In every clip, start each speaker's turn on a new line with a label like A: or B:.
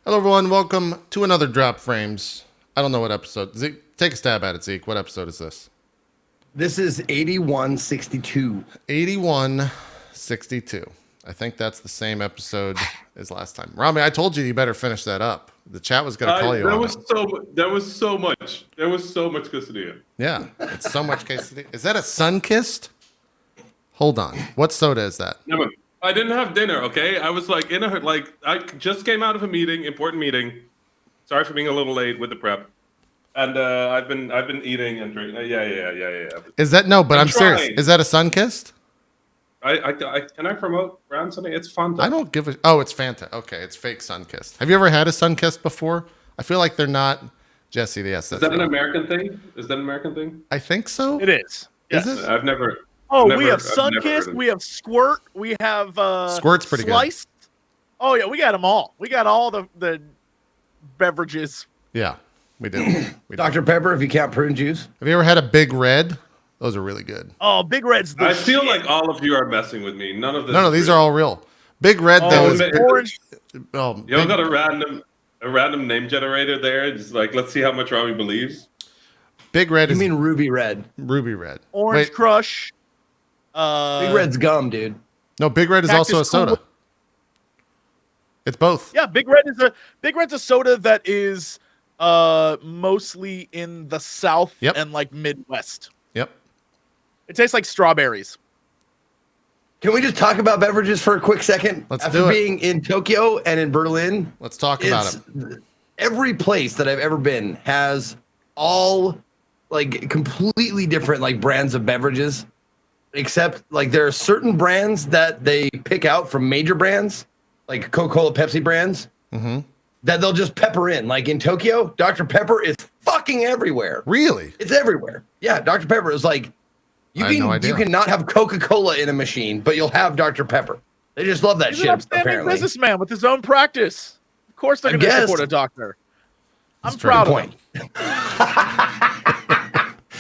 A: Hello, everyone. Welcome to another Drop Frames. I don't know what episode. Zeke, take a stab at it, Zeke. What episode is this?
B: This is 8162.
A: 8162. I think that's the same episode as last time. Rami, I told you better finish that up. The chat was going to call you on it.
C: There was so much quesadilla.
A: Yeah, it's so much quesadilla. Is that a sun-kissed? Hold on. What soda is that?
C: No, I didn't have dinner, okay? I was like I just came out of a meeting, important meeting. Sorry for being a little late with the prep. And I've been eating and drinking. Yeah.
A: Is that I'm serious. Is that a sun-kissed?
C: Can I promote brand something? It's Fanta.
A: I don't give a. Oh, it's Fanta. Okay, it's fake sun-kissed. Have you ever had a sun-kissed before? I feel like they're not. Jesse, yes.
C: Is that an American thing? Is that an American thing?
A: I think so.
D: It is. Yes.
A: Is it?
C: I've never.
D: We have Sunkist, we have Squirt, we have
A: Squirt's pretty
D: Sliced. Good. Oh yeah, we got them all. We got all the beverages.
A: Yeah, we do.
B: Dr. Pepper, if you count prune juice.
A: Have you ever had a Big Red? Those are really good.
D: Oh, Big Red's the
C: I feel like all of you are messing with me. None of this.
A: No, these are all real. Big Red though is
D: orange.
C: Y'all got a random name generator there. Just like, let's see how much Rami believes.
A: Big Red is.
B: You mean Ruby Red?
A: Ruby Red.
D: Orange Crush.
B: Big Red's gum, dude.
A: No, Big Red is also a soda.
D: Cool.
A: It's both.
D: Yeah, Big Red's a soda that is mostly in the South and like Midwest.
A: Yep.
D: It tastes like strawberries.
B: Can we just talk about beverages for a quick second?
A: Let's
B: After
A: do it.
B: being in Tokyo and in Berlin,
A: let's talk about it.
B: Every place that I've ever been has all like completely different like brands of beverages. Except, like, there are certain brands that they pick out from major brands, like Coca-Cola, Pepsi brands, that they'll just pepper in. Like, in Tokyo, Dr. Pepper is fucking everywhere.
A: Really?
B: It's everywhere. Yeah, Dr. Pepper is like, you can not have Coca-Cola in a machine, but you'll have Dr. Pepper. They just love that
D: He's
B: shit,
D: an upstanding
B: apparently.
D: businessman with his own practice. Of course they're going to support a doctor. I'm proud of him.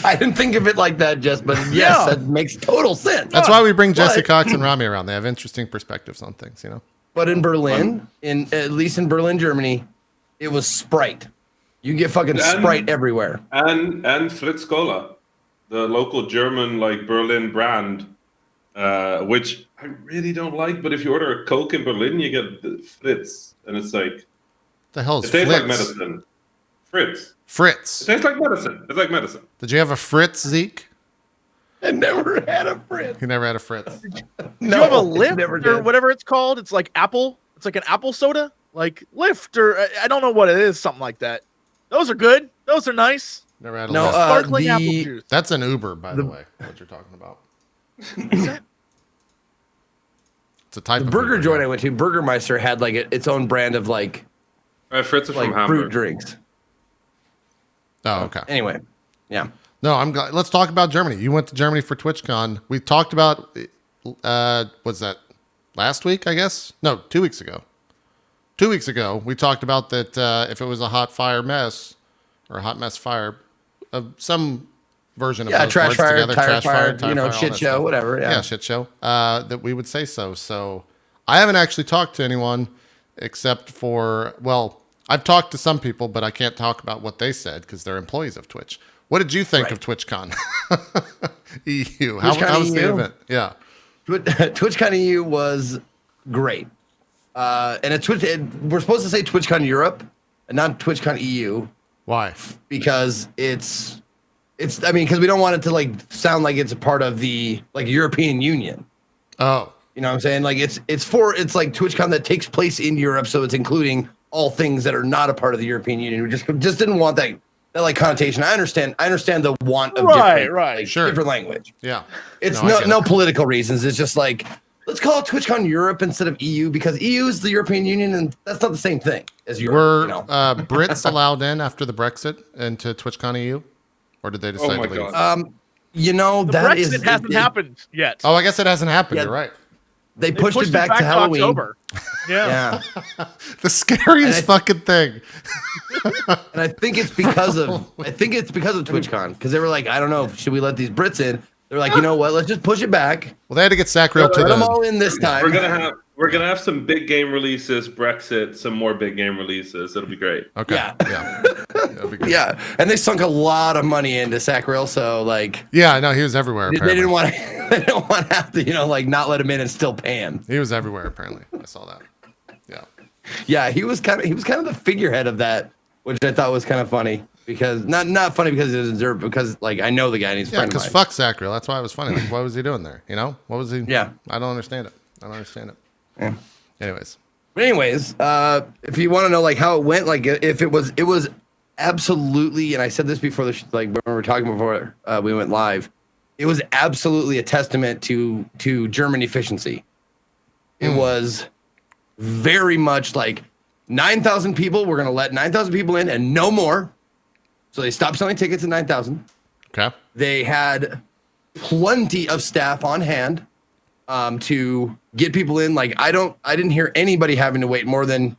B: I didn't think of it like that, Jess, but yes, that makes total sense.
A: That's why we bring Jessie Cox and Rami around. They have interesting perspectives on things, you know.
B: But in Berlin, at least in Berlin, Germany, it was Sprite. You can get fucking Sprite everywhere.
C: And Fritz Cola, the local German like Berlin brand, which I really don't like. But if you order a Coke in Berlin, you get the Fritz, and it's like
A: the hell is
C: it tastes
A: Fritz?
C: like medicine.
A: Fritz.
C: It tastes like medicine. It's like medicine.
A: Did you have a Fritz, Zeke?
B: I never had a Fritz.
A: You never had a Fritz.
D: You have a Lift or whatever it's called. It's like apple. It's like an apple soda, like Lift or I don't know what it is. Something like that. Those are good. Those are nice.
A: Never had a
B: no,
A: Lift.
D: Sparkling apple juice.
A: That's an Uber, by the way. What you're talking about?
D: Is that?
A: It's a type
B: the
A: of
B: burger
A: Uber,
B: joint I went to, Burgermeister, had like its own brand of like
C: Fritz is
B: like
C: from
B: fruit
C: Hamburg.
B: drinks.
A: Oh, okay.
B: Anyway, yeah.
A: No, I'm glad. Let's talk about Germany. You went to Germany for TwitchCon. We talked about, was that last week, I guess? No, 2 weeks ago. 2 weeks ago, we talked about that if it was a hot fire mess or a hot mess fire, some version of those
B: trash
A: words
B: fire,
A: together.
B: tire
A: Trash
B: fire,
A: fire, all
B: shit
A: that
B: show,
A: stuff.
B: whatever. Yeah,
A: shit show. That we would say so. So I haven't actually talked to anyone except for, well, I've talked to some people, but I can't talk about what they said because they're employees of Twitch. What did you think of TwitchCon EU? How was the event? Yeah.
B: TwitchCon EU was great. And we're supposed to say TwitchCon Europe and not TwitchCon EU.
A: Why?
B: Because because we don't want it to like sound like it's a part of the like European Union.
A: Oh.
B: You know what I'm saying? Like it's like TwitchCon that takes place in Europe, so it's including all things that are not a part of the European Union. We just didn't want that like connotation. I understand the want of different language.
A: Yeah.
B: It's no political reasons. It's just like, let's call it TwitchCon Europe instead of EU because EU is the European Union and that's not the same thing as Europe.
A: Were Brits allowed in after the Brexit into TwitchCon EU? Or did they decide to leave?
C: God.
D: Brexit hasn't happened yet.
A: Oh, I guess it hasn't happened.
B: Yeah.
A: You're right.
B: They pushed it back to Halloween.
D: October. Yeah.
A: The scariest fucking thing.
B: And I think it's because of TwitchCon because they were like, I don't know, should we let these Brits in? They're like, you know what? Let's just push it back.
A: Well, they had to get Sacriel to
B: let them all in this time.
C: We're gonna have some big game releases, Brexit, some more big game releases. It'll be great.
A: Okay.
B: Yeah.
A: That'll be good.
B: Yeah, and they sunk a lot of money into Sacriel, so like,
A: Yeah, no, he was everywhere.
B: they
A: Apparently.
B: didn't want to. They don't want to have to, like not let him in and still pay him.
A: He was everywhere. Apparently, I saw that. Yeah.
B: Yeah, he was kind of the figurehead of that, which I thought was kind of funny because not funny because he doesn't deserve it, because like I know the guy and he's a
A: Yeah,
B: friend of
A: because
B: mine.
A: fuck Sacriel. That's why it was funny. Like, what was he doing there? What was he?
B: Yeah.
A: I don't understand it.
B: Yeah.
A: Anyways.
B: But anyways, if you want to know like how it went, like if it was absolutely, and I said this before like when we were talking before we went live, it was absolutely a testament to German efficiency. It was very much like 9,000 people. We're gonna let 9,000 people in and no more. So they stopped selling tickets at 9,000.
A: Okay.
B: They had plenty of staff on hand to get people in. Like I didn't hear anybody having to wait more than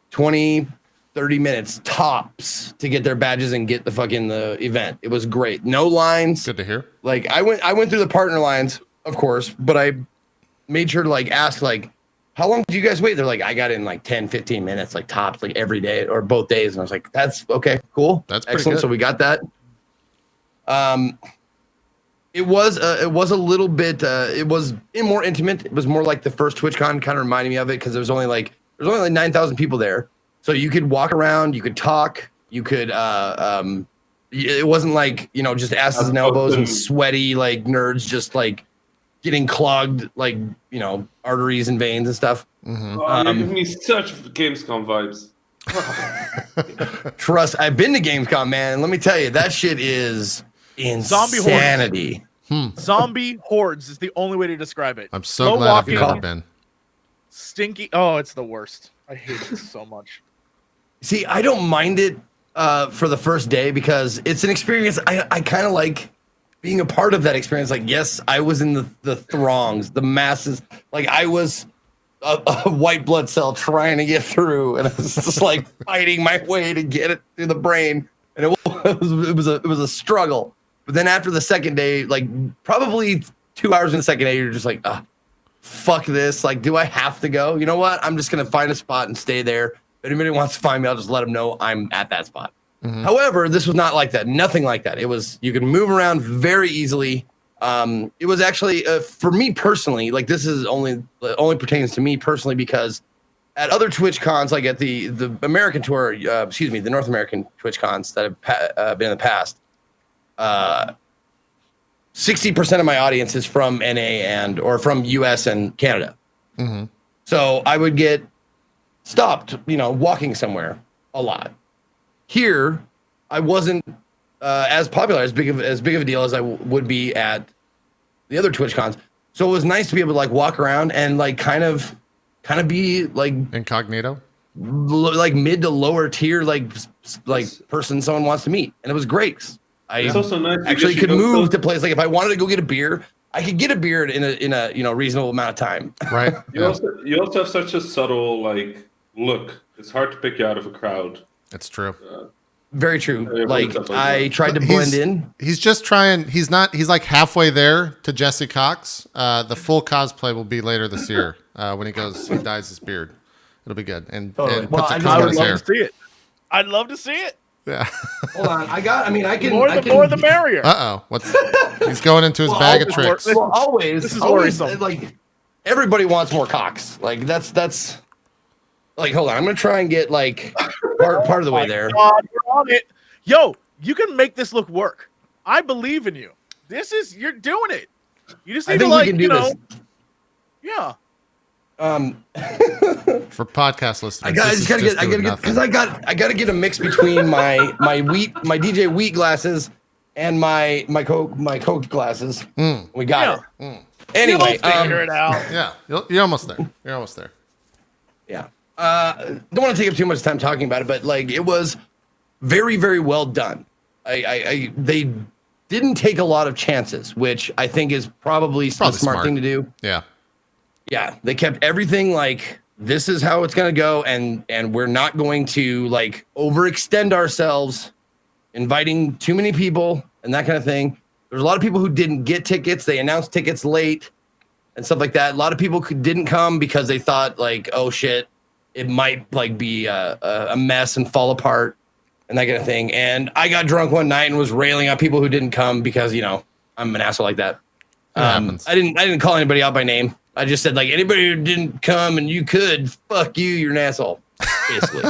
B: 20, 30 minutes tops to get their badges and get the event. It was great. No lines.
A: Good to hear.
B: Like I went through the partner lines, of course, but I made sure to like ask like, how long did you guys wait? They're like, I got in like 10, 15 minutes, like tops, like every day or both days. And I was like, that's okay, cool.
A: That's pretty
B: excellent.
A: good.
B: So we got that. It was a little bit, it was more intimate. It was more like the first TwitchCon, kind of reminded me of it because there was only like 9,000 people there. So you could walk around, you could talk, you could, it wasn't like, just asses and elbows and sweaty, like nerds, just like getting clogged, like, arteries and veins and stuff.
A: Mm-hmm.
C: Oh, you're giving me such Gamescom vibes.
B: Trust, I've been to Gamescom, man. And let me tell you, that shit is insanity.
D: Zombie hordes is the only way to describe it.
A: I'm so
D: Slow
A: glad I've
D: walking,
A: never been.
D: Stinky. Oh, it's the worst. I hate it so much.
B: See, I don't mind it for the first day because it's an experience. I kind of like being a part of that experience. Like, yes, I was in the throngs, the masses. Like, I was a white blood cell trying to get through, and I was just like fighting my way to get it through the brain, and it was a struggle. But then after the second day, like probably 2 hours in the second day, you're just like, fuck this. Like, do I have to go? You know what? I'm just gonna find a spot and stay there. If anybody wants to find me, I'll just let them know I'm at that spot. Mm-hmm. However, this was not like that. Nothing like that. It was, you could move around very easily. It was actually, for me personally, like this is only pertains to me personally, because at other TwitchCons, like at the American tour, the North American TwitchCons that have been in the past, 60% of my audience is from NA or from US and Canada. Mm-hmm. So I would get stopped, walking somewhere a lot. Here, I wasn't as popular, as big of a deal as I would be at the other TwitchCons. So it was nice to be able to like walk around and like kind of be like
A: incognito,
B: like mid to lower tier, like person someone wants to meet, and it was great.
C: It's also nice
B: actually could move to place. Like if I wanted to go get a beer, I could get a beer in a reasonable amount of time.
A: Right.
C: You also have such a subtle like look. It's hard to pick you out of a crowd.
A: It's true.
B: Very true. Like I tried to blend in.
A: He's just trying. He's like halfway there to Jessie Cox. The full cosplay will be later this year when he dyes his beard. It'll be good. And puts a comb in his hair.
D: To see it. I'd love to see it.
A: Yeah.
B: Hold on. I can
D: more the merrier.
A: He's going into his bag of tricks.
B: Well, always
D: worrisome.
B: Like everybody wants more cocks. Like that's like, hold on. I'm gonna try and get like part of the way there.
D: God, you're on it. Yo, you can make this look work. I believe in you. You're doing it. You just need to like, this. Yeah.
A: For podcast listeners,
B: I gotta get a mix between my DJ wheat glasses and my Coke glasses. We got it. Anyway,
D: figure it out.
A: Yeah, you're almost there. You're almost there.
B: Yeah. Don't want to take up too much time talking about it, but like it was very, very well done. They didn't take a lot of chances, which I think is probably the smart thing to do.
A: Yeah.
B: Yeah, they kept everything like this is how it's gonna go, and we're not going to like overextend ourselves, inviting too many people and that kind of thing. There's a lot of people who didn't get tickets. They announced tickets late, and stuff like that. A lot of people didn't come because they thought like, oh shit, it might like be a mess and fall apart and that kind of thing. And I got drunk one night and was railing on people who didn't come because, you know, I'm an asshole like that. I didn't call anybody out by name. I just said like, anybody who didn't come and you could, fuck you, you're an asshole, basically.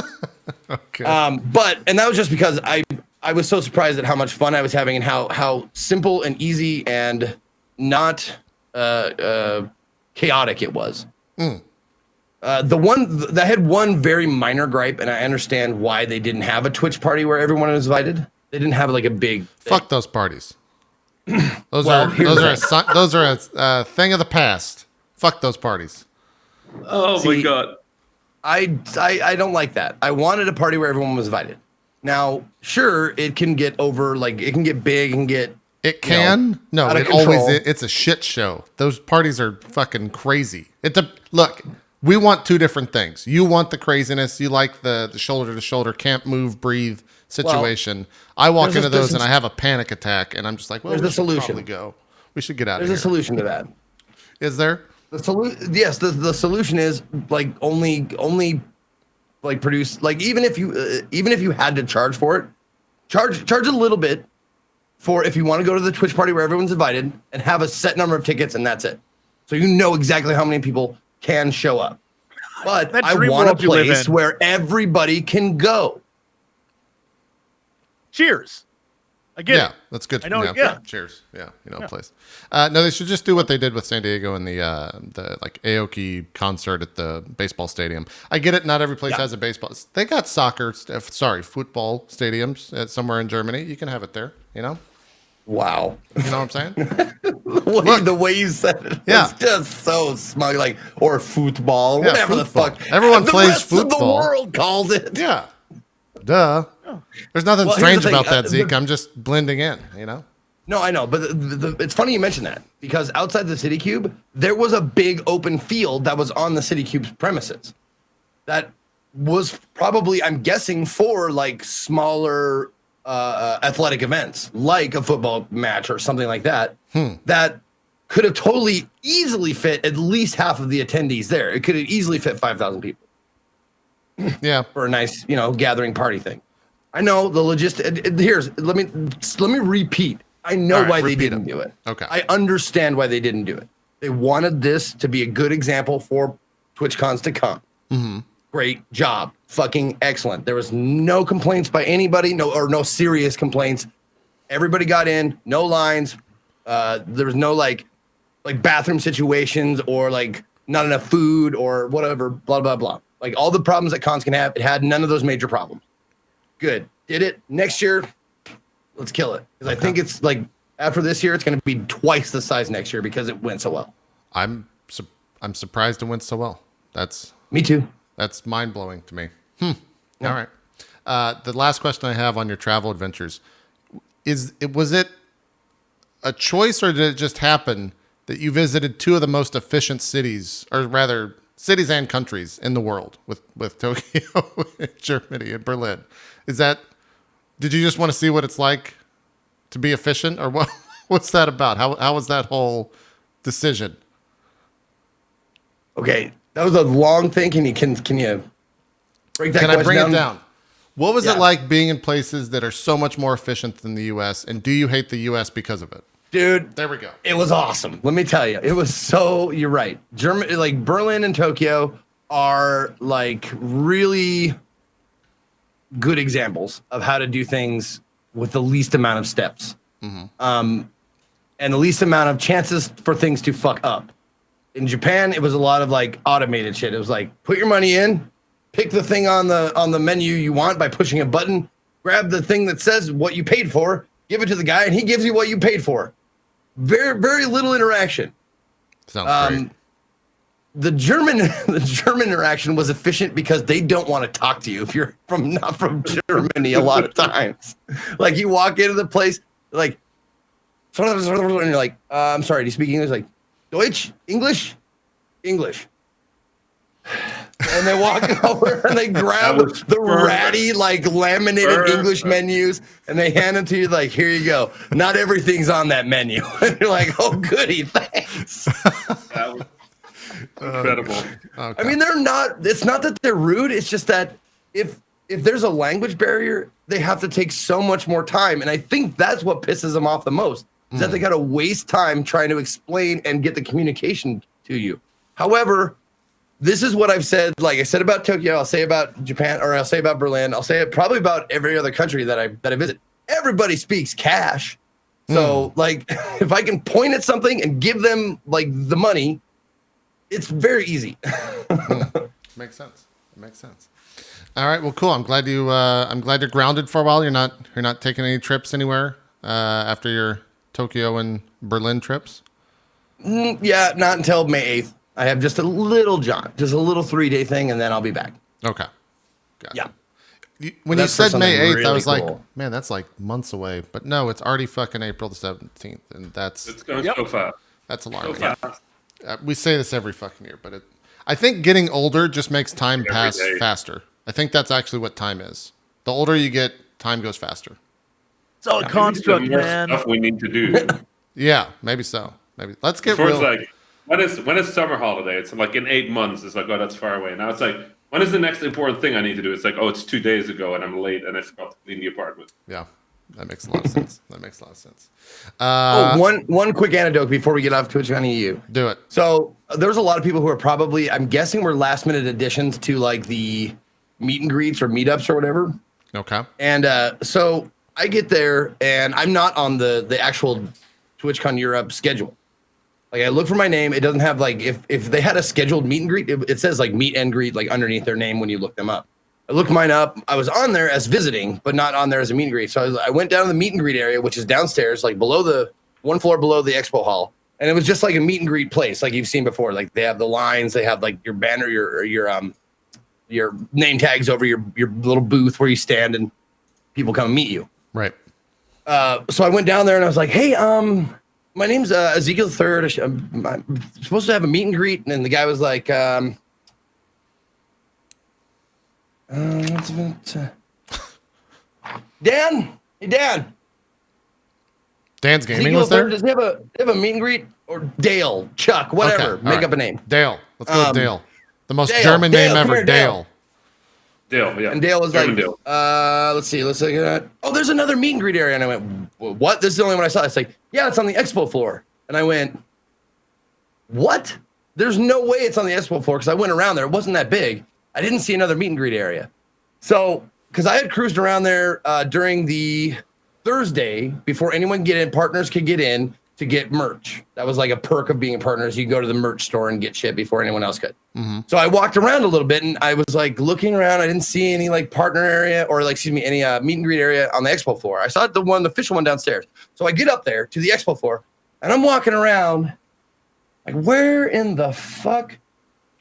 A: Okay.
B: And that was just because I was so surprised at how much fun I was having and how simple and easy and not chaotic it was. I had one very minor gripe, and I understand why they didn't have a Twitch party where everyone was invited. They didn't have like a big thing.
A: Fuck those parties. Those are a thing of the past. Fuck those parties.
C: Oh my god.
B: I don't like that. I wanted a party where everyone was invited. Now, sure, it can get over, like it can get big and get.
A: It can.
B: No,
A: it always. It's a shit show. Those parties are fucking crazy. Look. We want two different things. You want the craziness. You like the shoulder to shoulder, can't move, breathe situation. I walk into those and I have a panic attack, and I'm just like, well,
B: there's
A: we
B: a
A: should
B: solution.
A: probably go. We should get out of here.
B: There's a solution to that.
A: Is there?
B: Yes, the solution is like only like produce like even if you had to charge for it, charge a little bit for if you want to go to the Twitch party where everyone's invited and have a set number of tickets and that's it. So you know exactly how many people can show up. But I want a place where everybody can go.
D: Cheers. I get it.
A: That's good.
D: I know. Yeah.
A: Cheers. Yeah. Place. No, they should just do what they did with San Diego and the like Aoki concert at the baseball stadium. I get it. Not every place has a baseball. They got football stadiums somewhere in Germany. You can have it there. You know.
B: Wow.
A: You know what I'm saying?
B: The way you said it was just so smug, like, or football, whatever
A: football.
B: the fuck.
A: Everyone plays
B: football. The
A: football.
B: world calls it.
A: Yeah. Duh.
D: Oh.
A: There's nothing strange about that, Zeke. I'm just blending in, you know?
B: No, I know. But it's funny you mentioned that because outside the City Cube, there was a big open field that was on the City Cube's premises. That was probably, I'm guessing, for like smaller athletic events like a football match or something like that that could have totally easily fit at least half of the attendees there. It could have easily fit 5,000 people.
A: Yeah,
B: for a nice, gathering party thing. I know the logistics. Let me repeat. I know why they didn't do it.
A: Okay,
B: I understand why they didn't do it. They wanted this to be a good example for TwitchCons to come.
A: Mm-hmm.
B: Great job. Fucking excellent. There was no complaints by anybody, no serious complaints. Everybody got in, no lines. There was no like bathroom situations or like not enough food or whatever, blah, blah, blah. Like all the problems that cons can have, it had none of those major problems. Good. Did it. Next year, let's kill it. Because I think it's like after this year, it's going to be twice the size next year because it went so well.
A: I'm surprised it went so well.
B: Me too.
A: That's mind-blowing to me. Yeah. All right. The last question I have on your travel adventures was it a choice or did it just happen that you visited two of the most efficient cities, or rather cities and countries in the world with Tokyo, Germany, and Berlin? Did you just want to see what it's like to be efficient, or what's that about? How was that whole decision?
B: Okay. That was a long thing. Can you break that? Can I bring it down?
A: What was it like being in places that are so much more efficient than the U.S. and do you hate the U.S. because of it?
B: Dude,
A: there we go.
B: It was awesome. Let me tell you, it was so. You're right. Germany, like Berlin and Tokyo, are like really good examples of how to do things with the least amount of steps, and the least amount of chances for things to fuck up. In Japan, it was a lot of like automated shit. It was like put your money in, pick the thing on the menu you want by pushing a button, grab the thing that says what you paid for, give it to the guy, and he gives you what you paid for. Very, very little interaction.
A: Sounds great.
B: The German interaction was efficient because they don't want to talk to you if you're not from Germany a lot of times. Like you walk into the place, like, and you're like, I'm sorry, do you speak English? Like, Deutsch? English? English. And they walk over and they grab the ratty, like laminated English menus and they hand them to you like, here you go. Not everything's on that menu. And you're like, oh, goody, thanks.
C: That was Incredible.
A: Okay.
B: I mean, they're not. It's not that they're rude. It's just that if there's a language barrier, they have to take so much more time, and I think that's what pisses them off the most. Is that they got to waste time trying to explain and get the communication to you. However, this is what I've said. Like I said about Tokyo, I'll say about Japan, or I'll say about Berlin. I'll say it probably about every other country that I visit. Everybody speaks cash. So like, if I can point at something and give them like the money, it's very easy.
A: Makes sense. It makes sense. All right. Well, cool. I'm glad you're grounded for a while. You're not taking any trips anywhere after your Tokyo and Berlin trips.
B: Yeah, not until May 8th. I have just a little 3-day thing, and then I'll be back.
A: Okay. Gotcha.
B: Yeah.
A: When you said May 8th,
B: really
A: I was like,
B: cool.
A: man, that's like months away. But no, it's already fucking April the 17th, and
C: It's going so fast.
A: that's
C: So
A: alarming.
C: fast.
A: We say this every fucking year, but I think getting older just makes time pass
C: day.
A: faster. I think that's actually what time is. The older you get, time goes faster.
D: It's all a construct,
C: More
D: man.
C: stuff we need to do.
A: Yeah, maybe so. Maybe let's get
C: Before
A: real.
C: it's like, when is summer holiday? It's like in 8 months. It's like, oh, that's far away. Now it's like, when is the next important thing I need to do? It's like, oh, it's 2 days ago and I'm late and I forgot to clean the apartment.
A: Yeah, that makes a lot of sense. That makes a lot of sense.
B: One quick anecdote before we get off TwitchCon EU.
A: Do it.
B: So there's a lot of people who are probably, I'm guessing, were last minute additions to like the meet and greets or meetups or whatever.
A: Okay.
B: And so I get there and I'm not on the actual TwitchCon Europe schedule. Like I look for my name. It doesn't have like, if they had a scheduled meet and greet, it says like meet and greet like underneath their name when you look them up. I looked mine up. I was on there as visiting, but not on there as a meet and greet. So I went down to the meet and greet area, which is downstairs, like below the one floor below the expo hall. And it was just like a meet and greet place, like you've seen before. Like they have the lines, they have like your banner, your name tags over your little booth where you stand and people come and meet you.
A: Right.
B: So I went down there and I was like, hey, my name's Ezekiel III. I'm supposed to have a meet and greet. And then the guy was like, Dan, hey, Dan.
A: Dan's Gaming
B: Ezekiel
A: was there?
B: III, does he have a meet and greet? Or Dale, Chuck, whatever.
A: Okay,
B: Make
A: all
B: up a name.
A: Dale. Let's go with Dale. The most
B: Dale,
A: German
B: Dale,
A: name
B: come
A: ever,
B: here,
A: Dale.
C: Dale, yeah.
B: And Dale was
C: German
B: like,
C: Dale.
B: let's see, let's look at that. Oh, there's another meet and greet area. And I went, what? This is the only one I saw. It's like, yeah, it's on the expo floor. And I went, what? There's no way it's on the expo floor because I went around there. It wasn't that big. I didn't see another meet and greet area. So, because I had cruised around there during the Thursday before anyone partners could get in to get merch. That was like a perk of being a partner is you go to the merch store and get shit before anyone else could.
A: Mm-hmm.
B: So I walked around a little bit and I was like looking around. I didn't see any like partner area or like, excuse me, any meet and greet area on the expo floor. I saw the official one downstairs. So I get up there to the expo floor and I'm walking around like, where in the fuck?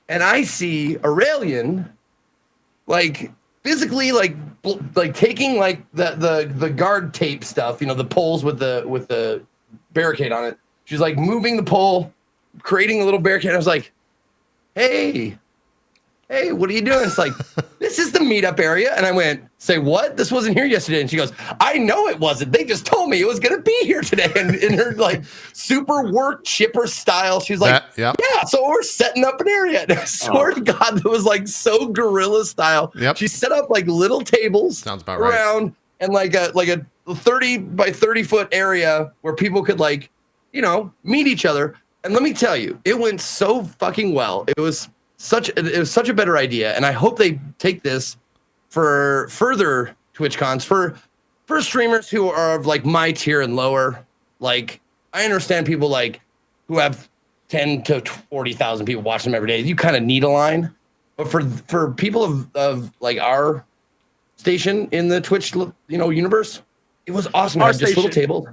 B: And I see Aurelian like physically like taking like the guard tape stuff, you know, the poles with the barricade on it. She's like moving the pole, creating a little barricade. I was like, hey, what are you doing? It's like, this is the meetup area. And I went, say what? This wasn't here yesterday. And she goes, I know it wasn't. They just told me it was going to be here today. And in her like super work chipper style, she's like, yeah, so we're setting up an area. And I swear to God, that was like so guerrilla style.
A: Yep.
B: She set up like little tables
A: Sounds about right.
B: around and like a 30 by 30 foot area where people could like, you know, meet each other. And let me tell you, it went so fucking well. It was such a better idea. And I hope they take this for further TwitchCons for streamers who are of like my tier and lower. Like I understand people like who have 10 to 40,000 people watching them every day. You kind of need a line, but for people of like our station in the Twitch, you know, universe, it was awesome. Just little tables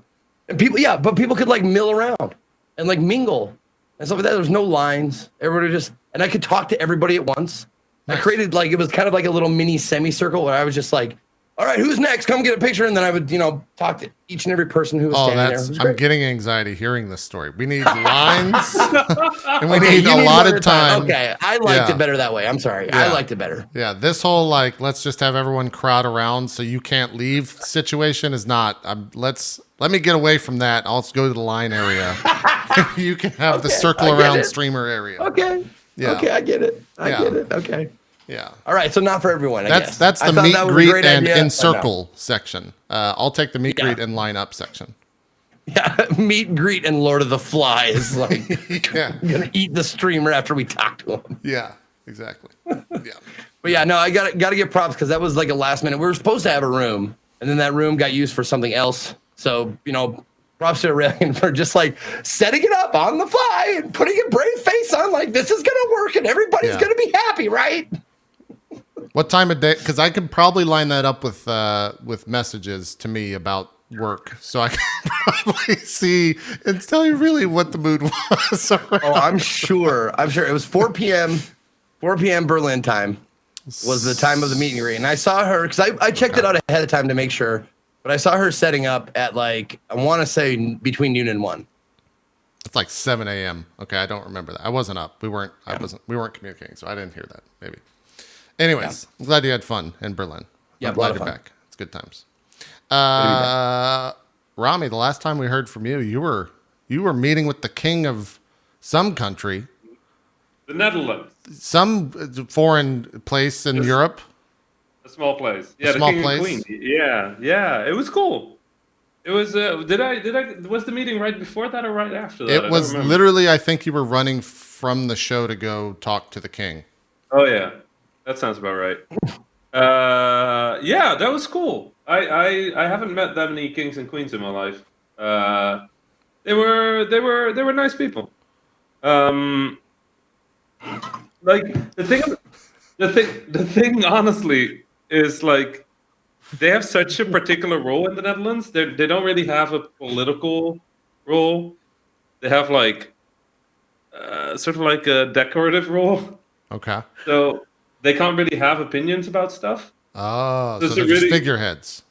B: and people. Yeah. But people could like mill around and like mingle and stuff like that. There's no lines. Everybody just, and I could talk to everybody at once. I created like, it was kind of like a little mini semicircle where I was just like, all right, who's next? Come get a picture. And then I would, you know, talk to each and every person who was standing there.
A: I'm getting anxiety hearing this story. We need lines and we need a lot of time.
B: Okay. I liked it better that way. I'm sorry.
A: Yeah.
B: I liked it better.
A: Yeah. This whole, like, let's just have everyone crowd around so you can't leave situation is not, let me get away from that. I'll go to the line area. You can have the circle around streamer area.
B: Okay.
A: Yeah.
B: Okay, I get it. I
A: Yeah.
B: get it. Okay.
A: Yeah.
B: All right, so not for everyone. I guess.
A: That's
B: I
A: the
B: thought
A: meet
B: that was a
A: greet
B: great
A: and
B: idea,
A: in
B: but no.
A: circle section. I'll take the meet
B: Yeah.
A: greet and line up section.
B: Yeah, meet and greet and Lord of the Flies. Like,
A: Yeah.
B: I'm gonna eat the streamer after we talk to him.
A: Yeah. Exactly. Yeah.
B: But yeah, no, I gotta get props because that was like a last minute. We were supposed to have a room, and then that room got used for something else. So props to Aurelian for just like setting it up on the fly and putting a brave face on, like this is gonna work and everybody's gonna be happy, right?
A: What time of day? Because I could probably line that up with messages to me about work, so I can probably see and tell you really what the mood was.
B: Oh, I'm sure it was 4 p.m. Berlin time was the time of the meet and greet, and I saw her because I checked it out ahead of time to make sure, but I saw her setting up at like I want to say between noon and 1.
A: It's like 7 a.m. Okay, I don't remember that. I wasn't up. We weren't communicating, so I didn't hear that. Maybe. Anyways, I'm glad you had fun in Berlin.
B: Yeah,
A: I'm glad you're back. It's good times. Rami, the last time we heard from you, you were meeting with the king of some country,
C: The Netherlands,
A: some foreign place in Europe.
C: a small place. Yeah, the
A: small
C: king
A: place?
C: and queen. Yeah. It was cool. It was. Was the meeting right before that or right after that? I
A: It
C: don't
A: was
C: remember.
A: literally, I think you were running from the show to go talk to the king.
C: Oh yeah, that sounds about right. Yeah, that was cool. I haven't met that many kings and queens in my life. They were nice people. Like the thing honestly is like they have such a particular role in the Netherlands. They don't really have a political role. They have like sort of like a decorative role.
A: Okay.
C: So they can't really have opinions about stuff.
A: Oh,
C: So
A: so
C: it's
A: they're
C: a
A: just
C: really-
A: figureheads.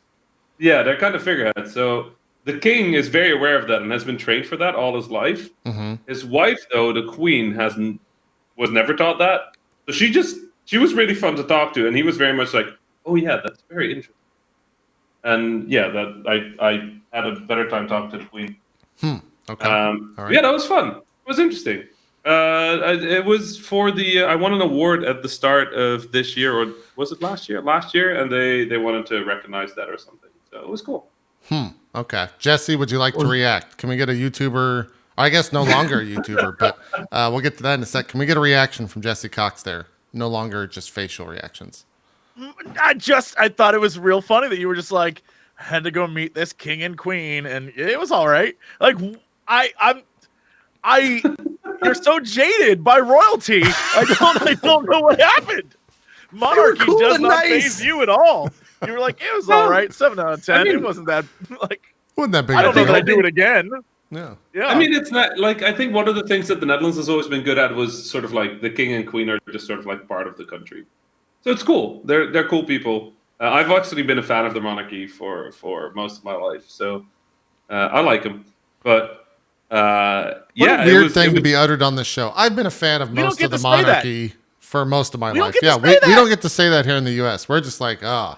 C: Yeah, they're kind of figureheads. So the king is very aware of that and has been trained for that all his life.
A: Mm-hmm.
C: His wife, though, the queen, was never taught that. So she was really fun to talk to, and he was very much like, "Oh yeah, that's very interesting." And yeah, that I had a better time talking to the queen.
A: Okay. All right.
C: Yeah, that was fun. It was interesting. It was for the I won an award at the start of this year, or was it last year? Last year, and they wanted to recognize that or something. So it was cool.
A: Okay. Jesse, would you like to react? Can we get a YouTuber? I guess no longer a YouTuber, but we'll get to that in a sec. Can we get a reaction from Jesse Cox there? No longer just facial reactions.
D: I thought it was real funny that you were just like, I had to go meet this king and queen, and it was all right. Like you're so jaded by royalty. I don't know what happened. Monarchy
B: cool
D: does
B: and
D: not
B: nice.
D: faze you at all. You were like, it was all right, 7 out of 10.
C: I mean-
D: it wasn't that like.
A: Wasn't that big
D: I
A: a
D: don't know
A: deal?
D: that I do it again.
A: Yeah.
D: Yeah,
C: I mean, it's not like I think one of the things that the Netherlands has always been good at was sort of like the king and queen are just sort of like part of the country. So it's cool. They're cool people. I've actually been a fan of the monarchy for most of my life, so I like them. But
A: What
C: yeah,
A: a weird
C: it was,
A: thing
C: it
A: to
C: was,
A: be uttered on the show. I've been a fan of
D: We don't
A: most
D: get
A: of the
D: to say that.
A: monarchy for most of my
D: We don't
A: life.
D: get to
A: Yeah,
D: say
A: we
D: that.
A: don't get to say that here in the U.S. We're just like, yeah.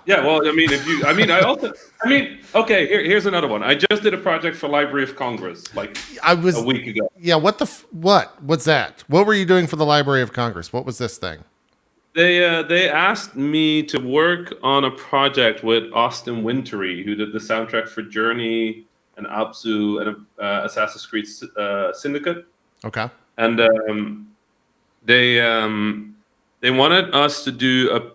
C: Yeah, well, I mean, okay. Here's another one. I just did a project for Library of Congress like
A: I was.
C: a week ago.
A: Yeah. What? What's that? What were you doing for the Library of Congress? What was this thing?
C: They asked me to work on a project with Austin Wintory, who did the soundtrack for Journey and Abzu and Assassin's Creed Syndicate.
A: Okay.
C: And they wanted us to do a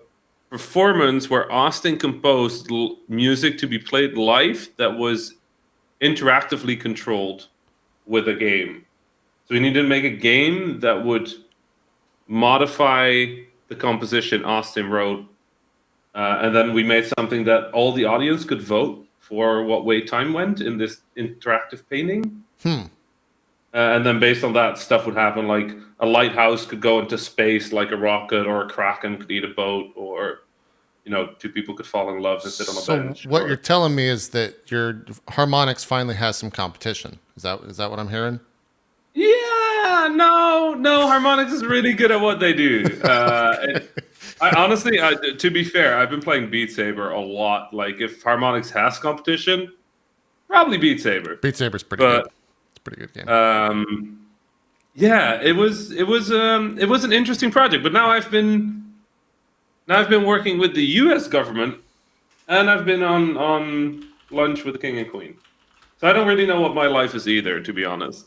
C: performance where Austin composed music to be played live that was interactively controlled with a game. So we needed to make a game that would modify the composition Austin wrote, and then we made something that all the audience could vote for what way time went in this interactive painting. And then based on that, stuff would happen, like a lighthouse could go into space like a rocket, or a kraken could eat a boat, or two people could fall in love and sit on a bench.
A: So what you're telling me is that your Harmonix finally has some competition. Is that what I'm hearing?
C: Yeah, no, Harmonix is really good at what they do. I honestly, to be fair, I've been playing Beat Saber a lot. Like, if Harmonix has competition, probably Beat Saber.
A: Beat Saber's pretty good. It's a pretty good game.
C: Yeah, it was an interesting project, but now I've been working with the U.S. government, and I've been on lunch with the king and queen. So I don't really know what my life is either, to be honest.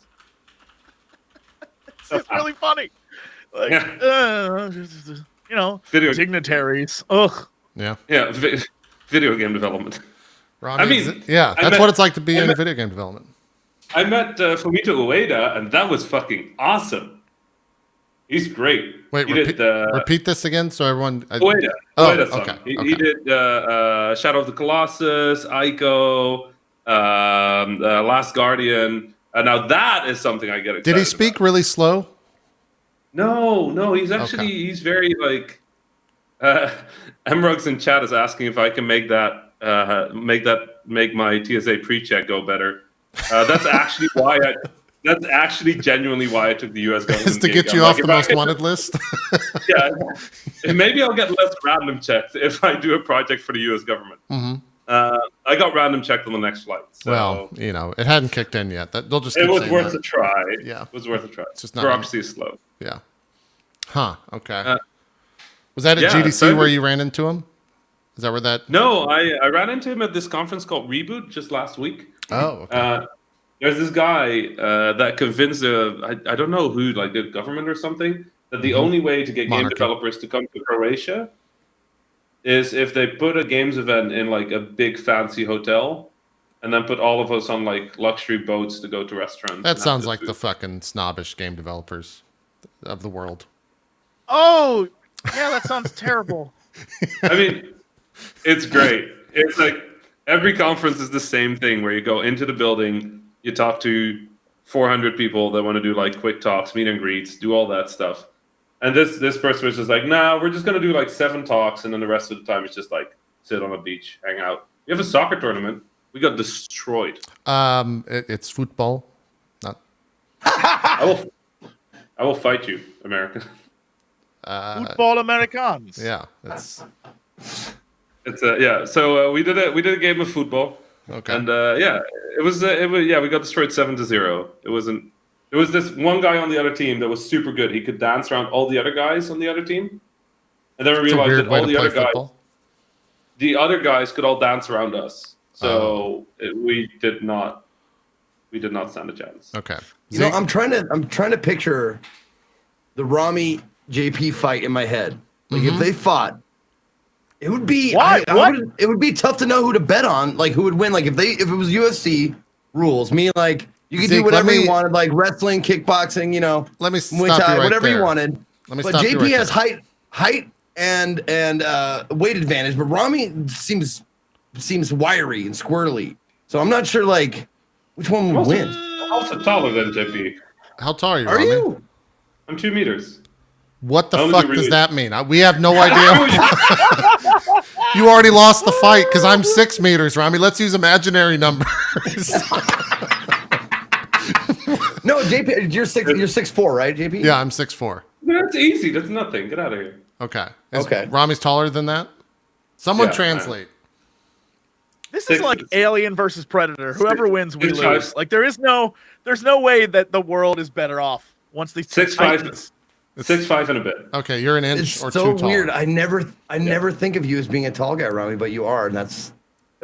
D: It's really funny. Like,
C: Yeah.
D: you know,
C: Video-
D: dignitaries. Ugh.
A: Yeah.
C: Yeah, video game development.
A: Rami,
C: I mean,
A: yeah,
C: I
A: that's
C: met-
A: what it's like to be
C: I
A: in
C: met-
A: video game development.
C: I met Fumito Ueda, and that was fucking awesome. He's great.
A: Wait,
C: he
A: repeat,
C: did
A: repeat this again so everyone.
C: Ueda.
A: Oh,
C: Ueda-san.
A: okay,
C: He
A: okay.
C: did Shadow of the Colossus, Ico, Last Guardian. Now that is something I get excited
A: Did he speak
C: about.
A: really slow?
C: No. He's actually
A: Okay.
C: he's very like. Emrugs in chat is asking if I can make my TSA pre-check go better. That's actually why That's actually genuinely why I took the U.S. government.
A: Is to
C: gig.
A: get
C: I'm
A: you
C: like,
A: off the
C: if I
A: most
C: get-
A: wanted list.
C: Yeah, and maybe I'll get less random checks if I do a project for the U.S. government.
A: Mhm.
C: I got random checked on the next flight. So
A: Well, you know, it hadn't kicked in yet. They'll just.
C: it
A: keep
C: was
A: saying
C: worth
A: that.
C: a try.
A: Yeah.
C: It was worth a try.
A: It's just not-
C: Bureaucracy is slow.
A: Yeah. Huh. Okay.
C: Uh,
A: Was that at
C: yeah,
A: GDC
C: so-
A: where you ran into him? Is that where that?
C: No, I ran into him at this conference called Reboot just last week.
A: Oh. Okay.
C: There's this guy that convinced I don't know who, like the government or something, that the only way to get game
A: Monarchy.
C: developers to come to Croatia is if they put a games event in like a big fancy hotel, and then put all of us on like luxury boats to go to restaurants.
A: That sounds like the fucking snobbish game developers of the world.
D: Oh, yeah, that sounds terrible.
C: I mean, it's great. It's like every conference is the same thing where you go into the building, you talk to 400 people that want to do like quick talks, meet and greets, do all that stuff. And this person was just like, nah, we're just going to do like 7 talks. And then the rest of the time it's just like sit on a beach, hang out. We have a soccer tournament. We got destroyed.
A: It's football. Not.
C: I will fight you, America.
D: Football Americans.
A: Yeah. It's
C: It's yeah. So we did a game of football.
A: okay.
C: And yeah, it was yeah, we got destroyed 7-0. It wasn't. There was this one guy on the other team that was super good. He could dance around all the other guys on the other team, and then we
A: It's a
C: realized
A: weird
C: that
A: way
C: all
A: to
C: the
A: play
C: other guys,
A: football.
C: the other guys could all dance around us. So we did not stand a chance.
A: Okay.
B: You know,
A: Zeke?
B: I'm trying to picture the Rami JP fight in my head. Like if they fought, it would be
D: What? What?
B: it would be tough to know who to bet on. Like who would win? Like if it was UFC rules, meaning like you could
A: Zeke,
B: do whatever
A: let me-
B: you wanted, like wrestling, kickboxing, you know,
A: Let me
B: Muay
A: stop
B: Thai,
A: you right
B: whatever
A: there.
B: you wanted.
A: Let me
B: But
A: stop you
B: JP
A: right
B: has
A: there.
B: height and weight advantage, but Rami seems wiry and squirrely. So I'm not sure like which one would win.
C: I'm also taller than JP.
A: How tall are you?
B: Are
A: Rami?
B: you?
C: I'm 2 meters.
A: What the
C: I only
A: fuck
C: do
A: does
C: really-
A: that mean? We have no idea. You already lost the fight because I'm 6 meters, Rami. Let's use imaginary numbers.
B: No, JP, you're 6'4", right, JP?
A: Yeah, I'm 6'4".
C: That's easy. That's nothing. Get out of here.
A: Okay.
B: Okay.
A: Rami's taller than that? Someone
C: Yeah,
A: translate.
D: This is
C: Six-
D: like Alien versus Predator. Whoever wins, we
C: six
D: lose.
C: five.
D: Like there's no way that the world is better off once these
C: 6'5".
D: Titans-
C: 6'5" and a bit.
A: Okay, you're an inch
B: It's
A: or
B: so
A: two tall.
B: weird. I never think of you as being a tall guy, Rami, but you are, and it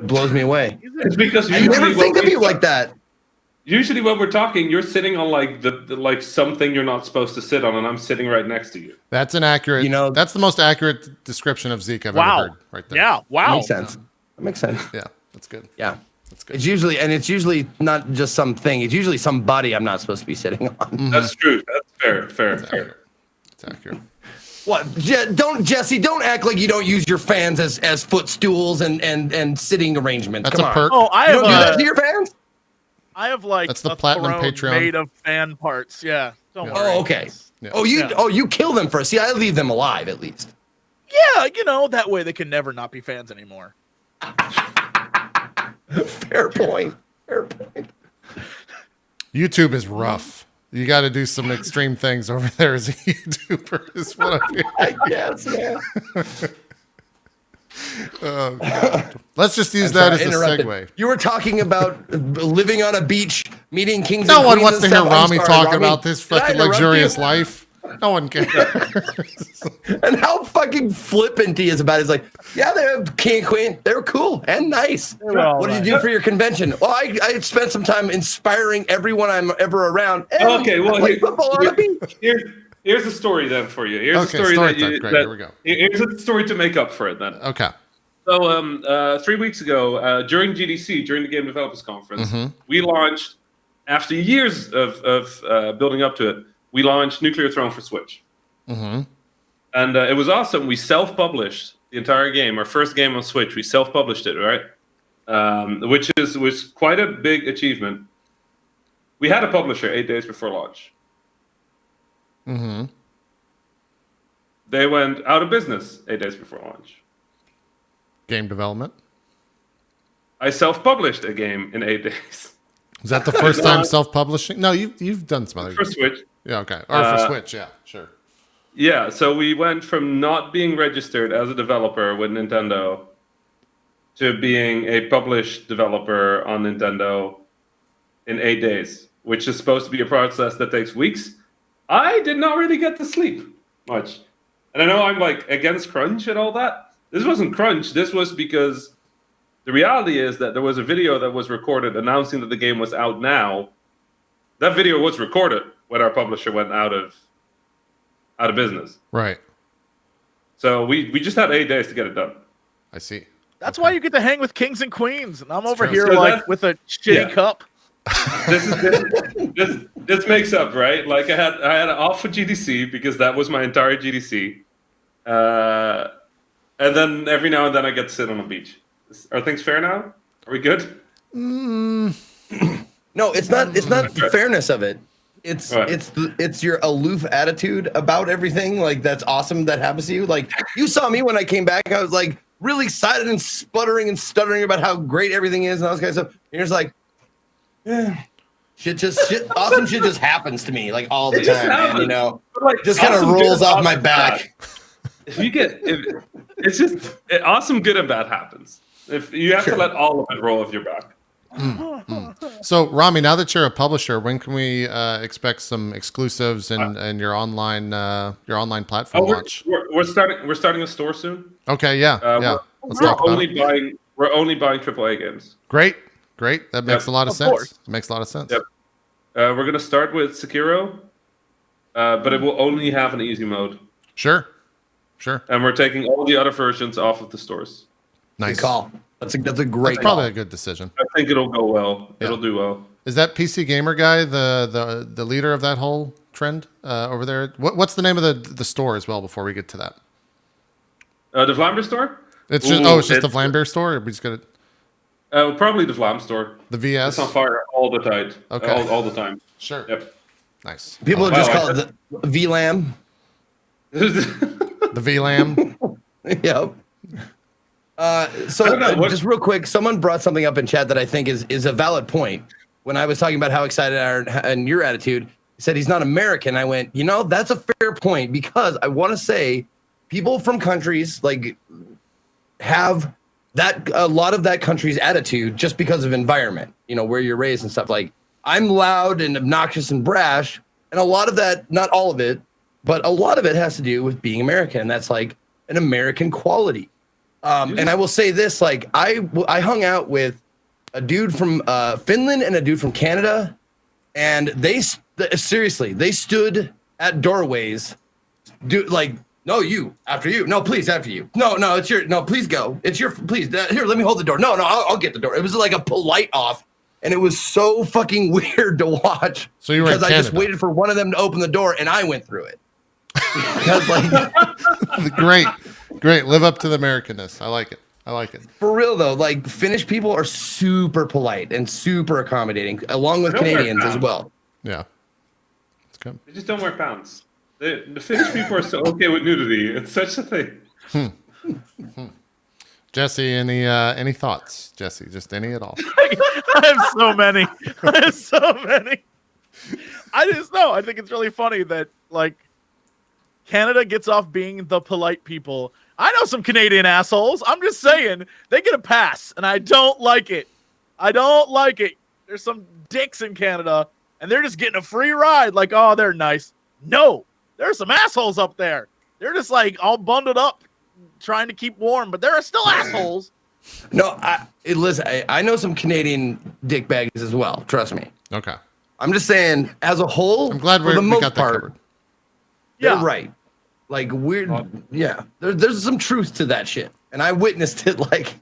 B: blows me away.
C: It's because
B: I
C: usually
B: never
C: when
B: think of
C: we-
B: you like that.
C: Usually when we're talking, you're sitting on like the like something you're not supposed to sit on, and I'm sitting right next to you.
A: That's an accurate.
B: You know-
A: that's the most accurate description of Zeke I've ever
D: Wow.
A: heard. Right there.
D: Yeah. Wow.
B: Makes sense. That makes sense.
A: Yeah, that's good.
B: Yeah.
A: That's good.
B: It's usually not just something. It's usually somebody I'm not supposed to be sitting on.
C: That's true. That's fair.
A: It's accurate.
B: What? Jesse, don't act like you don't use your fans as footstools and sitting arrangements.
A: That's
B: Come
A: a
B: on.
A: perk.
D: Oh, I
B: You
D: have
B: don't do that to
D: a,
B: your fans?
D: I have like
A: That's the
D: a
A: platinum
D: throne
A: Patreon.
D: made of fan parts. Yeah. Don't worry.
B: Oh, okay.
A: Yeah.
B: Oh, you kill them first. See, I leave them alive at least.
D: Yeah, you know that way they can never not be fans anymore.
B: Fair point. Fair point.
A: YouTube is rough. You got to do some extreme things over there as a YouTuber. Is what I feel.
B: I guess, man.
A: Oh, God. Let's just use that as a segue.
B: You were talking about living on a beach, meeting kings.
A: No
B: and
A: one
B: queens
A: wants to
B: and
A: hear
B: stuff.
A: Rami talk
B: Rami.
A: about this
B: Did I
A: fucking
B: interrupt
A: luxurious
B: you?
A: life. No one cares.
B: And how fucking flippant he is about it. He's like, yeah, they're king and queen. They were cool and nice. What did you do for your convention? Well, I spent some time inspiring everyone I'm ever around. And
C: Okay, well,
B: I played football on a beach.
C: Here's a story then for you. Here's a
A: Okay,
C: story
A: story
C: that
A: time.
C: you.
A: Great,
C: That,
A: here we go.
C: Here's a story to make up for it then.
A: Okay.
C: So 3 weeks ago, during GDC, during the Game Developers Conference, we launched, after years of building up to it, we launched Nuclear Throne for Switch. And it was awesome. We self-published the entire game. Our first game on Switch, we self-published it, right? Which was quite a big achievement. We had a publisher 8 days before launch. They went out of business 8 days before launch.
A: Game development.
C: I self-published a game in 8 days.
A: Is that the first time self-publishing? No, you've done some other
C: For Switch.
A: Yeah, okay. Or for Switch, yeah, sure.
C: Yeah, so we went from not being registered as a developer with Nintendo to being a published developer on Nintendo in 8 days, which is supposed to be a process that takes weeks. I did not really get to sleep much. And I know I'm like against crunch and all that. This wasn't crunch. This was because the reality is that there was a video that was recorded announcing that the game was out now. That video was recorded when our publisher went out of business.
A: Right.
C: So we just had 8 days to get it done.
A: I see.
D: That's why you get to hang with kings and queens, and I'm over
A: true.
D: here
C: So
D: like with a shitty cup.
C: This makes up, right? Like I had an off for GDC because that was my entire GDC, and then every now and then I get to sit on a beach. Are things fair now? Are we good?
B: No, it's not. It's not the fairness of it. It's
C: Right.
B: it's your aloof attitude about everything. Like that's awesome that happens to you. Like you saw me when I came back. I was like really excited and sputtering and stuttering about how great everything is and all this kind of stuff. And you're just like, shit. Awesome shit just happens to me like all the time. And, you know,
C: Like,
B: just kind of
C: awesome
B: rolls
C: good,
B: off
C: awesome
B: my back.
C: bad. If you get, it's just awesome good and bad happens. If you have to let all of it roll off your back.
A: So, Rami, now that you're a publisher, when can we expect some exclusives and your online platform launch?
C: We're starting a store soon.
A: Okay, yeah. Let's
C: We're
A: talk about
C: only
A: it.
C: buying AAA games.
A: Great. That makes a lot of sense.
D: course.
A: It makes a lot of sense.
C: Yep. We're gonna start with Sekiro, but it will only have an easy mode,
A: Sure.
C: and we're taking all the other versions off of the stores.
A: Nice.
B: Good call. That's a great
A: That's probably a good decision.
C: I think it'll go well.
A: Yeah.
C: It'll do well.
A: Is that PC Gamer guy the leader of that whole trend over there? What's the name of the store as well before we get to that?
C: The Vlaanderen store?
A: It's just the Vlambeer store? Or we just got
C: Probably the Vlaam store.
A: the VS?
C: It's on fire all the time.
A: Okay.
C: All the time.
A: Sure.
C: Yep.
A: Nice.
B: People
C: Wow,
B: just call it the VLAM.
A: The VLAM.
B: Yep. So
C: I don't know, what-
B: just real quick, someone brought something up in chat that I think is a valid point. When I was talking about how excited I are and your attitude, he said he's not American. I went, that's a fair point because I want to say people from countries like have that a lot of that country's attitude just because of environment, where you're raised and stuff. Like I'm loud and obnoxious and brash, and a lot of that, not all of it, but a lot of it has to do with being American. And that's like an American quality. And I will say this, like I hung out with a dude from Finland and a dude from Canada, and they stood at doorways, no, you after you, no, please after you, no, it's your, no, please go, it's your, please here, let me hold the door, no, I'll get the door. It was like a polite off, and it was so fucking weird to watch.
A: So you were
B: because
A: in
B: I just
A: Canada.
B: waited for one of them to open the door, and I went through it. Because, like,
A: Great. Live up to the Americanness. I like it.
B: for real though, like Finnish people are super polite and super accommodating, along with
C: Don't wear
B: Canadians as
C: pants.
B: well.
A: Yeah. It's good.
C: They just don't wear pants. The Finnish people are so okay with nudity. It's such a thing.
A: Jesse, any thoughts? Jesse, just any at all?
D: I have so many. I just know. I think it's really funny that like Canada gets off being the polite people, I know some Canadian assholes. I'm just saying they get a pass, and I don't like it. I don't like it. There's some dicks in Canada, and they're just getting a free ride. Like, oh, they're nice. No, there's some assholes up there. They're just like all bundled up, trying to keep warm, but there are still assholes.
B: No, listen, I know some Canadian dickbags as well. Trust me.
A: Okay.
B: I'm just saying, as a whole,
A: I'm glad
B: for the
A: we
B: most
A: got that
B: part,
A: covered.
B: they're
D: Yeah.
B: right. Like there's some truth to that shit, and I witnessed it. Like,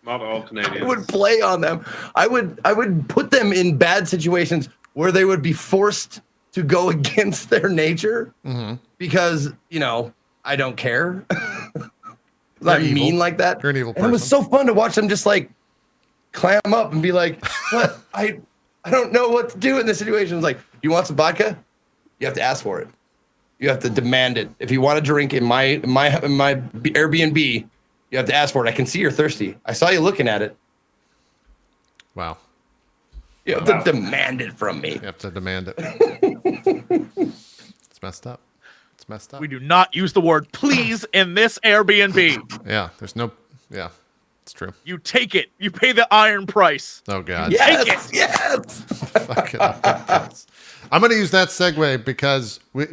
C: Not all Canadians.
B: I would play on them. I would put them in bad situations where they would be forced to go against their nature because I don't care. I'm
A: evil.
B: mean like that.
A: You're an evil
B: And it was
A: person.
B: so fun to watch them just like clam up and be like, "What? I don't know what to do in this situation." It's like, "You want some vodka? You have to ask for it. You have to demand it. If you want a drink in my Airbnb, you have to ask for it. I can see you're thirsty. I saw you looking at it.
A: Wow.
B: You have to demand it from me."
A: You have to demand it. It's messed up. It's messed up.
D: We do not use the word please in this Airbnb.
A: Yeah, there's no. Yeah, it's true.
D: You take it. You pay the iron price.
A: Oh, God.
B: Yes, yes.
A: Fucking yes. I'm going to use that segue because, we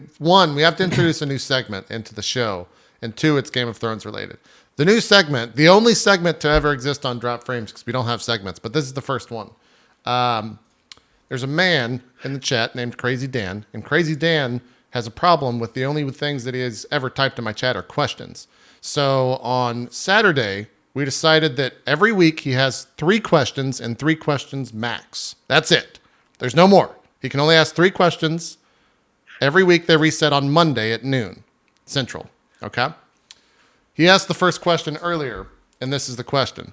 A: have to introduce a new segment into the show, and 2, it's Game of Thrones related. The new segment, the only segment to ever exist on Drop Frames, because we don't have segments, but this is the first one. There's a man in the chat named Crazy Dan, and Crazy Dan has a problem with the only things that he has ever typed in my chat are questions. So on Saturday, we decided that every week he has 3 questions and 3 questions max. That's it. There's no more. He can only ask 3 questions. Every week they reset on Monday at noon Central. Okay? He asked the first question earlier, and this is the question.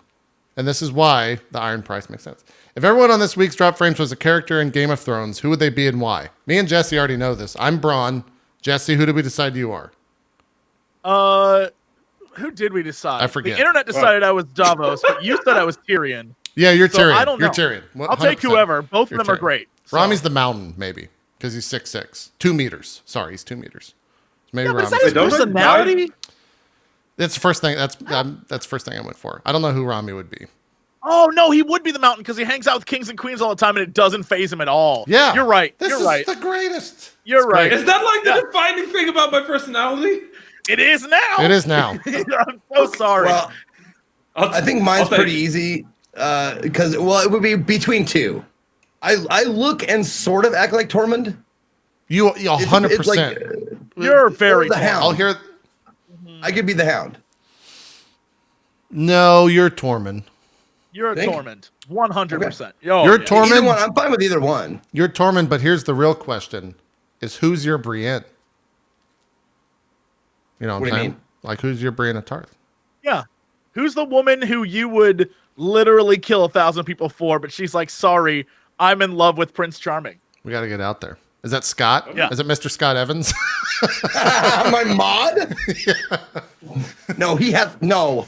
A: And this is why the iron price makes sense. If everyone on this week's Drop Frames was a character in Game of Thrones, who would they be and why? Me and Jesse already know this. I'm Braun. Jesse, who did we decide you are?
D: Who did we decide?
A: I forget.
D: The internet decided I was Davos, but you said I was Tyrion.
A: Yeah, you're
D: So,
A: Tyrion.
D: I don't
A: You're
D: know.
A: Tyrion.
D: I'll take
A: 100%.
D: whoever. Both of
A: You're
D: them are
A: Tyrion.
D: great. So.
A: Rami's the mountain, maybe, because he's 6'6". 2 meters. Sorry, he's 2 meters. Maybe
D: Yeah, but
A: Rami.
D: is that his
C: Wait, don't I
D: personality?
A: That's the first thing. That's the first thing I went for. I don't know who Rami would be.
D: Oh, no, he would be the mountain because he hangs out with kings and queens all the time and it doesn't faze him at all.
A: Yeah,
D: You're right.
A: This
D: You're
A: is
D: right.
A: the greatest.
D: You're
A: It's
D: right.
A: great.
C: Is that like
D: Yeah.
C: the defining thing about my personality?
D: It is now.
A: It is now.
D: I'm so sorry.
B: Well, I think mine's pretty easy because it would be between 2. I look and sort of act like Tormund.
A: You
B: It's
A: 100%.
B: like,
D: You're very
B: the
D: torn.
B: Hound.
A: I'll hear.
B: I could be the Hound.
A: No, you're Tormund.
D: You're a
B: Think?
D: Tormund. 100%.
A: You're
D: yeah.
A: Tormund.
B: Either one. I'm fine with either one.
A: You're Tormund, but here's the real question: is who's your Brienne? You know what,
B: What
A: I'm
B: do you
A: saying?
B: mean?
A: Like who's your Brienne of Tarth?
D: Yeah. Who's the woman who you would literally kill 1,000 people for, but she's like, sorry, I'm in love with Prince Charming.
A: We got to get out there. Is that Scott?
D: Yeah.
A: Is it Mr. Scott Evans?
B: My mod? No, he has no.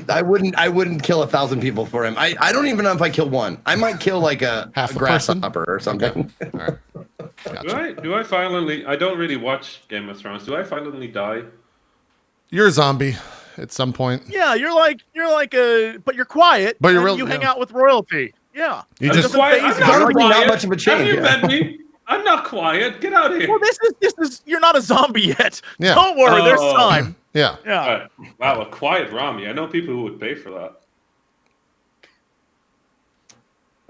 B: I wouldn't kill 1,000 people for him. I don't even know if I kill one. I might kill like a
A: Half a person?
B: grasshopper or something.
A: All right. Gotcha.
C: Do I finally? I don't really watch Game of Thrones. Do I finally die?
A: You're a zombie at some point.
D: Yeah, you're like but you're quiet.
A: But you're
D: and
A: real-
D: you hang
A: yeah.
D: out with royalty. Yeah.
A: You
D: It
A: just-
D: doesn't
C: Quiet.
D: faze
C: I'm
D: you.
C: not
B: Honestly,
C: quiet.
B: not much of a change,
C: Have you
B: yeah.
C: met me? I'm not quiet. Get out of here.
D: Well, this is you're not a zombie yet.
A: Yeah.
D: Don't worry, there's
C: Oh.
D: time.
A: Yeah.
D: Yeah.
C: Wow, a quiet Rami. I know people who would pay for that.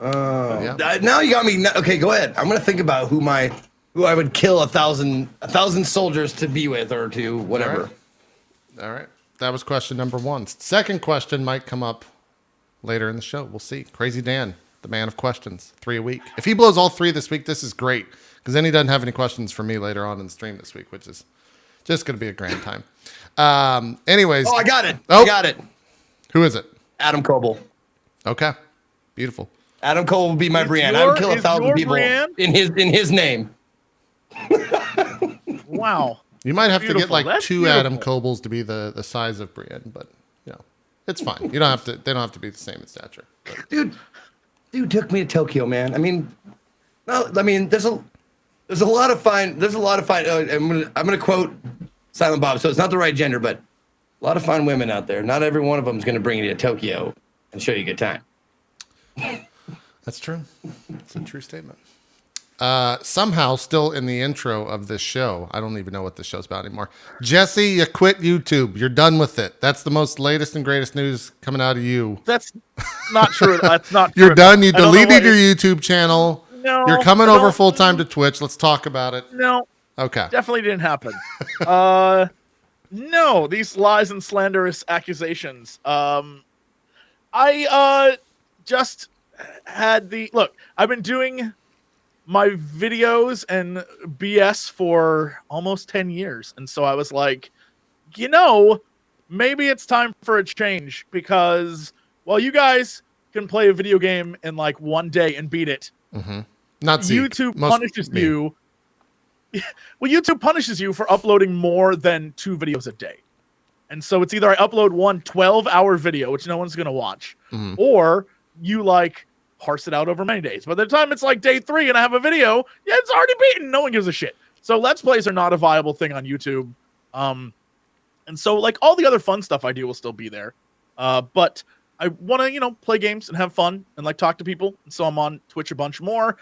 A: Yeah.
B: Now you got me. Okay, go ahead. I'm gonna think about who I would kill 1,000 soldiers to be with or to whatever.
A: All right. That was question number 1. Second question might come up later in the show. We'll see. Crazy Dan, the man of questions, 3 a week. If he blows all 3 this week, this is great because then he doesn't have any questions for me later on in the stream this week, which is just going to be a grand time. Anyways.
B: Oh, I got it.
A: Oh.
B: I got it.
A: Who is it?
B: Adam Coble.
A: Okay. Beautiful.
B: Adam Cole will be my
D: Is
B: Brienne. I would kill
D: your- is
B: 1,000
D: your
B: people
D: Brienne?
B: in his name.
D: Wow.
A: You might have to get
D: Beautiful.
A: like
D: That's
A: 2 Adam
D: beautiful.
A: Cobles to be the size of Brienne, but you know, it's fine. You don't have to. They don't have to be the same in stature. But
B: Dude took me to Tokyo, man. I mean, no, I mean, there's a lot of fine. I'm gonna quote Silent Bob, so it's not the right gender, but A lot of fine women out there. Not every one of them is going to bring you to Tokyo and show you a good time.
A: That's true. It's a true statement. Somehow, still in the intro of this show, I don't even know what the show's about anymore. Jessie, you quit YouTube. You're done with it. That's the most latest and greatest news coming out of you.
D: That's not true. That's not true.
A: You're done. You deleted your YouTube channel.
D: No.
A: You're coming over full time to Twitch. Let's talk about it.
D: No.
A: Okay.
D: Definitely didn't happen. No, these lies and slanderous accusations. I just had look, I've been doing my videos and BS for almost 10 years. And so I was like, maybe it's time for a change, because while you guys can play a video game in like one day and beat it,
A: not Zeke.
D: YouTube punishes you. Well, YouTube punishes you for uploading more than 2 videos a day. And so it's either I upload one 12-hour video, which no one's going to watch, or you like parse it out over many days. By the time it's like day 3 and I have a video, yeah, it's already beaten. No one gives a shit. So Let's Plays are not a viable thing on YouTube. And so like all the other fun stuff I do will still be there. But I want to, play games and have fun and like talk to people. And so I'm on Twitch a bunch more.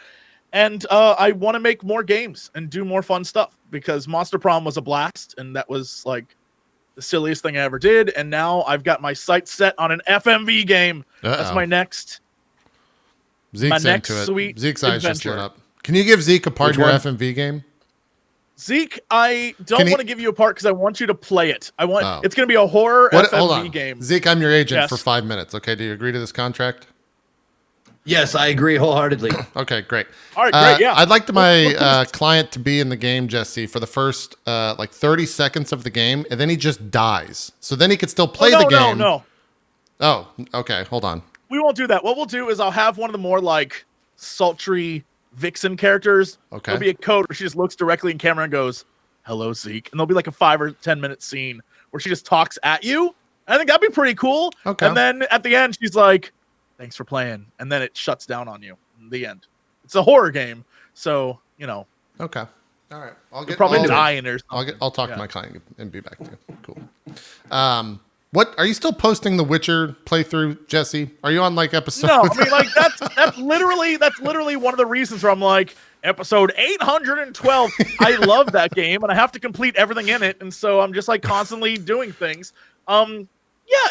D: And I want to make more games and do more fun stuff, because Monster Prom was a blast. And that was like the silliest thing I ever did. And now I've got my sights set on an FMV game. That's my next.
A: Zeke's
D: next
A: into it.
D: sweet
A: Zeke's eyes just
D: adventure.
A: lit up. Can you give Zeke a part of your
B: one?
A: FMV game?
D: Zeke, I don't want to give you a part because I want you to play it. It's going to be a horror
A: Hold on.
D: FMV game.
A: Zeke, I'm your agent
D: Yes.
A: for 5 minutes. Okay, do you agree to this contract?
B: Yes, I agree wholeheartedly.
A: Okay, great.
D: All right, great. Yeah,
A: I'd like my client to be in the game, Jesse, for the first like 30 seconds of the game, and then he just dies. So then he could still play the game.
D: No.
A: Oh, okay. Hold on.
D: We won't do that. What we'll do is I'll have one of the more like sultry vixen characters.
A: Okay.
D: There'll be a code where she just looks directly in camera and goes, "Hello, Zeke," and there'll be like a 5 or 10 minute scene where she just talks at you. I think that'd be pretty cool.
A: Okay.
D: And then at the end, she's like, "Thanks for playing," and then it shuts down on you. In the end, it's a horror game, so
A: Okay. All right. I'll
D: probably die in there.
A: I'll talk to my client and be back to you. Cool. What are you still posting the Witcher playthrough, Jesse? Are you on like episode?
D: No, I mean like that's literally one of the reasons where I'm like episode 812. I love that game and I have to complete everything in it, and so I'm just like constantly doing things. Yeah,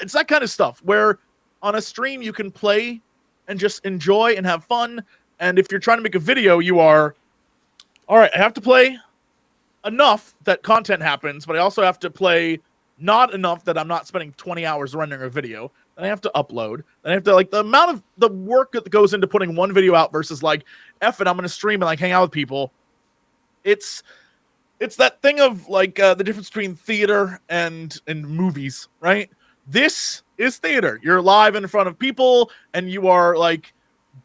D: it's that kind of stuff where on a stream you can play and just enjoy and have fun, and if you're trying to make a video, you are all right. I have to play enough that content happens, but I also have to play not enough that I'm not spending 20 hours rendering a video. Then I have to upload. Then I have to like the amount of the work that goes into putting one video out versus like, F it, I'm going to stream and like hang out with people. It's that thing of like the difference between theater and movies, right? This is theater. You're live in front of people and you are like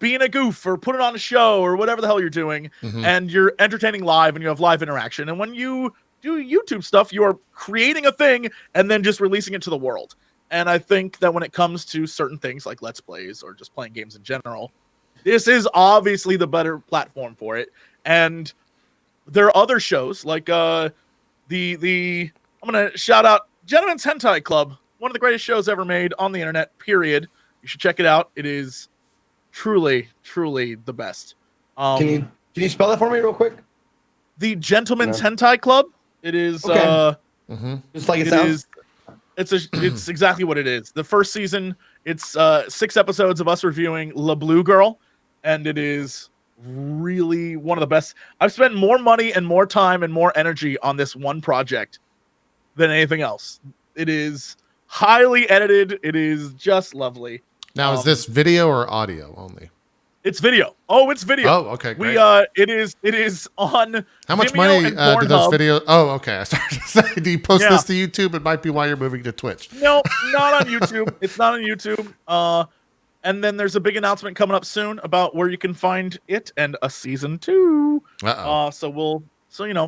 D: being a goof or putting on a show or whatever the hell you're doing. And you're entertaining live and you have live interaction. And when you do YouTube stuff, you are creating a thing and then just releasing it to the world. And I think that when it comes to certain things like Let's Plays or just playing games in general, this is obviously the better platform for it. And there are other shows like I'm gonna shout out Gentleman's Hentai Club, one of the greatest shows ever made on the internet, period. You should check it out. It is truly the best.
B: Can you spell that for me real quick?
D: The Gentleman's Hentai Club. It is
B: just like it sounds.
D: It's exactly what it is. The first season, it's 6 episodes of us reviewing La Blue Girl, and it is really one of the best. I've spent more money and more time and more energy on this one project than anything else. It is highly edited. It is just lovely.
A: Now, is this video or audio only?
D: It's video. Oh, it's video.
A: Oh, okay, great.
D: It is on.
A: How much
D: Vimeo
A: money
D: and
A: do those
D: Pornhub.
A: videos? Oh, okay. I started to say, do you post this to YouTube? It might be why you're moving to Twitch.
D: No, not on YouTube. It's not on YouTube. And then there's a big announcement coming up soon about where you can find it and a season 2. So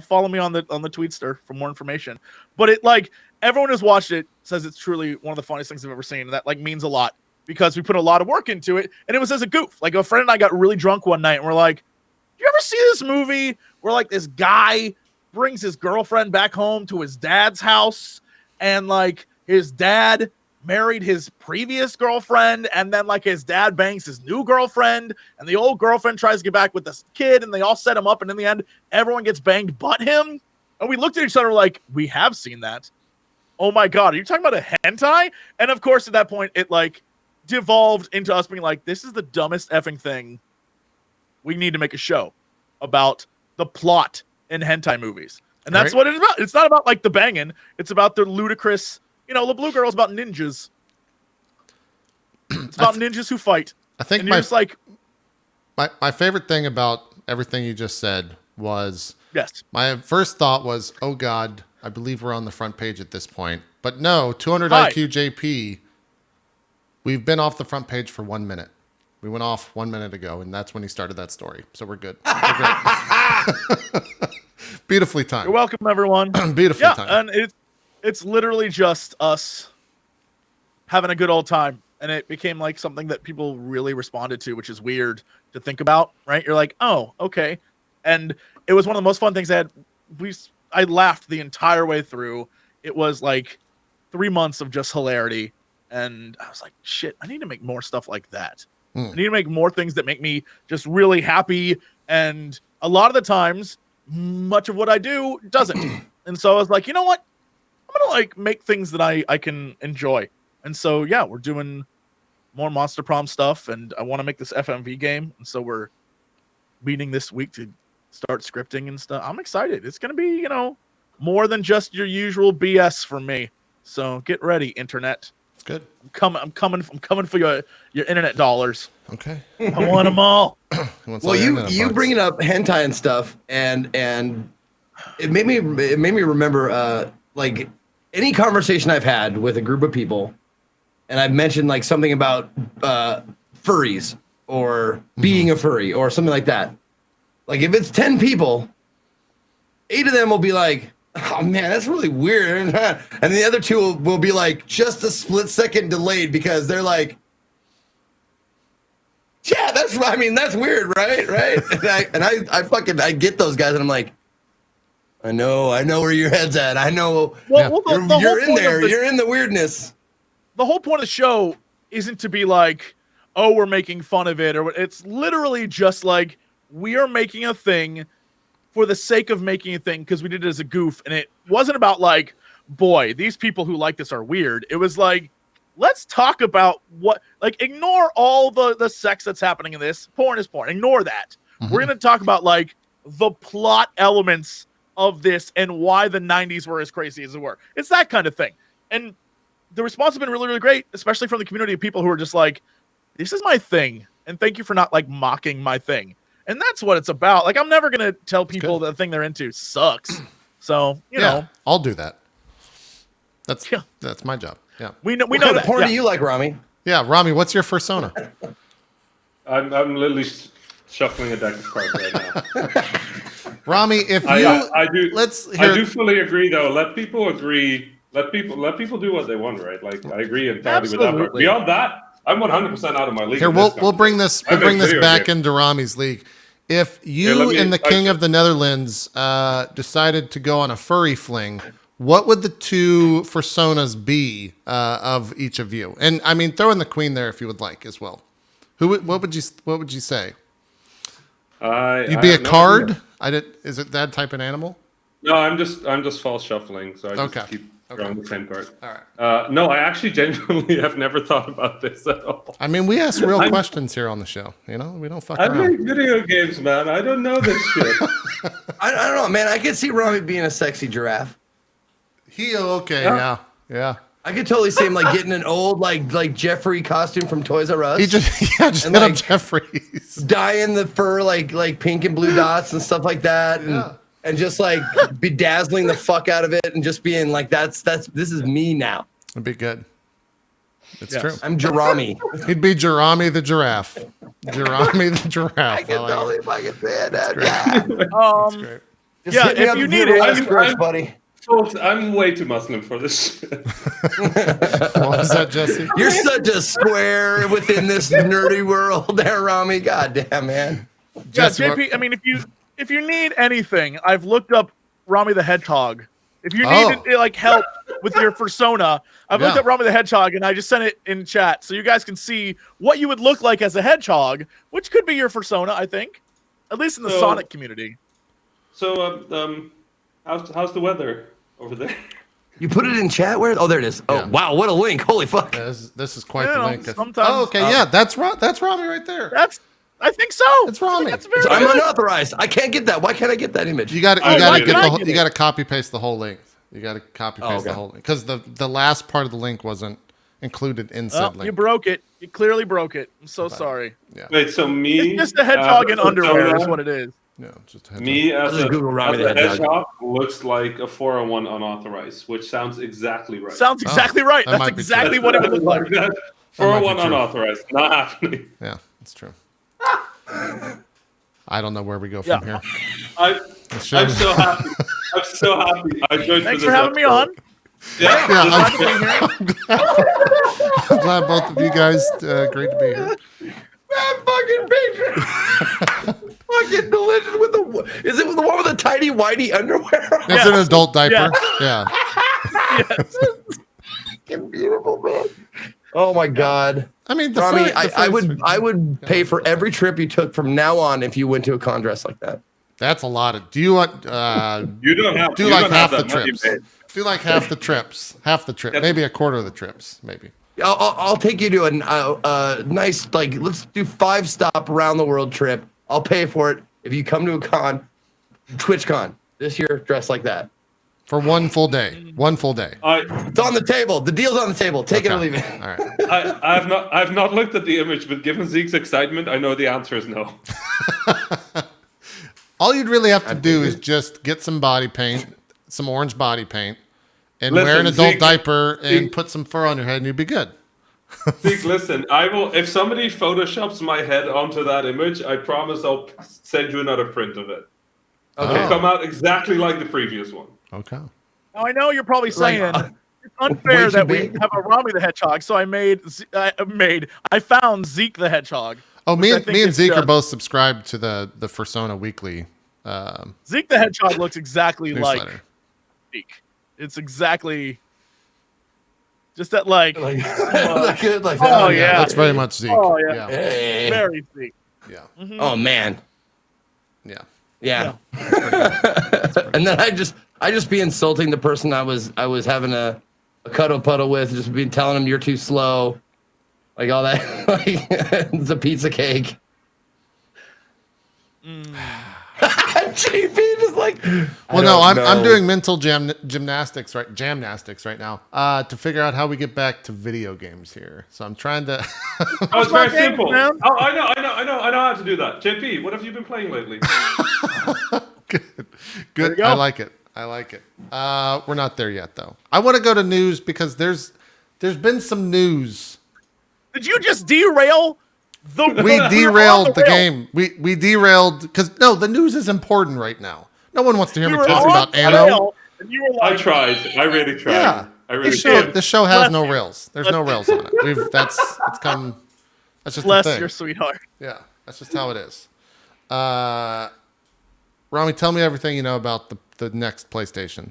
D: follow me on the Tweetster for more information. But it like everyone who's watched it says it's truly one of the funniest things I've ever seen, and that like means a lot because we put a lot of work into it, and it was as a goof. Like a friend and I got really drunk one night, and we're like, "Do you ever see this movie where like this guy brings his girlfriend back home to his dad's house, and like his dad married his previous girlfriend, and then like his dad bangs his new girlfriend, and the old girlfriend tries to get back with this kid, and they all set him up, and in the end, everyone gets banged but him. And we looked at each other like, we have seen that. Oh my god, are you talking about a hentai? And of course, at that point, it like devolved into us being like, this is the dumbest effing thing. We need to make a show about the plot in hentai movies. And that's what it's about. It's not about like the banging. It's about the ludicrous, the Blue Girl's about ninjas. It's about ninjas who fight.
A: I think
D: and just like
A: my favorite thing about everything you just said was,
D: yes.
A: My first thought was, oh God, I believe we're on the front page at this point. But no, 200
D: Hi.
A: IQ JP, we've been off the front page for 1 minute. We went off 1 minute ago, and that's when he started that story. So we're good. We're great. Beautifully timed.
D: You're welcome, everyone.
A: Beautifully timed.
D: And it's literally just us having a good old time. And it became like something that people really responded to, which is weird to think about, right? You're like, oh, okay. And it was one of the most fun things I had. I laughed the entire way through. It was like 3 months of just hilarity. And I was like, shit, I need to make more stuff like that. I need to make more things that make me just really happy. And a lot of the times, much of what I do doesn't. And so I was like, you know what? I'm going to like make things that I can enjoy. And so, yeah, we're doing more Monster Prom stuff. And I want to make this FMV game. And so we're meeting this week to start scripting and stuff. I'm excited. It's going to be, more than just your usual BS for me. So get ready, internet.
A: Good.
D: I'm coming for your internet dollars.
A: Okay.
D: I want them all.
B: Well, you bringing up hentai and stuff, and it made me remember like any conversation I've had with a group of people, and I've mentioned like something about furries or being a furry or something like that. Like if it's 10 people, 8 of them will be like, oh man, that's really weird. And the other 2 will be like just a split second delayed because they're like, yeah, that's weird, right? And I get those guys and I'm like, I know where your head's at. I know you're in there. You're in the weirdness.
D: The whole point of the show isn't to be like, oh, we're making fun of it, or it's literally just like we are making a thing for the sake of making a thing because we did it as a goof, and it wasn't about like, boy, these people who like this are weird. It was like, let's talk about ignore all the sex that's happening in this. Porn is porn. Ignore that. Mm-hmm. We're going to talk about like the plot elements of this and why the 90s were as crazy as they were. It's that kind of thing. And the response has been really, really great, especially from the community of people who are just like, this is my thing. And thank you for not like mocking my thing. And that's what it's about. Like, I'm never going to tell people the thing they're into sucks. So, you know.
A: I'll do that. That's my job. Yeah.
B: We know that. What porn do you like, Rami?
A: Yeah, Rami, what's your persona?
C: I'm literally shuffling a deck of cards right now.
A: Rami, if you
C: I do fully agree though. Let people agree. Let people do what they want, right? Like I agree entirely with that. But beyond that, I'm 100% out of my league.
A: Here, we'll bring this back into Rami's league. If you and the King of the Netherlands decided to go on a furry fling, what would the 2 personas be of each of you? And I mean, throw in the Queen there if you would like as well. What would you say? You'd be a card. Is it that type of animal?
C: No, I'm just false shuffling, so I just keep drawing the same card.
A: All right.
C: No, I actually genuinely have never thought about this at all.
A: I mean, we ask real questions here on the show. We don't fuck around.
C: I make video games, man. I don't know this shit.
B: I don't know, man. I could see Rami being a sexy giraffe.
A: Yeah.
B: I could totally see him like getting an old like Jeffrey costume from Toys R Us.
A: He just hit up Jeffrey's,
B: dyeing the fur like pink and blue dots and stuff like that, and just like bedazzling the fuck out of it and just being like this is me now.
A: It'd be good. It's true.
B: I'm Jerami.
A: He'd be Jerami the giraffe. Jerami the giraffe.
B: I can totally fucking say it.
A: That's great.
D: If you need it,
B: buddy.
C: I'm way too Muslim for this shit.
A: What was that, Jesse?
B: You're such a square within this nerdy world there, Rami. God damn, man.
D: Jesse, JP, I mean, if you need anything, I've looked up Rami the Hedgehog. If you need like help with your persona. I've looked
A: Yeah.
D: up Rami the Hedgehog, and I just sent it in chat so you guys can see what you would look like as a hedgehog, which could be your persona, I think, at least in the
C: So-
D: Sonic community.
C: So, how's the weather over there?
B: You put it in chat? Where? Oh, there it is. Oh,
A: Yeah.
B: wow, what a link. Holy fuck.
A: This is quite
D: You
A: the
D: know,
A: link.
D: sometimes-
A: Oh, okay, yeah, that's Rami right there.
D: I think so.
A: It's Rami.
D: That's very
B: I'm
D: good.
B: unauthorized. I can't get that. Why can't I get that image?
A: You got to
D: Oh,
A: you got
D: why
A: to
D: can
A: get
D: I
A: the whole,
D: get
A: you
D: it?
A: got to copy paste the whole link. You got to copy paste the
B: okay.
A: whole link because the last part of the link wasn't included in said
D: Oh,
A: link.
D: you broke it. You clearly broke it. I'm so sorry.
A: Yeah,
C: Wait, so me?
D: It's just a hedgehog in
C: as a
D: underwear is
C: persona,
D: what it is.
A: yeah, just a heads
C: Me
B: I'll
C: as
B: just
C: a,
B: Google Rami
C: as
B: the
C: a
B: Hedgehog.
C: hedgehog looks like a 401 unauthorized, which sounds exactly right.
D: Sounds exactly right.
A: that
D: That's
A: might be
D: exactly
A: true.
D: what it would look like.
C: that.
A: That might be
C: 401
A: true.
C: unauthorized, not happening.
A: Yeah, that's true. I don't know where we go from here.
C: I'm
A: show-
C: so happy. I'm so happy. I joined
D: Thanks
C: for
D: for
C: this
D: having me on.
C: episode. Yeah.
A: Yeah, I'm glad both of you guys. Great to be here.
B: That fucking picture. Fucking delicious with the. Is it the one with the tiny whitey underwear?
A: It's an
D: Yes.
A: adult diaper.
D: Yes.
A: Yeah.
B: Fucking beautiful, man. Oh my god.
A: I mean, the
B: Rami,
A: fur- the
B: I
A: furries
B: would
A: are-
B: I would pay for every trip you took from now on if you went to a con dress like that.
A: That's a lot of. Do you want?
C: You don't have.
A: Do
C: you
A: like
C: don't
A: half
C: have
A: the
C: that money,
A: trips?
C: babe.
A: Do like half the trips? Half the trip,
C: Yep.
A: maybe a quarter of the trips, maybe.
B: I'll take you to a nice, like, let's do 5-stop around the world trip. I'll pay for it if you come to a con, TwitchCon this year, dressed like that.
A: For one full day. One full day.
B: It's on the table. The deal's on the table. Take it or leave it.
A: All right.
C: I've not looked at the image, but given Zeke's excitement, I know the answer is no.
A: All you'd really have to do is just get some body paint, some orange body paint, and wear an
C: Listen,
A: adult
C: Zeke-
A: diaper and
C: Zeke-
A: put some fur on your head, and you'd be good.
C: Zeke, listen, I will. If somebody photoshops my head onto that image, I promise I'll send you another print of it.
B: Okay.
C: It'll come out exactly like the previous one.
A: Okay.
D: Now I know you're probably saying
B: Like,
D: it's unfair
B: way
D: that
B: too
D: we
B: big.
D: have a Rami the Hedgehog, so I found Zeke the Hedgehog.
A: Oh,
D: which I
A: me
D: think
A: and
D: is
A: Zeke are
D: just-
A: both subscribed to the Fursona Weekly
D: Zeke the Hedgehog looks exactly like
A: newsletter.
D: Zeke. It's exactly just that like
B: Like,
D: oh
B: like
D: Oh,
B: that.
D: yeah.
A: That's very much Zeke.
D: Oh, yeah.
A: Yeah.
B: Hey.
D: very Zeke.
A: Yeah.
B: Oh man.
A: Yeah.
B: Yeah. And then I just be insulting the person I was having a cuddle puddle with, just be telling him you're too slow, like all that. Like it's a pizza cake. GP just like.
A: Well, no, I'm doing mental gymnastics right now to figure out how we get back to video games here. So I'm trying to.
C: Oh, it's very
D: my game,
C: simple.
D: man.
C: Oh, I know how to do that. JP, what have you been playing lately?
A: Good.
D: There you go.
A: I like it. We're not there yet, though. I want to go to news because there's been some news.
D: Did you just derail the?
A: We derailed the
D: rail.
A: game. We derailed because no, the news is important right now. No one wants to hear
D: You
A: me
D: were
A: talk
D: on
A: about
D: the
A: Anno.
D: rail, and you were
C: I
D: like,
C: tried. I really tried.
A: Yeah,
C: I really
A: this show,
C: did.
A: this show has
D: Bless
A: no
D: you.
A: rails. There's no rails on it. That's just
D: bless
A: the thing.
D: your sweetheart.
A: Yeah, that's just how it is. Rami, tell me everything you know about the next PlayStation.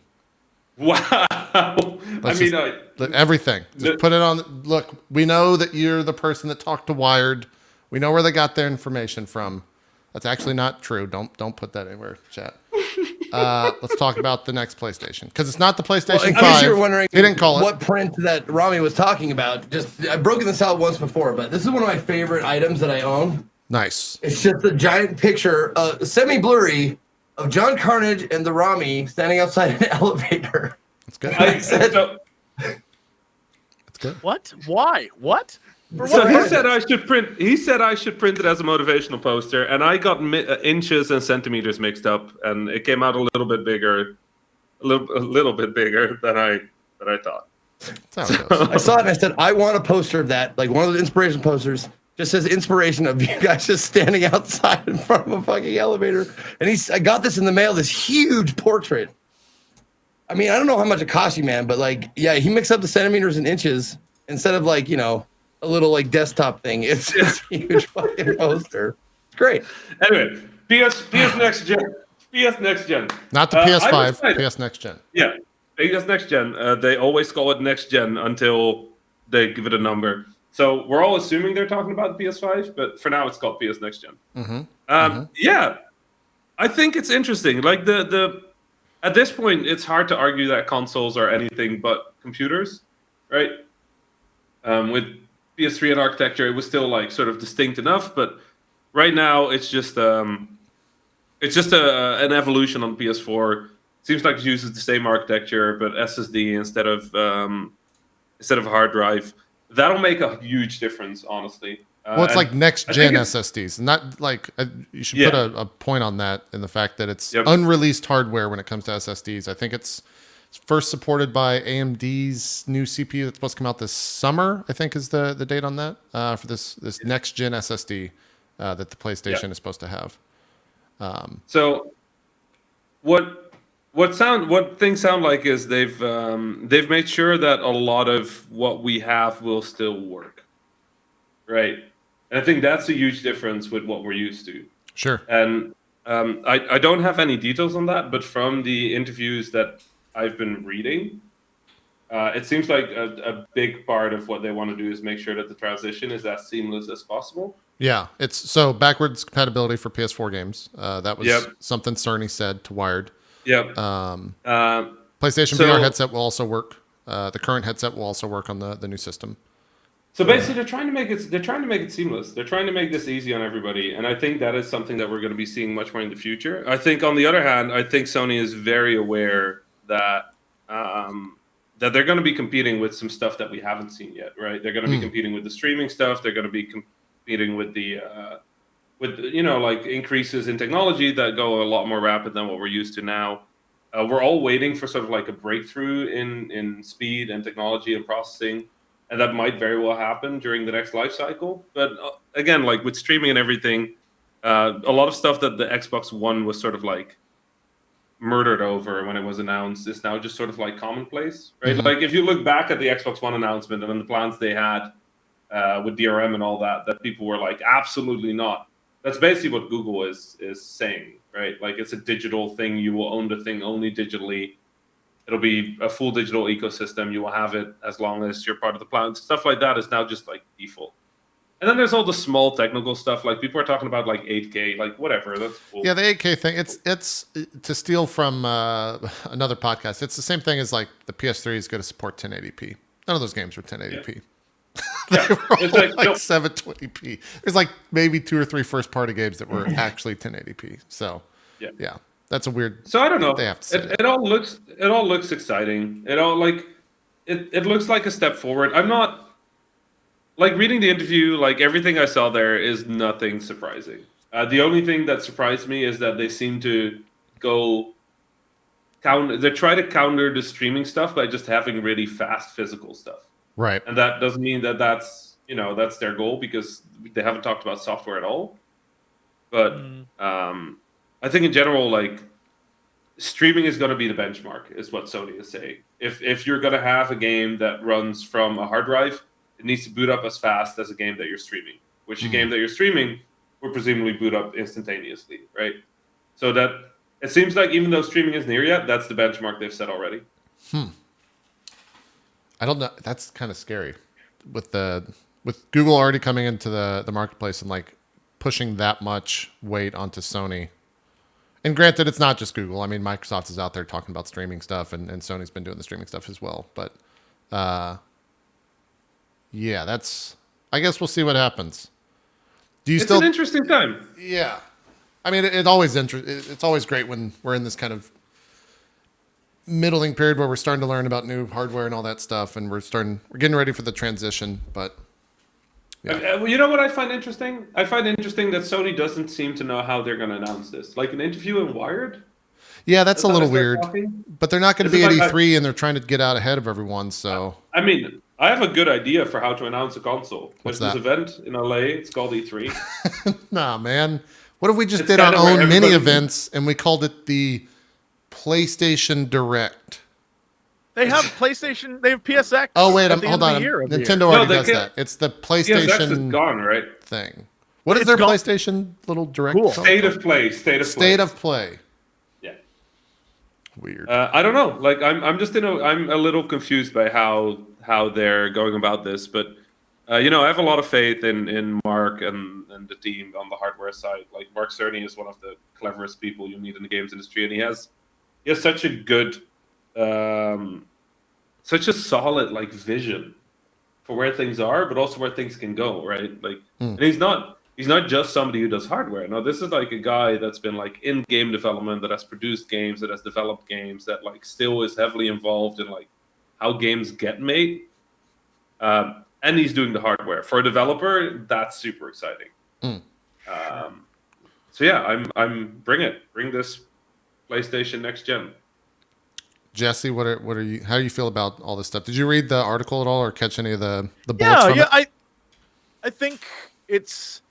C: Wow. I mean,
A: Everything. Just put it on. Look, we know that you're the person that talked to Wired. We know where they got their information from. That's actually not true. Don't put that anywhere, chat. Let's talk about the next PlayStation because it's not the PlayStation
B: In
A: 5.
B: case you were wondering,
A: he didn't call it.
B: what print that Rami was talking about. Just I've broken this out once before, but this is one of my favorite items that I own.
A: Nice.
B: It's just a giant picture, semi-blurry, of John Carnage and the Rami standing outside an elevator.
A: That's good.
C: so
A: That's good.
D: What? Why? What? For
C: so
D: what
C: he
D: reason?
C: said I should print. He said I should print it as a motivational poster, and I got inches and centimeters mixed up, and it came out a little bit bigger, a little bit bigger than I thought.
A: That's how it goes.
B: I saw it and I said, I want a poster of that, like one of those inspiration posters. Just says inspiration of you guys just standing outside in front of a fucking elevator. And I got this in the mail, this huge portrait. I mean, I don't know how much it cost you, man, but like, yeah, he mixed up the centimeters and inches instead of like, you know, a little like desktop thing. It's this huge fucking poster. It's great.
C: Anyway, PS next gen. PS next gen.
A: Not the
C: I'm
A: PS5.
C: excited.
A: PS Next Gen.
C: Yeah. PS next gen. They always call it next gen until they give it a number. So we're all assuming they're talking about the PS5, but for now it's called PS next gen. Yeah, I think it's interesting. Like the at this point, it's hard to argue that consoles are anything but computers, right? With PS3 and architecture, it was still like sort of distinct enough, but right now it's just an evolution on PS4. Seems like it uses the same architecture, but SSD instead of a hard drive. That'll make a huge difference, honestly.
A: Well, it's like next gen SSDs, not like you should put a point on that in the fact that it's unreleased hardware when it comes to SSDs. I think it's first supported by AMD's new CPU that's supposed to come out this summer. I think is the date on that for this next gen SSD that the PlayStation is supposed to have.
C: So what things sound like is they've made sure that a lot of what we have will still work, right? And I think that's a huge difference with what we're used to.
A: Sure.
C: And I don't have any details on that, but from the interviews that I've been reading, it seems like a big part of what they want to do is make sure that the transition is as seamless as possible.
A: Yeah, it's so backwards compatibility for PS4 games. That was something Cerny said to Wired.
C: Yep.
A: PlayStation VR headset will also work. The current headset will also work on the new system.
C: So basically, they're trying to make it seamless. They're trying to make this easy on everybody, and I think that is something that we're going to be seeing much more in the future. I think, on the other hand, I think Sony is very aware that that they're going to be competing with some stuff that we haven't seen yet. Right? They're going to be competing with the streaming stuff. They're going to be competing with the like increases in technology that go a lot more rapid than what we're used to now. We're all waiting for sort of like a breakthrough in speed and technology and processing. And that might very well happen during the next life cycle. But again, like with streaming and everything, a lot of stuff that the Xbox One was sort of like murdered over when it was announced is now just sort of like commonplace, right? Like if you look back at the Xbox One announcement and then the plans they had with DRM and all that people were like, absolutely not. That's basically what Google is saying, right? Like it's a digital thing. You will own the thing only digitally. It'll be a full digital ecosystem. You will have it as long as you're part of the plan. Stuff like that is now just like default. And then there's all the small technical stuff. Like people are talking about like 8K, like whatever. That's cool.
A: Yeah, the 8K thing. It's to steal from another podcast. It's the same thing as like the PS3 is going to support 1080p. None of those games were 1080p. They were all like 720p. There's like maybe 2 or 3 first party games that were actually 1080p. So yeah. That's a weird.
C: So I don't know.
A: They have to say
C: it all looks exciting. It looks like a step forward. I'm not like reading the interview. Like everything I saw there is nothing surprising. The only thing that surprised me is that they seem to they try to counter the streaming stuff by just having really fast physical stuff.
A: Right.
C: And that doesn't mean that's their goal because they haven't talked about software at all. But I think in general, like streaming is going to be the benchmark, is what Sony is saying. If you're going to have a game that runs from a hard drive, it needs to boot up as fast as a game that you're streaming. Which a game that you're streaming will presumably boot up instantaneously, right? So that it seems like even though streaming isn't here yet, that's the benchmark they've set already.
A: I don't know. That's kind of scary with Google already coming into the marketplace and like pushing that much weight onto Sony. And granted, it's not just Google. I mean, Microsoft is out there talking about streaming stuff, and Sony's been doing the streaming stuff as well. But yeah, I guess we'll see what happens.
C: It's an interesting time.
A: Yeah, I mean, it's always great when we're in this kind of middling period where we're starting to learn about new hardware and all that stuff, and we're getting ready for the transition. But yeah.
C: You know what I find interesting? I find interesting that Sony doesn't seem to know how they're going to announce this. Like an interview in Wired.
A: Yeah, that's a little weird. But they're not going to be at E3, and they're trying to get out ahead of everyone. So
C: I mean, I have a good idea for how to announce a console.
A: What's
C: There's
A: that?
C: This event in LA. It's called E3.
A: Nah, man. What if we just did our own mini events and we called it the PlayStation Direct?
D: They have PlayStation. They have PSX.
A: Oh wait,
D: at the
A: hold
D: end of
A: on.
D: the year
A: Nintendo already does that. It's the PlayStation
C: PSX is gone, right?
A: thing. What is their PlayStation little direct?
D: Cool.
A: called?
C: State of Play.
A: State of Play.
C: Yeah.
A: Weird.
C: I don't know. Like I'm just I'm a little confused by how they're going about this, but I have a lot of faith in Mark and the team on the hardware side. Like Mark Cerny is one of the cleverest people you meet in the games industry, and he has such a good, such a solid like vision for where things are, but also where things can go. Right? Like, and he's not just somebody who does hardware. No, this is like a guy that's been like in game development, that has produced games, that has developed games, that like still is heavily involved in like how games get made. And he's doing the hardware for a developer. That's super exciting. So yeah, I'm bring this PlayStation next gen.
A: Jesse, what are you? How do you feel about all this stuff? Did you read the article at all, or catch any of the bullets from it?
D: I think it's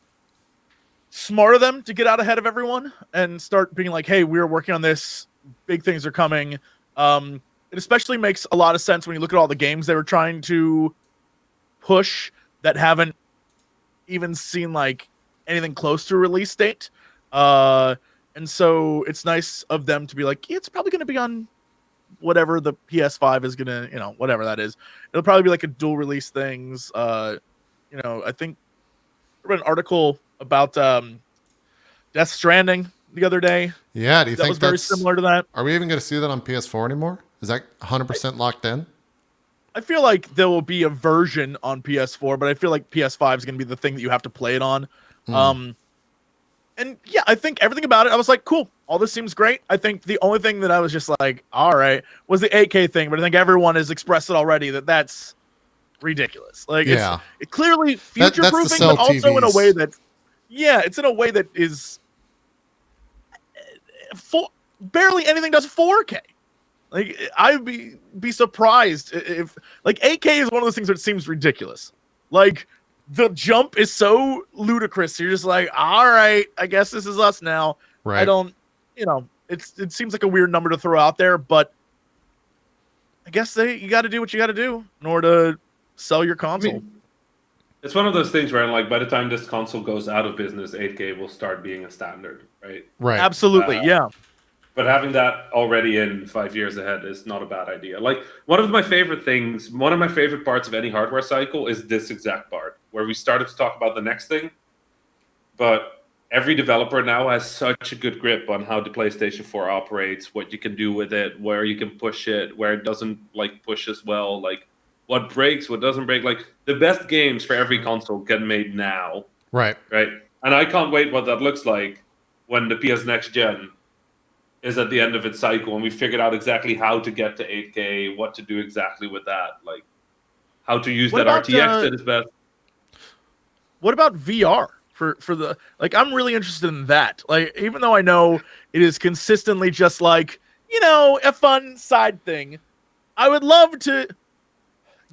D: smart of them to get out ahead of everyone and start being like, hey, we're working on this. Big things are coming. It especially makes a lot of sense when you look at all the games they were trying to push that haven't even seen like anything close to a release date. And so it's nice of them to be like, yeah, it's probably going to be on whatever the PS5 is going to, whatever that is. It'll probably be like a dual release things. I think I read an article about Death Stranding the other day.
A: Yeah, do you think
D: was very similar to that?
A: Are we even going to see that on PS4 anymore? Is that 100% locked in?
D: I feel like there will be a version on PS4, but I feel like PS5 is going to be the thing that you have to play it on. And yeah, I think everything about it, I was like, cool. All this seems great. I think the only thing that I was just like, all right, was the 8K thing. But I think everyone has expressed it already that's ridiculous. Like,
A: yeah,
D: it's clearly future-proofing, but also in a way that, it's in a way that is barely anything does 4K. Like, I would be surprised if, like, 8K is one of those things that seems ridiculous. Like, the jump is so ludicrous. You're just like, all right, I guess this is us now.
A: Right.
D: I don't, it seems like a weird number to throw out there, but I guess you got to do what you got to do in order to sell your console.
C: I mean, it's one of those things where, like, by the time this console goes out of business, 8K will start being a standard, right?
A: Right.
D: Absolutely, yeah.
C: But having that already in 5 years ahead is not a bad idea. Like, one of my favorite parts of any hardware cycle is this exact part, where we started to talk about the next thing, but every developer now has such a good grip on how the PlayStation 4 operates, what you can do with it, where you can push it, where it doesn't, like, push as well, like, what breaks, what doesn't break. Like, the best games for every console get made now.
A: Right.
C: Right? And I can't wait what that looks like when the PS Next Gen is at the end of its cycle and we figured out exactly how to get to 8K, what to do exactly with that, like how to use that RTX at its best.
D: What about VR for the, like, I'm really interested in that. Like, even though I know it is consistently just like, a fun side thing, I would love to.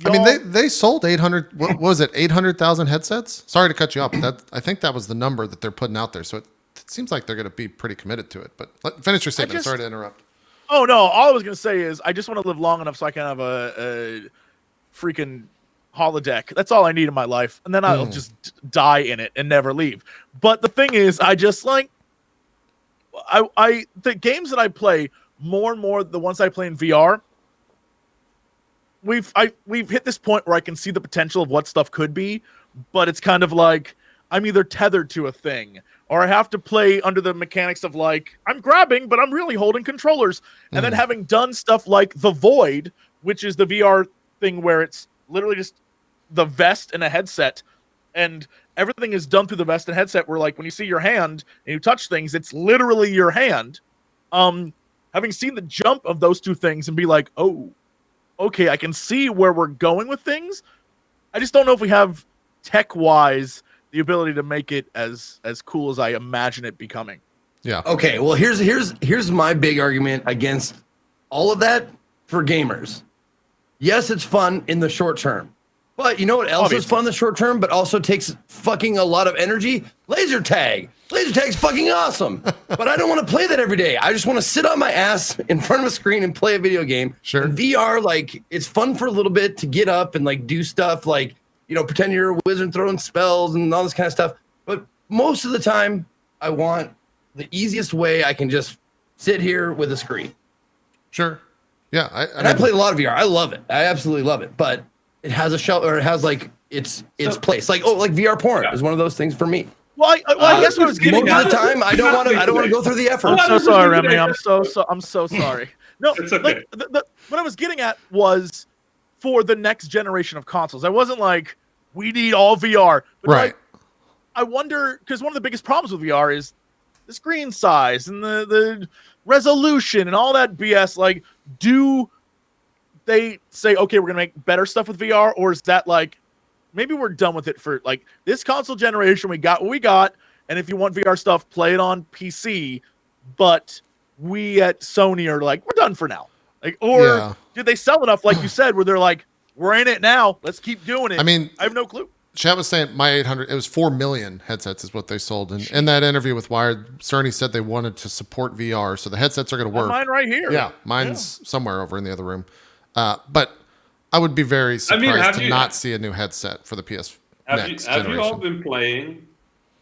A: I mean, they sold 800. What was it? 800,000 headsets. Sorry to cut you off, but I think that was the number that they're putting out there. So it seems like they're going to be pretty committed to it. But finish your statement. Sorry to interrupt.
D: Oh no! All I was going to say is I just want to live long enough so I can have a freaking holodeck. That's all I need in my life, and then I'll just die in it and never leave. But the thing is, I just like the games that I play more and more. The ones I play in VR. We've hit this point where I can see the potential of what stuff could be, but it's kind of like I'm either tethered to a thing or I have to play under the mechanics of like I'm grabbing, but I'm really holding controllers. And then having done stuff like The Void, which is the VR thing where it's literally just the vest and a headset, and everything is done through the vest and headset. Where like when you see your hand and you touch things, it's literally your hand. Having seen the jump of those two things and be like, oh. Okay, I can see where we're going with things. I just don't know if we have tech-wise the ability to make it as cool as I imagine it becoming.
A: Yeah.
B: Okay, well here's my big argument against all of that for gamers. Yes, it's fun in the short term. But you know what else is fun in the short term, but also takes fucking a lot of energy? Laser tag. Laser tag's fucking awesome. But I don't want to play that every day. I just want to sit on my ass in front of a screen and play a video game.
A: Sure.
B: And VR, like, it's fun for a little bit to get up and like do stuff like, pretend you're a wizard throwing spells and all this kind of stuff. But most of the time, I want the easiest way I can just sit here with a screen.
A: Sure. Yeah.
B: I played a lot of VR. I love it. I absolutely love it. But it has a shelf, or it has like its place. Like VR porn is one of those things for me.
D: Well, I guess what I was getting
B: most
D: at
B: of the time, I don't want to go through the effort.
D: I'm so sorry, Remy. I'm so sorry. No,
C: It's okay.
D: like what I was getting at was for the next generation of consoles. I wasn't like we need all VR, but
A: Right.
D: like, I wonder, because one of the biggest problems with VR is the screen size and the resolution and all that BS. Like, do they say, okay, we're gonna make better stuff with VR, or is that like maybe we're done with it for like this console generation? We got what we got, and if you want VR stuff, play it on PC. But we at Sony are like, we're done for now. Like, or did they sell enough, like you said, where they're like, we're in it now, let's keep doing it?
A: I mean,
D: I have no clue.
A: Chat was saying my 800, it was 4 million headsets is what they sold. And in that interview with Wired, Cerny said they wanted to support VR. So the headsets are going to work.
D: Mine right here.
A: Yeah, mine's somewhere over in the other room. But I would be very surprised to not see a new headset for the PS next
C: have
A: generation.
C: you all been playing?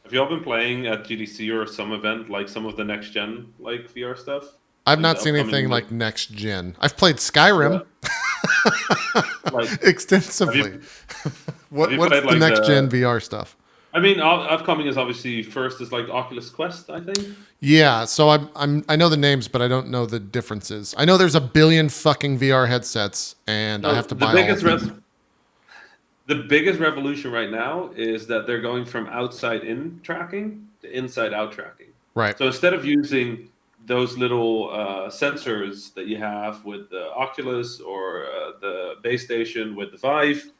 C: Have you all been playing at GDC or some event, like some of the next gen like VR stuff?
A: I've not seen anything like next gen. I've played Skyrim extensively. What's the next gen VR stuff?
C: I mean, upcoming is obviously first is like Oculus Quest, I think.
A: Yeah, so I know the names, but I don't know the differences. I know there's a billion fucking VR headsets, and I have to buy all of them.
C: The biggest revolution right now is that they're going from outside in tracking to inside out tracking.
A: Right.
C: So instead of using those little sensors that you have with the Oculus or the base station with the Vive,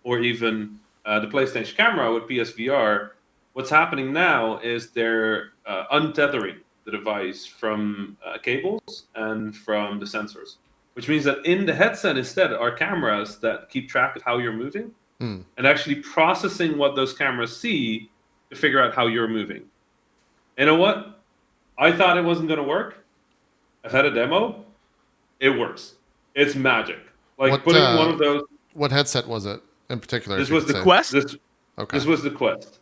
C: or even the PlayStation camera with PSVR, what's happening now is they're untethering the device from cables and from the sensors, which means that in the headset instead are cameras that keep track of how you're moving and actually processing what those cameras see to figure out how you're moving. You know what? I thought it wasn't going to work. I've had a demo. It works. It's magic. Like putting one of those.
A: What headset was it in particular?
C: This was the
D: Quest.
C: This was the Quest.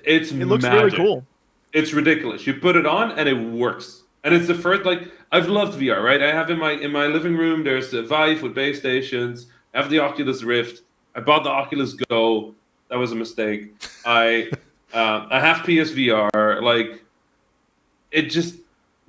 C: It
D: looks really cool.
C: It's ridiculous. You put it on and it works. And it's the first, like, I've loved VR, right? I have in my living room, there's the Vive with base stations. I have the Oculus Rift. I bought the Oculus Go. That was a mistake. I have PSVR. Like, it just,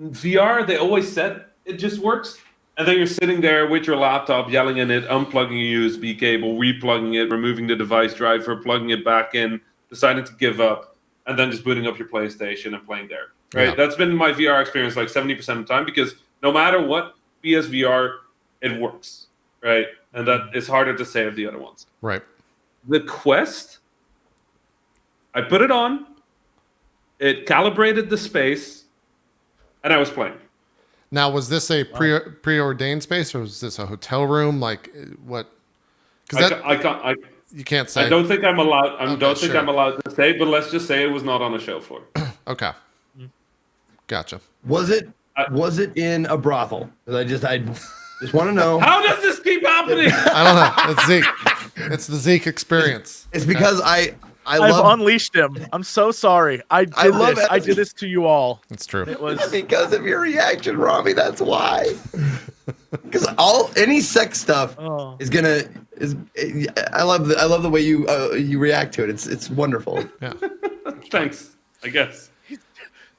C: VR, they always said it just works. And then you're sitting there with your laptop, yelling in it, unplugging a USB cable, replugging it, removing the device driver, plugging it back in, deciding to give up, and then just booting up your PlayStation and playing there. Right? Yeah. That's been my VR experience like 70% of the time, because no matter what PSVR, it works. Right? And that is harder to say of the other ones.
A: Right.
C: The Quest, I put it on, it calibrated the space, and I was playing.
A: Now, was this a preordained space, or was this a hotel room? Like what? Because you can't say.
C: I don't think I'm allowed. I'm allowed to say, but let's just say it was not on a show floor.
A: Okay, gotcha.
B: Was it in a brothel? I just want to know.
C: How does this keep happening?
A: I don't know. It's Zeke. It's the Zeke experience.
B: It's because I've
D: unleashed him. I'm so sorry. I did this to you all.
A: It's true.
D: It was
B: because of your reaction, Robbie. That's why. Because any sex stuff is. I love the way you react to it. It's wonderful.
A: Yeah.
C: Thanks. I guess.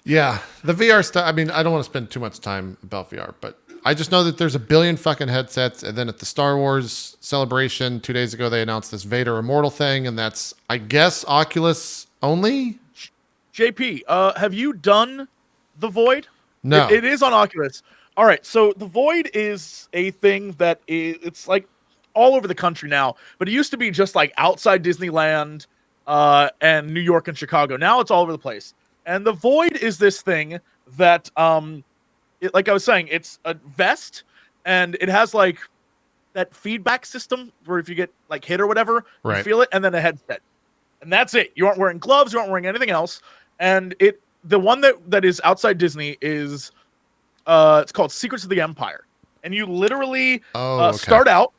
A: Yeah, the VR stuff. I mean, I don't want to spend too much time about VR, but I just know that there's a billion fucking headsets, and then at the Star Wars celebration 2 days ago, they announced this Vader Immortal thing, and that's, I guess, Oculus only?
D: JP, have you done The Void?
A: No.
D: It is on Oculus. All right, so The Void is a thing that it's like all over the country now, but it used to be just like outside Disneyland and New York and Chicago. Now it's all over the place. And The Void is this thing that... like I was saying, it's a vest, and it has like that feedback system where if you get like hit or whatever, you feel it, and then a headset, and that's it. You aren't wearing gloves, you aren't wearing anything else. And the one that is outside Disney is it's called Secrets of the Empire, and you literally start out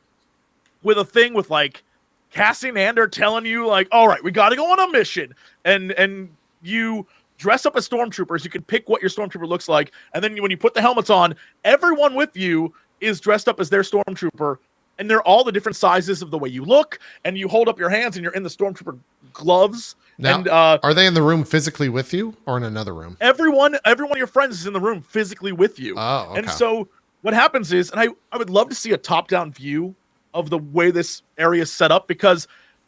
D: with a thing with like Cassie Nander telling you like, all right, we got to go on a mission, and you dress up as stormtroopers. You can pick what your stormtrooper looks like, and then when you put the helmets on, everyone with you is dressed up as their stormtrooper, and they're all the different sizes of the way you look, and you hold up your hands, and you're in the stormtrooper gloves.
A: Now,
D: And
A: are they in the room physically with you or in another room?
D: everyone of your friends is in the room physically with you.
A: Oh, okay.
D: And so what happens is, and I would love to see a top-down view of the way this area is set up, because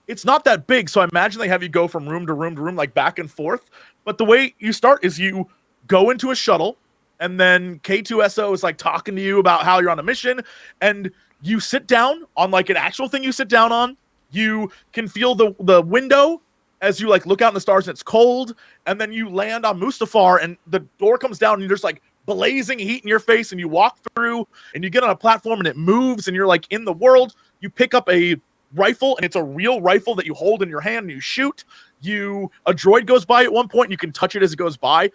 D: it's not that big. So I imagine they have you go from room to room to room, like back and forth. But the way you start is you go into a shuttle, and then K2SO is like talking to you about how you're on a mission, and you sit down on like an actual thing you sit down on. You can feel the window as you like look out in the stars, and it's cold, and then you land on Mustafar, and the door comes down, and there's like blazing heat in your face, and you walk through, and you get on a platform, and it moves, and you're like in the world. You pick up a rifle, and it's a real rifle that you hold in your hand, and you shoot. A droid goes by at one point, and you can touch it as it goes by.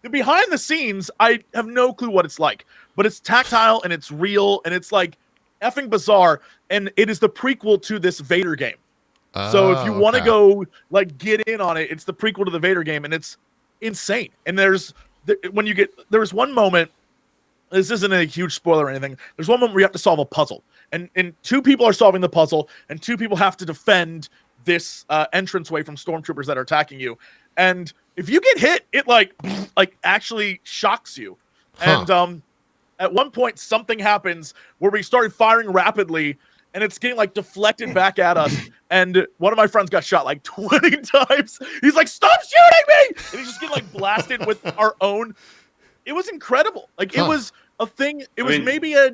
D: The behind the scenes, I have no clue what it's like, but it's tactile, and it's real, and it's like effing bizarre, and it is the prequel to this Vader game. So if you want to go like get in on it, it's the prequel to the Vader game, and it's insane. And there's one moment, this isn't a huge spoiler or anything. There's one moment where you have to solve a puzzle, and two people are solving the puzzle, and two people have to defend this entranceway from stormtroopers that are attacking you. And if you get hit, it like actually shocks you.
A: Huh.
D: And at one point, something happens where we started firing rapidly, and it's getting like deflected back at us. And one of my friends got shot like 20 times. He's like, "Stop shooting me!" And he's just getting like blasted with our own. It was incredible. Like it was a thing. It was maybe a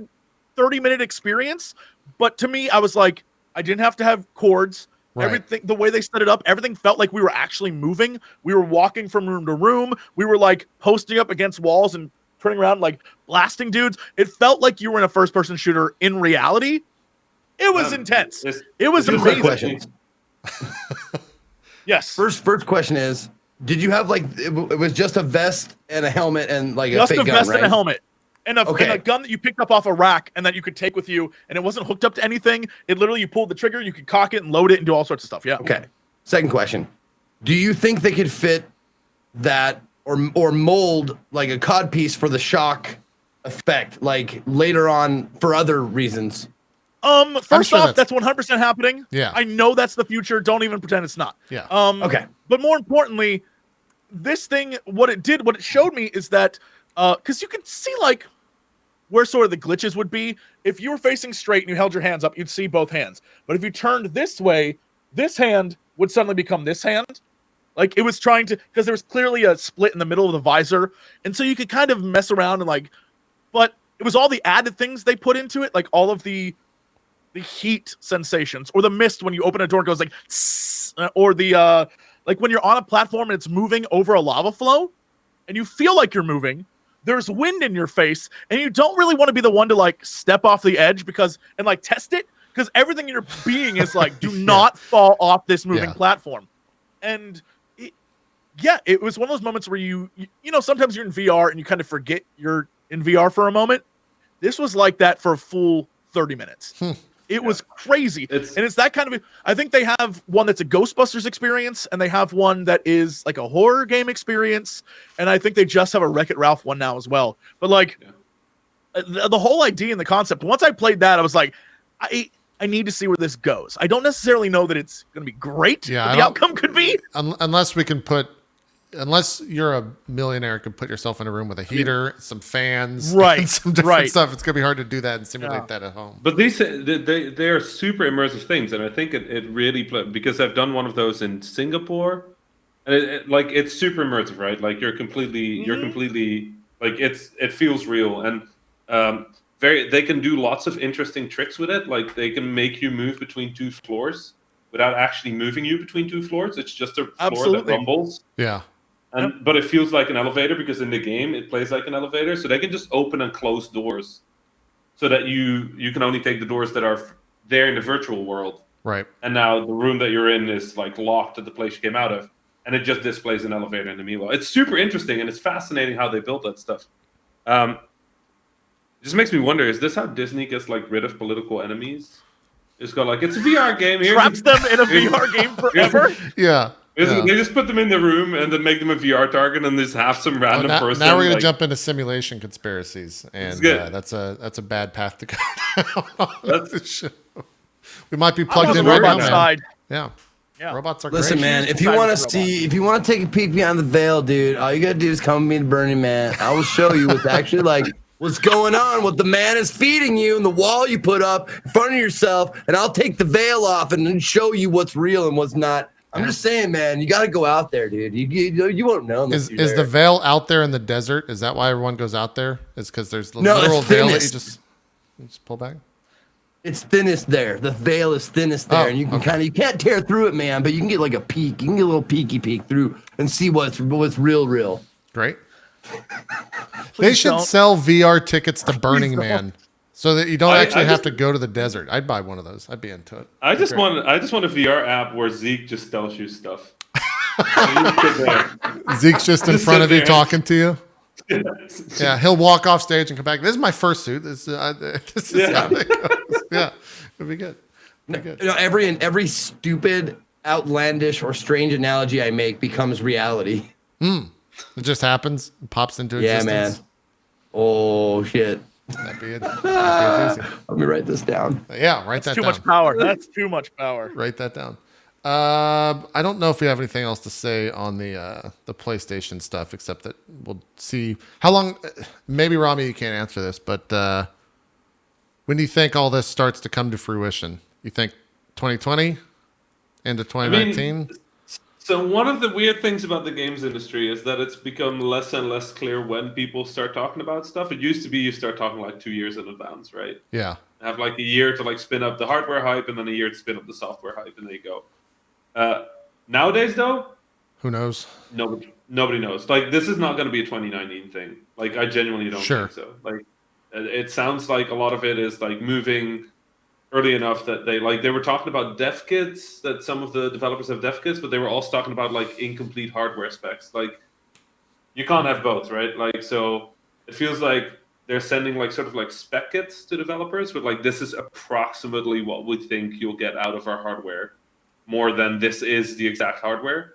D: 30-minute experience, but to me, I was like, I didn't have to have cords. Right. Everything, the way they set it up, everything felt like we were actually moving. We were walking from room to room. We were like posting up against walls and turning around, like blasting dudes. It felt like you were in a first-person shooter in reality. It was intense. It was amazing.
B: Question.
D: Yes.
B: First question is, did you have like it was just a vest and a helmet and like
D: just
B: a fake
D: a vest
B: gun, right?
D: and a helmet, and a gun that you picked up off a rack and that you could take with you, and it wasn't hooked up to anything. It literally, you pulled the trigger, you could cock it and load it and do all sorts of stuff. Yeah.
B: Okay. Second question: do you think they could fit that or mold like a cod piece for the shock effect, like later on for other reasons?
D: First off, that's 100% happening.
A: Yeah.
D: I know that's the future. Don't even pretend it's not.
A: Yeah.
B: Okay.
D: But more importantly, this thing, what it showed me is that, because you could see like where sort of the glitches would be. If you were facing straight and you held your hands up, you'd see both hands. But if you turned this way, this hand would suddenly become this hand. Like it was trying to, because there was clearly a split in the middle of the visor. And so you could kind of mess around and like, but it was all the added things they put into it, like all of the heat sensations, or the mist when you open a door, it goes like, or the like when you're on a platform and it's moving over a lava flow, and you feel like you're moving. There's wind in your face, and you don't really want to be the one to like step off the edge and like test it, because everything in your being is like, do not fall off this moving platform. And it was one of those moments where you know, sometimes you're in VR and you kind of forget you're in VR for a moment. This was like that for a full 30 minutes. It was crazy. It's that kind of, I think they have one that's a Ghostbusters experience, and they have one that is like a horror game experience, and I think they just have a Wreck-It Ralph one now as well. But like the whole idea and the concept, once I played that, I was like, I need to see where this goes. I don't necessarily know that it's going to be great.
A: Yeah,
D: the outcome could be.
A: Unless you're a millionaire and can put yourself in a room with a heater, some fans,
D: right,
A: and some different stuff, it's gonna be hard to do that and simulate that at home.
C: But they are super immersive things, and I think it really because I've done one of those in Singapore, and it's super immersive, right? Like you're completely like it feels real, and they can do lots of interesting tricks with it. Like they can make you move between two floors without actually moving you between two floors. It's just a floor that rumbles.
A: Yeah.
C: But it feels like an elevator, because in the game it plays like an elevator. So they can just open and close doors, so that you can only take the doors that are there in the virtual world.
A: Right.
C: And now the room that you're in is like locked at the place you came out of, and it just displays an elevator in the meanwhile. It's super interesting, and it's fascinating how they built that stuff. It just makes me wonder: is this how Disney gets like rid of political enemies? It's got like, it's a VR game.
D: Traps them in a VR game forever.
A: Yeah. Yeah.
C: They just put them in the room and then make them a VR target and just have some random person.
A: Now we're gonna
C: like,
A: jump into simulation conspiracies, and
C: good.
A: that's a bad path to go down.
C: That's-
A: We might be
D: I'm
A: plugged
D: on the
A: in right now,
D: robot
A: man.
D: side.
A: Yeah.
D: Yeah.
A: Robots are
B: Listen,
A: great.
B: man,
D: She's
B: if you want to
D: decided to
B: see, if you want to take a peek behind the veil, dude, all you gotta do is come with me to Burning Man. I will show you what's actually like, what's going on, what the man is feeding you, and the wall you put up in front of yourself, and I'll take the veil off and then show you what's real and what's not. I'm just saying, man, you got to go out there, dude. You won't know unless you're
A: Is
B: there.
A: the veil out there in the desert? Is that why everyone goes out there? Is because there's the
B: No, it's
A: literal veil that you
B: thinnest.
A: just pull back?
B: It's thinnest there. The veil is thinnest there,
A: Oh,
B: and you can
A: okay.
B: you can't tear through it, man. But you can get like a peek. You can get a little peeky peek through and see what's real.
A: Great. They
D: Please
A: should
D: don't.
A: sell VR tickets to Burning
D: don't.
A: Man so that you don't
C: I
A: actually have
C: just-
A: to go to the desert. I'd buy one of those. I'd be into it.
C: I just want a VR app where Zeke just tells you stuff. And you sit there.
A: Zeke's just in
C: Just
A: front
C: sit
A: of you
C: there.
A: talking to you. Yeah, he'll walk off stage and come back. This is my first suit. This is how it goes. Yeah, it'd be good. It'd be good.
B: You know, every stupid, outlandish, or strange analogy I make becomes reality.
A: It just happens. It pops into
B: Yeah,
A: existence.
B: man. Oh shit.
A: That'd be it. That'd be doozy.
B: Let me write this down.
A: Yeah, write that
D: Too
A: down.
D: much power. That's too much power.
A: Write that down. I don't know if we have anything else to say on the PlayStation stuff, except that we'll see how long. Maybe Rami, you can't answer this, but when do you think all this starts to come to fruition? You think 2020 into 2019?
C: So one of the weird things about the games industry is that it's become less and less clear when people start talking about stuff. It used to be you start talking like 2 years in advance, right?
A: Yeah.
C: Have like a year to like spin up the hardware hype and then a year to spin up the software hype, and there you go. Nowadays, though,
A: Who knows?
C: nobody knows. Like, this is not going to be a 2019 thing. Like, I genuinely don't
A: Sure.
C: think so. Like, it sounds like a lot of it is like moving early enough that they were talking about dev kits, that some of the developers have dev kits, but they were also talking about like incomplete hardware specs. Like, you can't have both, right? Like, so it feels like they're sending like sort of like spec kits to developers, but like, this is approximately what we think you'll get out of our hardware, more than this is the exact hardware.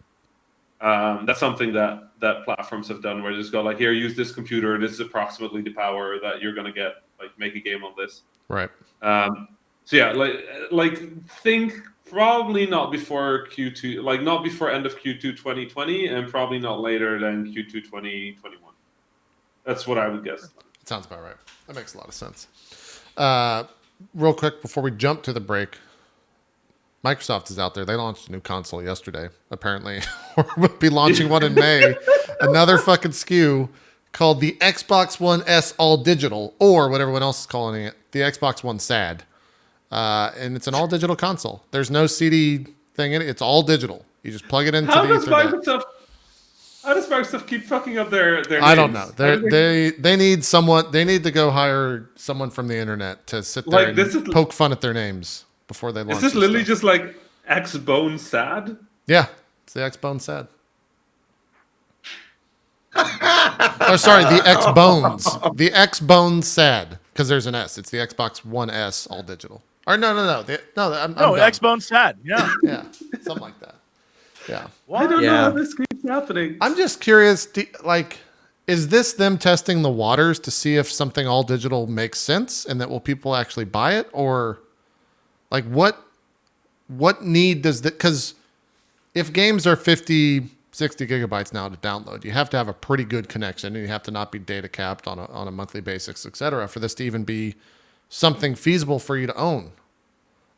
C: That's something that platforms have done, where they just go like, here, use this computer. This is approximately the power that you're going to get. Like, make a game on this.
A: Right.
C: So yeah, like think probably not before Q2, like not before end of Q2 2020, and probably not later than Q2 2021. That's what I would guess.
A: Sounds about right. That makes a lot of sense. Real quick before we jump to the break, Microsoft is out there. They launched a new console yesterday. Apparently, we'll be launching one in May. Another fucking SKU called the Xbox One S All Digital, or what everyone else is calling it, the Xbox One SAD. And it's an all digital console. There's no CD thing in it. It's all digital. You just plug it into
C: How
A: the
C: does
A: Ethernet.
C: Microsoft keep fucking up their
A: I don't
C: names?
A: know. They need someone. They need to go hire someone from the internet to sit there
C: Like,
A: and
C: this is-
A: poke fun at their names before they launch.
C: Is this literally
A: stuff.
C: just like X-Bone sad?
A: Yeah, it's the X-Bone SAD. Oh, sorry, the X-Bones. The X-Bone SAD, because there's an S. It's the Xbox One S all digital. Or no. I'm
D: No,
A: dumb.
D: X-Bone's sad. Yeah.
A: Yeah, something like that. Yeah.
C: I don't know
B: Yeah.
C: how this keeps happening.
A: I'm just curious, is this them testing the waters to see if something all digital makes sense and that will people actually buy it? Or like what need does that, because if games are 50, 60 gigabytes now to download, you have to have a pretty good connection and you have to not be data capped on a monthly basis, et cetera, for this to even be something feasible for you to own.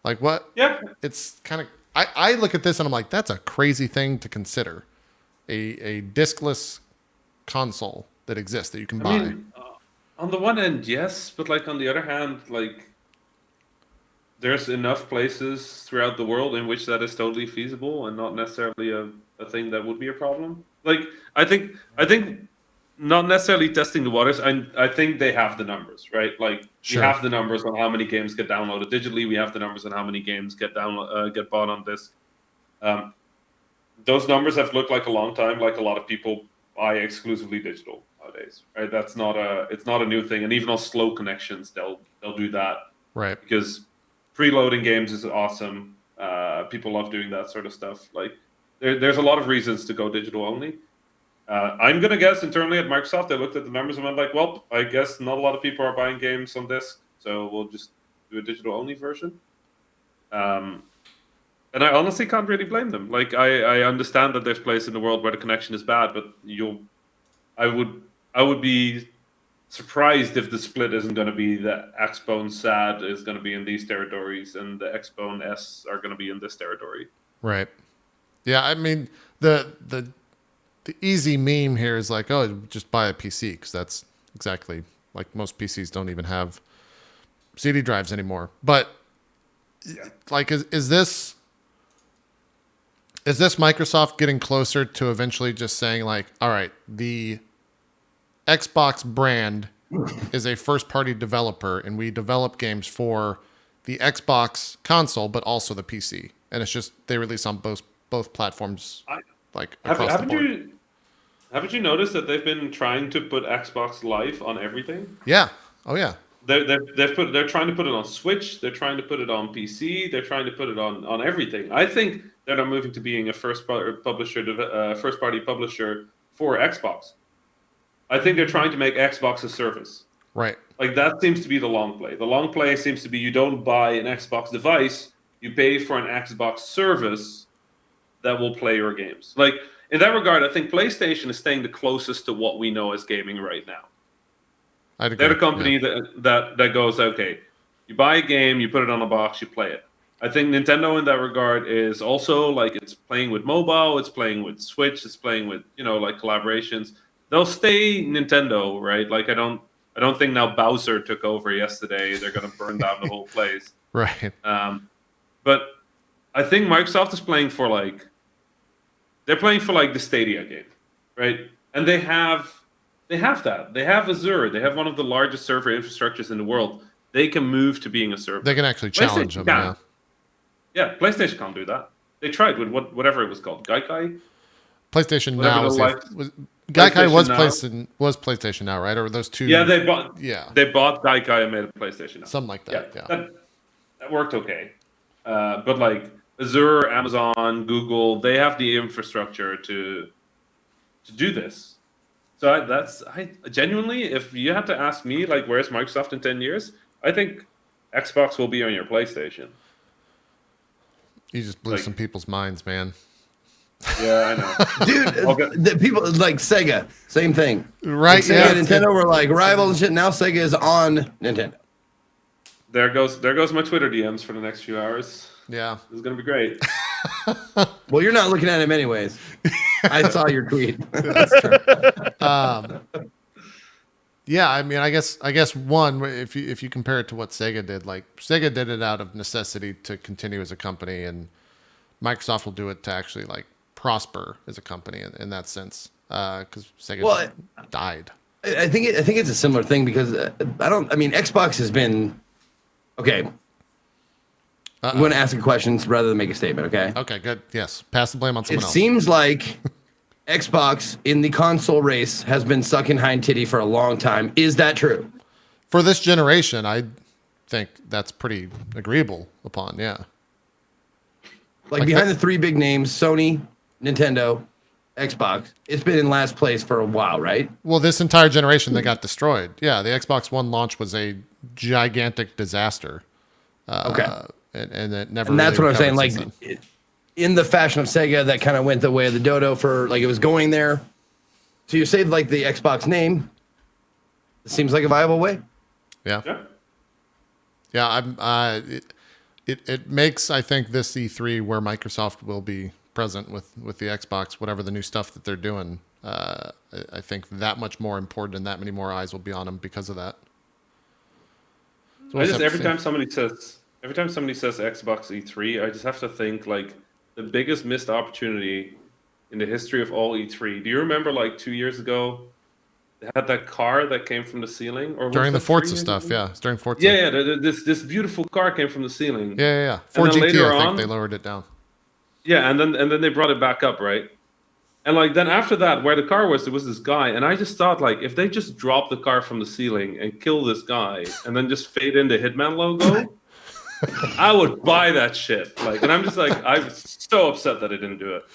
A: Like what?
C: Yeah.
A: It's kind of, I look at this and I'm like, that's a crazy thing to consider. A discless console that exists that you can buy.
C: I mean, on the one end, yes, but like on the other hand, like there's enough places throughout the world in which that is totally feasible and not necessarily a thing that would be a problem. Like I think not necessarily testing the waters. I think they have the numbers, right? Like
A: Sure.
C: we have the numbers on how many games get downloaded digitally. We have the numbers on how many games get bought on disc. Those numbers have looked like a long time. Like a lot of people buy exclusively digital nowadays, right? It's not a new thing. And even on slow connections, they'll do that
A: Right.
C: because preloading games is awesome. People love doing that sort of stuff. Like there's a lot of reasons to go digital only. I'm gonna guess internally at Microsoft, they looked at the numbers and went like, well, I guess not a lot of people are buying games on disc, so we'll just do a digital only version. And I honestly can't really blame them. Like, I understand that there's places in the world where the connection is bad, but I would be surprised if the split isn't going to be that Xbone SAD is going to be in these territories and the Xbone S are going to be in this territory.
A: Right. Yeah, I mean, the easy meme here is like, oh, just buy a PC, because that's exactly, like, most PCs don't even have CD drives anymore. But like, is this Microsoft getting closer to eventually just saying like, all right, the Xbox brand is a first-party developer, and we develop games for the Xbox console, but also the PC, and it's just they release on both platforms, like across the board.
C: Haven't you noticed that they've been trying to put Xbox Live on everything?
A: Yeah. Oh yeah.
C: They're trying to put it on Switch. They're trying to put it on PC. They're trying to put it on everything. I think they're not moving to being a first-party publisher for Xbox. I think they're trying to make Xbox a service.
A: Right.
C: Like, that seems to be the long play. The long play seems to be you don't buy an Xbox device, you pay for an Xbox service that will play your games. Like, in that regard, I think PlayStation is staying the closest to what we know as gaming right now.
A: I'd agree.
C: They're the company that goes, okay, you buy a game, you put it on a box, you play it. I think Nintendo in that regard is also, like, it's playing with mobile, it's playing with Switch, it's playing with, like, collaborations. They'll stay Nintendo, right? Like, I don't think now Bowser took over yesterday. They're going to burn down the whole place.
A: Right.
C: But I think Microsoft is playing for the Stadia game, right? And they have that. They have Azure. They have one of the largest server infrastructures in the world. They can move to being a server.
A: They can actually challenge them. Yeah.
C: Yeah, PlayStation can't do that. They tried with whatever it was called, Gaikai.
A: PlayStation Now was Gaikai was PlayStation Now, right? Or were those two?
C: Yeah, they bought Gaikai and made a PlayStation Now.
A: Something like that. Yeah.
C: That worked okay. But like Azure, Amazon, Google, they have the infrastructure to do this. So I genuinely, if you had to ask me, like, where's Microsoft in 10 years? I think Xbox will be on your PlayStation.
A: You just blew some people's minds, man.
C: Yeah, I know.
B: Dude, the people like Sega, same thing.
A: Right,
B: like Sega and Nintendo were like rivals and shit. Now Sega is on Nintendo.
C: There goes my Twitter DMs for the next few hours.
A: Yeah.
C: This is going to be great.
B: Well, you're not looking at him anyways. I saw your tweet.
A: That's true. Yeah, I mean, I guess one, if you compare it to what Sega did, like Sega did it out of necessity to continue as a company, and Microsoft will do it to actually like prosper as a company in that sense, because Sega died.
B: I think it's a similar thing because Xbox has been okay. I'm going to ask you questions rather than make a statement. Okay.
A: Okay. Good. Yes. Pass the blame on someone else.
B: It seems like Xbox in the console race has been sucking hind titty for a long time. Is that true?
A: For this generation, I think that's pretty agreeable upon. Yeah.
B: Like behind the three big names, Sony, Nintendo, Xbox, it's been in last place for a while, right?
A: Well, this entire generation, they got destroyed. Yeah, the Xbox One launch was a gigantic disaster.
B: Okay.
A: And it never.
B: And that's what I'm saying. Like, in the fashion of Sega, that kind of went the way of the dodo for like it was going there. So you saved like the Xbox name. It seems like a viable way.
A: Yeah. Yeah. It makes, I think, this E3 where Microsoft will be present with the Xbox, whatever the new stuff that they're doing. I think that much more important and that many more eyes will be on them because of that. So
C: every time somebody says Xbox E3, I just have to think like the biggest missed opportunity in the history of all E3. Do you remember like 2 years ago, they had that car that came from the ceiling? Or
A: during the Forza stuff, yeah. It's during Forza.
C: Yeah. This beautiful car came from the ceiling.
A: Yeah. 4GT, I think they lowered it down.
C: Yeah, and then they brought it back up, right? And like then after that, where the car was, there was this guy, and I just thought like if they just drop the car from the ceiling and kill this guy, and then just fade in the Hitman logo, I would buy that shit. Like, and I'm just like, I'm so upset that I didn't do it.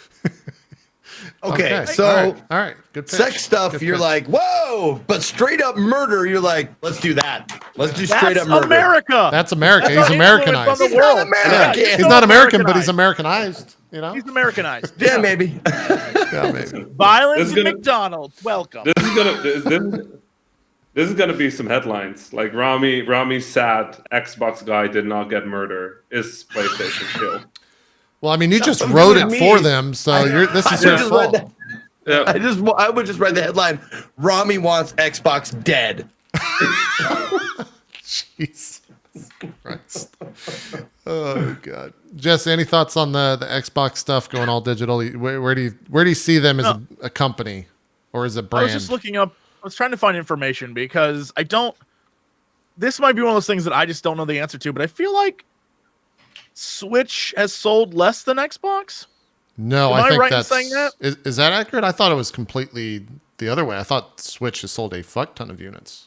B: Okay, so
A: all right. Good pitch.
B: sex stuff,
A: Good
B: you're
A: pitch.
B: like, whoa, but straight up murder, you're like, let's do that. Let's do straight
D: That's
B: up murder.
D: America.
A: That's America.
D: That's
A: He's
D: our influence on
A: Americanized.
D: the
B: He's not
D: world.
B: American.
D: Yeah,
A: He's not American, but he's Americanized. You know?
D: He's Americanized.
B: Yeah, maybe.
A: Yeah, maybe.
D: Violence
C: This is
D: in
C: gonna-
D: McDonald's. Welcome.
C: This is gonna be some headlines. Like Rami's sad Xbox guy did not get murder. Is PlayStation killed?
A: Well, I mean, you just
B: what
A: wrote
B: I
A: it
B: mean.
A: for them, so this is your
B: just
A: fault.
B: read that.
C: Yeah.
B: I would just write the headline: Rami wants Xbox dead.
A: Jesus Christ. Oh God, Jesse, any thoughts on the Xbox stuff going all digital? Where do you see them as a company or as a
D: I
A: brand?
D: was just looking up. I was trying to find information because I don't. This might be one of those things that I just don't know the answer to, but I feel like Switch has sold less than Xbox.
A: No,
D: Am
A: I
D: I
A: think
D: right in
A: that's
D: saying that?
A: Is that accurate? I thought it was completely the other way. I thought Switch has sold a fuck ton of units.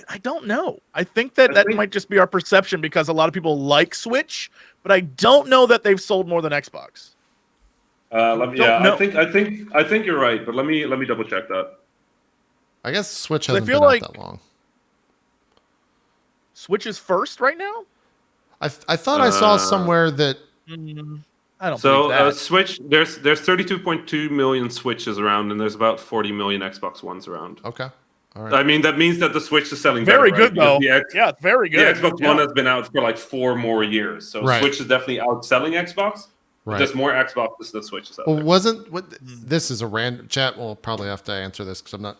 D: I don't know. I think that might just be our perception because a lot of people like Switch, but I don't know that they've sold more than Xbox.
C: I think you're right, but let me double check that.
A: I guess Switch
D: I
A: hasn't
D: feel
A: been
D: like-
A: out that long.
D: Switch is first right now.
A: I thought I saw somewhere that
D: I don't
C: So
D: believe that.
C: Switch, there's 32.2 million Switches around, and there's about 40 million Xbox Ones around.
A: okay, all right.
C: I mean, that means that the Switch is selling
D: Very
C: better,
D: good
C: right?
D: though.
C: Because
D: Yeah, very
C: The
D: good.
C: Xbox
D: Yeah.
C: One has been out for like 4 more years, so
A: Right.
C: Switch is definitely outselling Xbox.
A: Right.
C: There's more Xboxes than Switches out
A: Well,
C: there.
A: this is a random chat? We'll probably have to answer this because I'm not.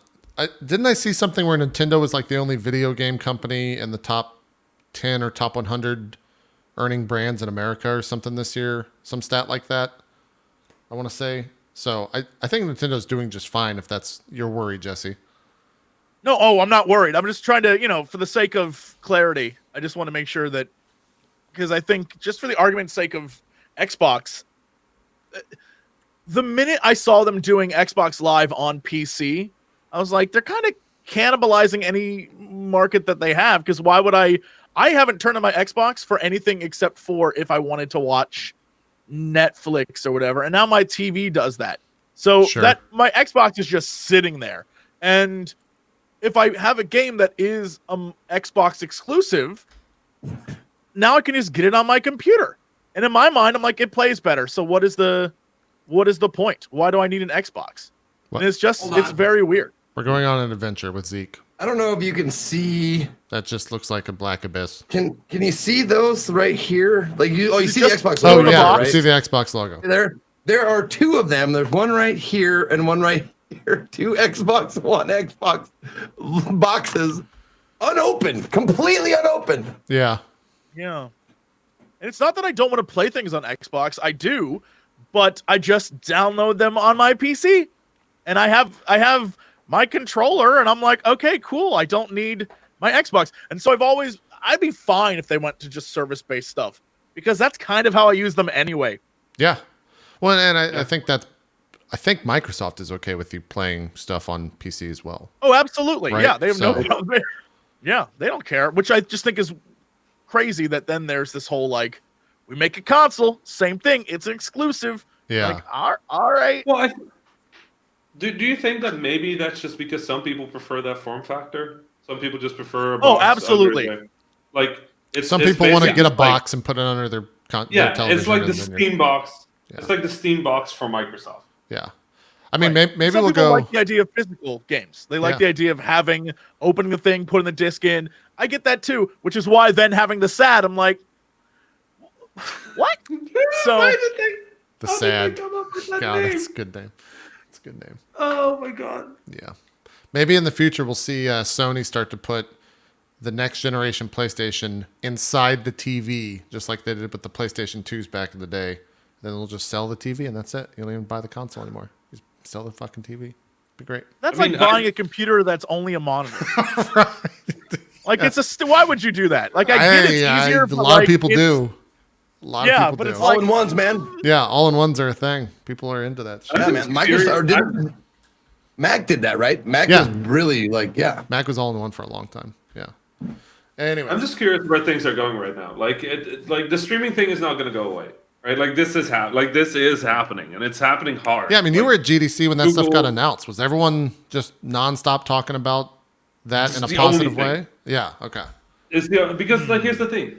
A: Didn't I see something where Nintendo was like the only video game company in the top 10 or top 100 earning brands in America or something this year? Some stat like that, I want to say. So I think Nintendo's doing just fine if that's your worry, Jesse.
D: No, I'm not worried. I'm just trying to, for the sake of clarity, I just want to make sure that, because I think just for the argument's sake of Xbox, the minute I saw them doing Xbox Live on PC, I was like, they're kind of cannibalizing any market that they have, because why would I haven't turned on my Xbox for anything except for if I wanted to watch Netflix or whatever, and now my TV does that. So
A: Sure.
D: that my Xbox is just sitting there. And if I have a game that is Xbox exclusive, now I can just get it on my computer. And in my mind, I'm like, it plays better. So what is the point? Why do I need an Xbox?
A: What?
D: And it's just
B: Hold on.
D: it's very weird.
A: We're going on an adventure with Zeke.
B: I don't know if you can see.
A: That just looks like a black abyss.
B: Can you see those right here? Like you see the
D: Just-
B: Xbox
A: Oh
B: logo,
D: the
A: yeah,
D: box.
B: right?
A: you see the Xbox logo.
B: There are 2 of them. There's one right here and one right here. 2 Xbox One Xbox boxes, unopened, completely unopened.
A: Yeah.
D: Yeah. And it's not that I don't want to play things on Xbox. I do, but I just download them on my PC. And I have my controller, and I'm like, okay, cool. I don't need my Xbox. And so I'd be fine if they went to just service-based stuff, because that's kind of how I use them anyway.
A: Yeah. Well, and I think Microsoft is okay with you playing stuff on PC as well.
D: Oh, absolutely.
A: Right,
D: Yeah, they have no
A: so-
D: problem. Yeah, they don't care, which I just think is crazy that then there's this whole, like, we make a console, same thing, it's an exclusive.
A: Yeah.
D: Like, all right.
C: Well, do you think that maybe that's just because some people prefer that form factor? Some people just prefer a box under
D: absolutely.
A: Some people want to get a
C: basically
A: box and put it under their
C: Yeah,
A: television.
C: it's like the
A: and then you're-
C: Steam box.
A: Yeah.
C: It's like the Steam box from Microsoft.
A: Yeah. I mean,
D: Right.
A: maybe
D: Some
A: we'll
D: people
A: go.
D: like the idea of physical games. They like
A: Yeah.
D: the idea of opening the thing, putting the disc in. I get that too, which is why then having the SAD, I'm like, what? So
C: Why did they-
A: The
C: how did
A: sad.
C: they come up with that
A: God,
C: name?
A: that's a good name. It's a good name.
C: Oh my god.
A: Yeah. Maybe in the future we'll see Sony start to put the next generation PlayStation inside the TV, just like they did with the PlayStation 2s back in the day. Then they'll just sell the TV and that's it. You don't even buy the console anymore. You just sell the fucking TV. Be great.
D: that's
C: I mean,
D: like buying a computer that's only a monitor.
A: Right.
D: Like why would you do that? Like I get it's easier.
A: a
D: but,
A: lot of
D: like,
A: people
D: it's-
A: do. A lot
D: Yeah,
A: of people
D: but
A: do.
D: it's
B: All
D: like-
B: in ones, man.
A: Yeah, all-in-ones are a thing. People are into that shit.
B: Yeah, man. Microsoft did. Mac did that, right? Mac
A: Yeah.
B: was really like, yeah.
A: Mac was all-in-one for a long time. Yeah. Anyway,
C: I'm just curious where things are going right now. Like, like the streaming thing is not going to go away, right? Like this is happening, and it's happening hard.
A: yeah, I mean, you
C: Like,
A: were at GDC when that stuff got
C: Google-
A: announced. Was everyone just nonstop talking about that in a
C: It's the
A: positive
C: only
A: way?
C: thing.
A: Yeah. Okay.
C: Because like here's the thing.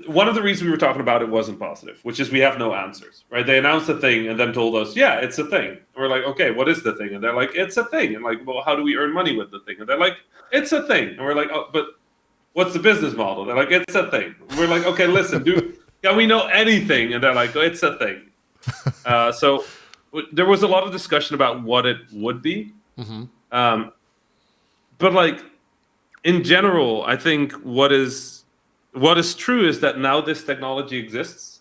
C: One of the reasons we were talking about it wasn't positive, which is we have no answers, right? They announced a thing and then told us, yeah, it's a thing. And we're like, okay, what is the thing? And they're like, it's a thing. And like, well, how do we earn money with the thing? And they're like, it's a thing. And we're like, oh, but what's the business model? They're like, it's a thing. And we're like, okay, listen, can we know anything? And they're like, oh, it's a thing. So there was a lot of discussion about what it would be.
A: Mm-hmm.
C: But like in general, I think what is true is that now this technology exists.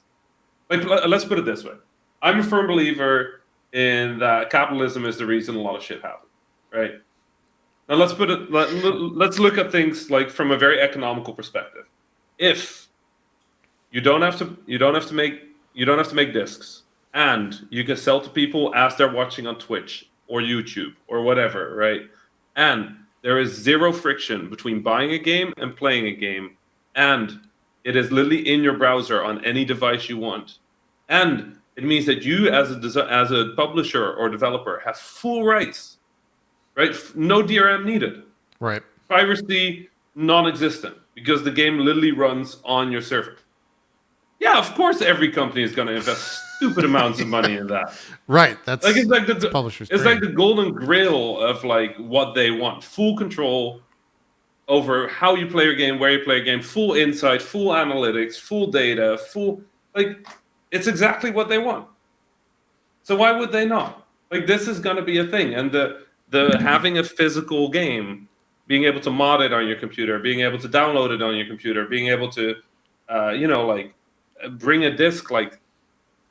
C: Like, let's put it this way: I'm a firm believer in that capitalism is the reason a lot of shit happens, right? Now let's look at things like from a very economical perspective. If you don't have to make discs, and you can sell to people as they're watching on Twitch or YouTube or whatever, right? And there is zero friction between buying a game and playing a game, and it is literally in your browser on any device you want. And it means that you, as a publisher or developer, have full rights, right? No DRM needed.
A: Right.
C: Piracy non-existent because the game literally runs on your server. Yeah, of course, every company is going to invest stupid amounts of money in that.
A: Right. That's
C: Like it's like the
A: publisher's
C: it's
A: dream.
C: like the golden grail of like what they want: full control over how you play your game, where you play your game, full insight, full analytics, full data, it's exactly what they want. So why would they not? Like this is going to be a thing, and the having a physical game, being able to mod it on your computer, being able to download it on your computer, being able to, bring a disc, like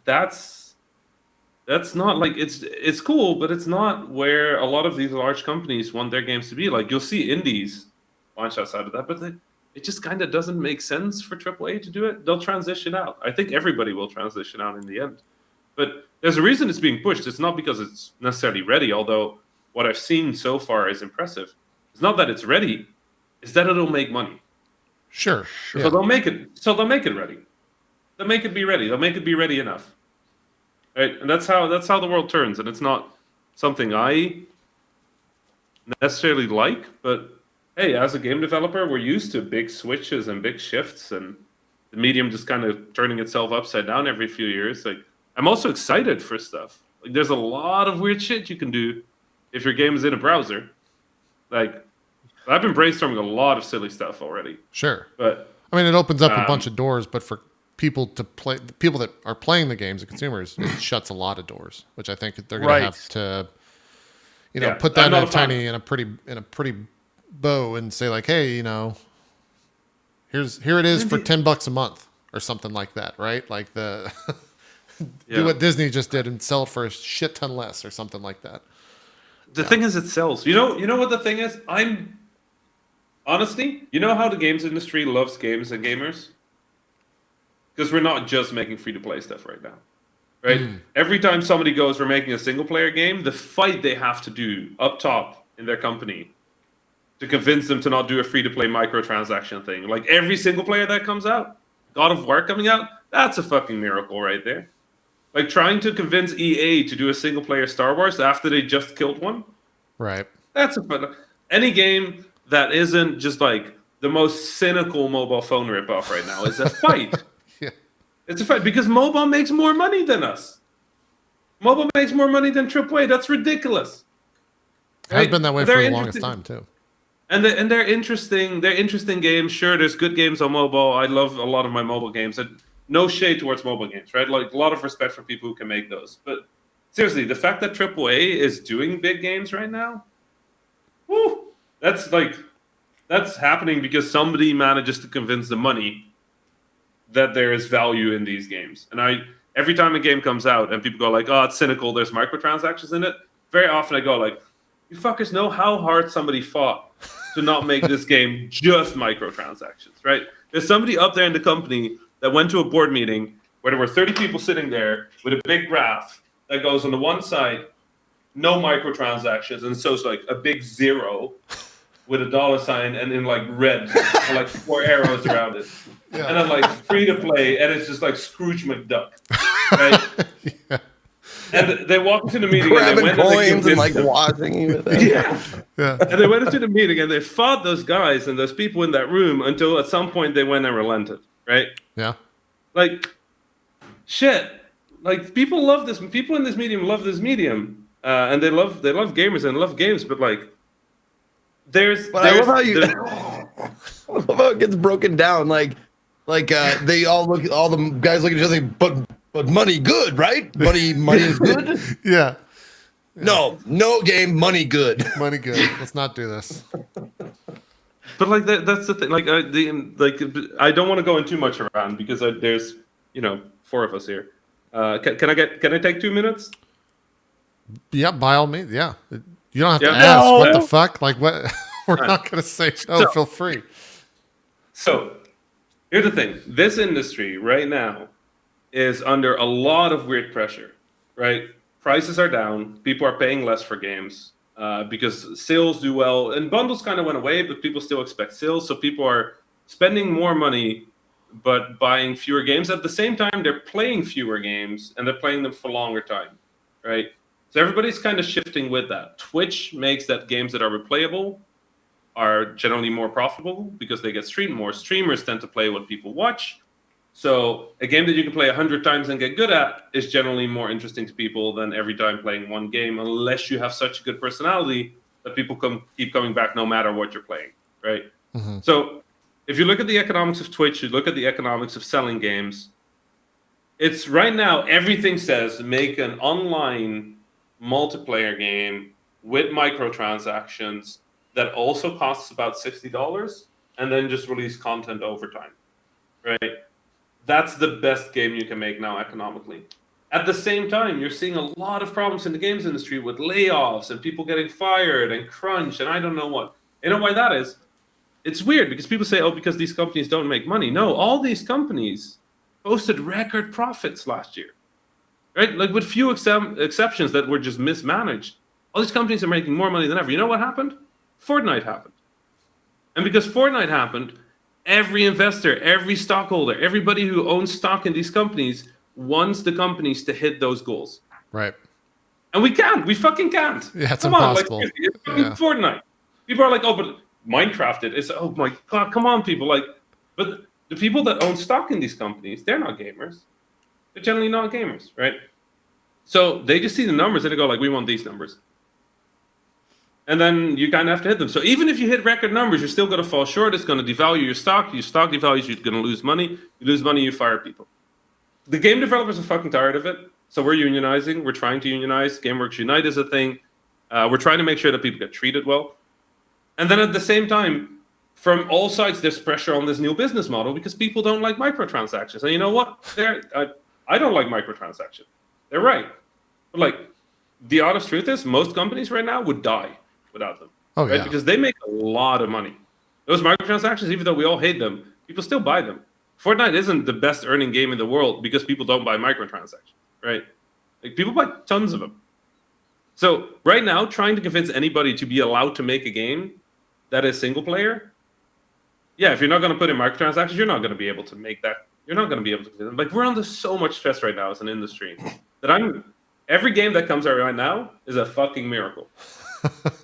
C: that's not like it's cool, but it's not where a lot of these large companies want their games to be. Like you'll see indies launch outside of that, but it just kind of doesn't make sense for AAA to do it. They'll transition out. I think everybody will transition out in the end. But there's a reason it's being pushed. It's not because it's necessarily ready, although what I've seen so far is impressive. It's not that it's ready, it's that it'll make money.
A: Sure.
C: So they'll make it ready. They'll make it be ready. They'll make it be ready enough. Right? And that's how the world turns. And it's not something I necessarily like, but hey, as a game developer, we're used to big switches and big shifts, and the medium just kind of turning itself upside down every few years. Like, I'm also excited for stuff. Like, there's a lot of weird shit you can do if your game is in a browser. Like, I've been brainstorming a lot of silly stuff already.
A: Sure.
C: But
A: I mean, it opens up a bunch of doors, but for people that are playing the games, the consumers, it shuts a lot of doors, which I think they're going to have to, put that in a pretty bow and say like, hey, here it is for $10 a month or something like that, right? Like do what Disney just did and sell it for a shit ton less or something like that.
C: The thing is, it sells. You know what the thing is? Honestly, you know how the games industry loves games and gamers? Because we're not just making free-to-play stuff right now, right? Every time somebody goes, we're making a single-player game, the fight they have to do up top in their company to convince them to not do a free-to-play microtransaction thing. Like every single player that comes out, God of War coming out, that's a fucking miracle right there. Like trying to convince EA to do a single-player Star Wars after they just killed one.
A: Right.
C: That's a fun. Any game that isn't just like the most cynical mobile phone ripoff right now is a fight.
A: Yeah.
C: It's a fight because mobile makes more money than us. Mobile makes more money than AAA. That's ridiculous.
A: It has been that way for the longest time too.
C: And they're interesting. They're interesting games. Sure, there's good games on mobile. I love a lot of my mobile games. And no shade towards mobile games, right? Like a lot of respect for people who can make those. But seriously, the fact that AAA is doing big games right now, whoo, that's happening because somebody manages to convince the money that there is value in these games. And every time a game comes out and people go like, oh, it's cynical, there's microtransactions in it, very often I go like, you fuckers know how hard somebody fought to not make this game just microtransactions, right? There's somebody up there in the company that went to a board meeting where there were 30 people sitting there with a big graph that goes on the one side, no microtransactions, and so it's like a big zero with a $sign and in like red and like 4 arrows around it.
A: Yeah.
C: And then like free to play, and it's just like Scrooge McDuck, right?
A: Yeah.
C: And they walked into the meeting
B: Grabbing
C: and they went
B: coins and like
C: them.
B: watching you with it.
C: Yeah.
A: Yeah.
C: And they went into the meeting and they fought those guys and those people in that room until at some point they went and relented, right?
A: Yeah.
C: Like, shit. Like, people love this. People in this medium love this medium, and they love gamers and love games. But like,
B: I love how you. I love how it gets broken down. Like they all the guys look at each other. But money good, right? Money is good.
A: Yeah.
B: No game, money good.
A: Money good. Let's not do this.
C: But like that's the thing. Like I don't want to go in too much around because there's 4 of us here. Can I take 2 minutes?
A: Yeah, by all means. Yeah. You don't have to
C: Yeah.
A: ask.
D: No.
A: What the fuck? Like what? We're not going to say no.
C: So-
A: Feel free.
C: So here's the thing. This industry right now is under a lot of weird pressure, right? Prices are down. People are paying less for games because sales do well. And bundles kind of went away, but people still expect sales. So people are spending more money but buying fewer games. At the same time, they're playing fewer games and they're playing them for longer time, right? So everybody's kind of shifting with that. Twitch makes that games that are replayable are generally more profitable because they get streamed more. Streamers tend to play what people watch. So a game that you can play 100 times and get good at is generally more interesting to people than every time playing one game, unless you have such a good personality that people keep coming back no matter what you're playing, right?
A: Mm-hmm.
C: So if you look at the economics of Twitch, you look at the economics of selling games, it's right now everything says make an online multiplayer game with microtransactions that also costs about $60 and then just release content over time, right? That's the best game you can make now economically. At the same time, you're seeing a lot of problems in the games industry with layoffs and people getting fired and crunch and I don't know what. You know why that is? It's weird because people say, oh, because these companies don't make money. No, all these companies posted record profits last year, right? Like with few exceptions that were just mismanaged. All these companies are making more money than ever. You know what happened? Fortnite happened. And because Fortnite happened, every investor, every stockholder, everybody who owns stock in these companies wants the companies to hit those goals.
A: Right.
C: And we can't. We fucking can't.
A: Yeah, it's
C: come
A: impossible.
C: On, like, it's fucking Fortnite. People are like, oh, but Minecraft it. It's, oh my God, come on, people. Like, but the people that own stock in these companies, they're not gamers. They're generally not gamers, right? So they just see the numbers and they go like, we want these numbers. And then you kind of have to hit them. So even if you hit record numbers, you're still going to fall short. It's going to devalue your stock. Your stock devalues, you're going to lose money. You lose money, you fire people. The game developers are fucking tired of it. So we're unionizing. We're trying to unionize. GameWorks Unite is a thing. We're trying to make sure that people get treated well. And then at the same time, from all sides, there's pressure on this new business model because people don't like microtransactions. And you know what? I don't like microtransactions. They're right. But like, the honest truth is most companies right now would die without them.
A: Oh,
C: right?
A: yeah.
C: Because they make a lot of money. Those microtransactions, even though we all hate them, people still buy them. Fortnite isn't the best earning game in the world because people don't buy microtransactions, right? Like people buy tons of them. So right now, trying to convince anybody to be allowed to make a game that is single player, yeah, if you're not going to put in microtransactions, you're not going to be able to make that. You're not going to be able to. Like we're under so much stress right now as an industry that every game that comes out right now is a fucking miracle.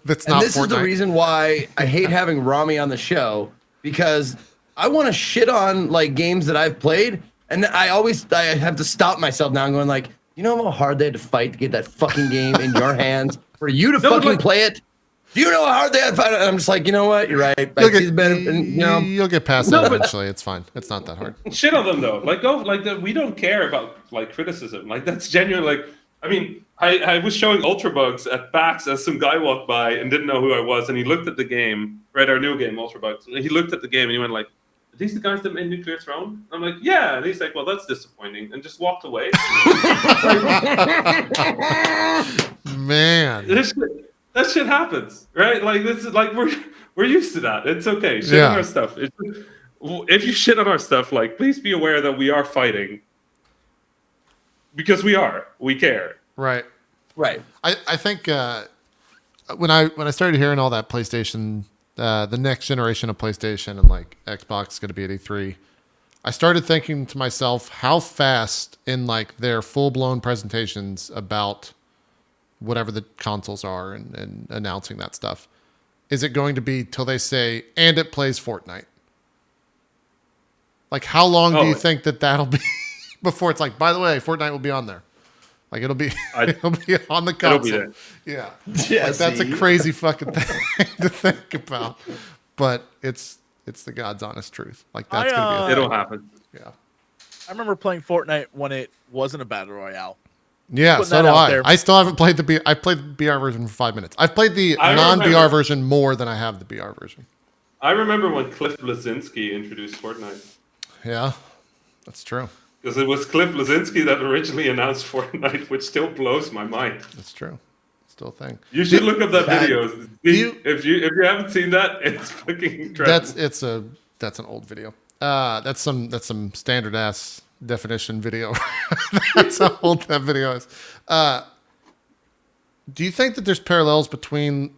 A: That's
B: And
A: not
B: this is the
A: Fortnite.
B: reason why I hate having Rami on the show, because I want to shit on like games that I've played, and I have to stop myself now and going like, you know how hard they had to fight to get that fucking game in your hands for you to fucking play it? Do you know how hard they had to fight? I'm just like, you know what? You're right.
A: You'll get past that eventually. It's fine. It's not that hard.
C: Shit on them though. Like we don't care about like criticism. Like that's genuine. Like I mean, I was showing Ultra Bugs at PAX as some guy walked by and didn't know who I was, and he looked at the game, right? Our new game, Ultra Bugs. He looked at the game and he went like, "Are these the guys that made Nuclear Throne?" I'm like, "Yeah." And he's like, "Well, that's disappointing," and just walked away.
A: Man.
C: That shit happens, right? Like this is like we're used to that. It's okay. Shit on our stuff. If you shit on our stuff, like please be aware that we are fighting because we care.
A: Right.
B: Right.
A: I think when I started hearing all that PlayStation the next generation of PlayStation and like Xbox is going to be at E3, I started thinking to myself, how fast in like their full blown presentations about whatever the consoles are and announcing that stuff, is it going to be till they say, and it plays Fortnite? Like, how long do you think that'll be before it's like, by the way, Fortnite will be on there? Like, it'll be on the console.
C: It'll be there.
A: Yeah.
B: Yeah,
A: Like, that's a crazy fucking thing to think about. But it's the God's honest truth. Like, that's going to be
C: It'll happen.
A: Yeah.
D: I remember playing Fortnite when it wasn't a battle royale.
A: Yeah,
D: Putting
A: so
D: that
A: do
D: out
A: I.
D: there.
A: I still haven't played I played the BR version for 5 minutes. I've played the
C: I
A: non-BR
C: remember.
A: version more than I have the BR version.
C: I remember when Cliff Bleszinski introduced Fortnite.
A: Yeah, that's true.
C: Because it was Cliff Bleszinski that originally announced Fortnite, which still blows my mind.
A: That's true. Still a thing.
C: You should look up that
B: That-
C: video.
A: you-
C: If you haven't seen that, it's fucking incredible.
A: That's an old video. That's some standard ass definition video. That's how old that video is. Do you think that there's parallels between?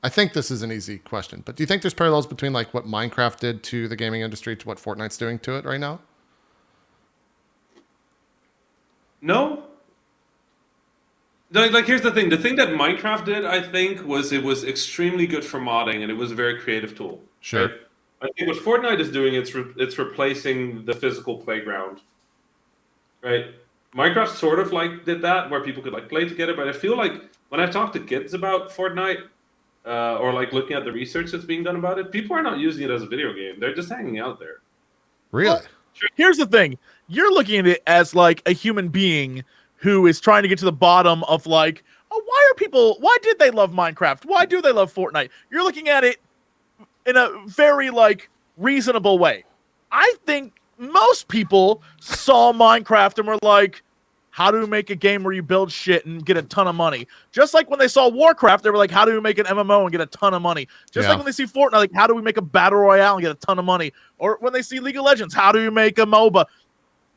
A: I think this is an easy question, but do you think there's parallels between like what Minecraft did to the gaming industry to what Fortnite's doing to it right now?
C: No. Like here's the thing. The thing that Minecraft did, I think, was it was extremely good for modding, and it was a very creative tool.
A: Sure.
C: Right? I think what Fortnite is doing, it's replacing the physical playground. Right? Minecraft sort of like did that, where people could like play together. But I feel like when I talk to kids about Fortnite, or like looking at the research that's being done about it, people are not using it as a video game. They're just hanging out there.
A: Really?
D: Here's the thing. You're looking at it as like a human being who is trying to get to the bottom of like, oh, why did they love Minecraft? Why do they love Fortnite? You're looking at it in a very like reasonable way. I think most people saw Minecraft and were like, how do we make a game where you build shit and get a ton of money? Just like when they saw Warcraft, they were like, how do we make an MMO and get a ton of money? Just like when they see Fortnite, like, how do we make a battle royale and get a ton of money? Or when they see League of Legends, how do we make a MOBA?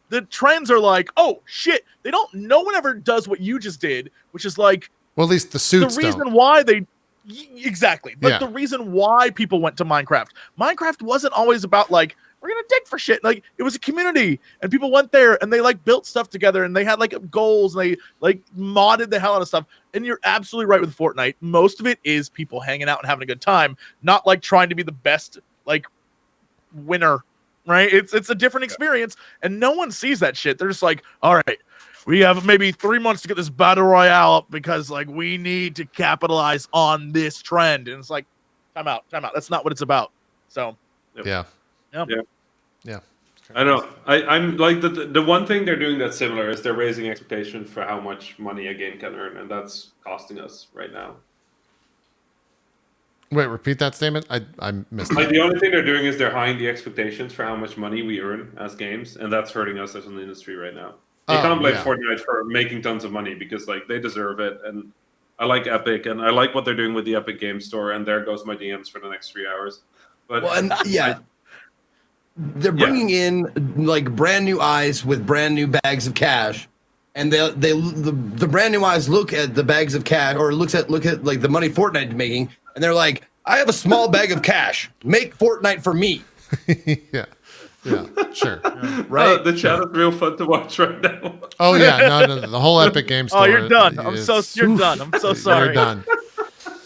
D: The trends are like, oh shit, no one ever does what you just did, which is like,
A: Well, at least the suits
D: the reason
A: don't.
D: why they exactly, but
A: Yeah.
D: the reason why people went to Minecraft wasn't always about like, we're gonna dig for shit. Like, it was a community and people went there and they like built stuff together and they had like goals and they like modded the hell out of stuff. And you're absolutely right with Fortnite. Most of it is people hanging out and having a good time, not like trying to be the best like winner, right? It's a different experience and no one sees that shit. They're just like, all right, we have maybe 3 months to get this battle royale up because like we need to capitalize on this trend. And it's like, time out. That's not what it's about. So
A: Yeah.
C: Yeah.
A: Yeah.
C: I know. I'm like the one thing they're doing that's similar is they're raising expectations for how much money a game can earn, and that's costing us right now.
A: Wait, repeat that statement. I missed
C: Like
A: it.
C: the only thing they're doing is they're high the expectations for how much money we earn as games, and that's hurting us as an industry right now. You
A: Oh,
C: can't blame
A: yeah.
C: Fortnite for making tons of money because like they deserve it, and I like Epic, and I like what they're doing with the Epic Game Store, and there goes my DMs for the next 3 hours. But
B: Well, and yeah, they're bringing in like brand new eyes with brand new bags of cash, and the brand new eyes look at the bags of cash or look at like the money Fortnite is making, and they're like, I have a small bag of cash. Make Fortnite for me.
A: Yeah. Yeah. Sure.
B: Right?
C: the chat is real fun to watch right now.
A: Oh yeah. No. The whole Epic Game Store.
D: oh, you're done. You're
A: is-
D: done. I'm so sorry.
A: You're done.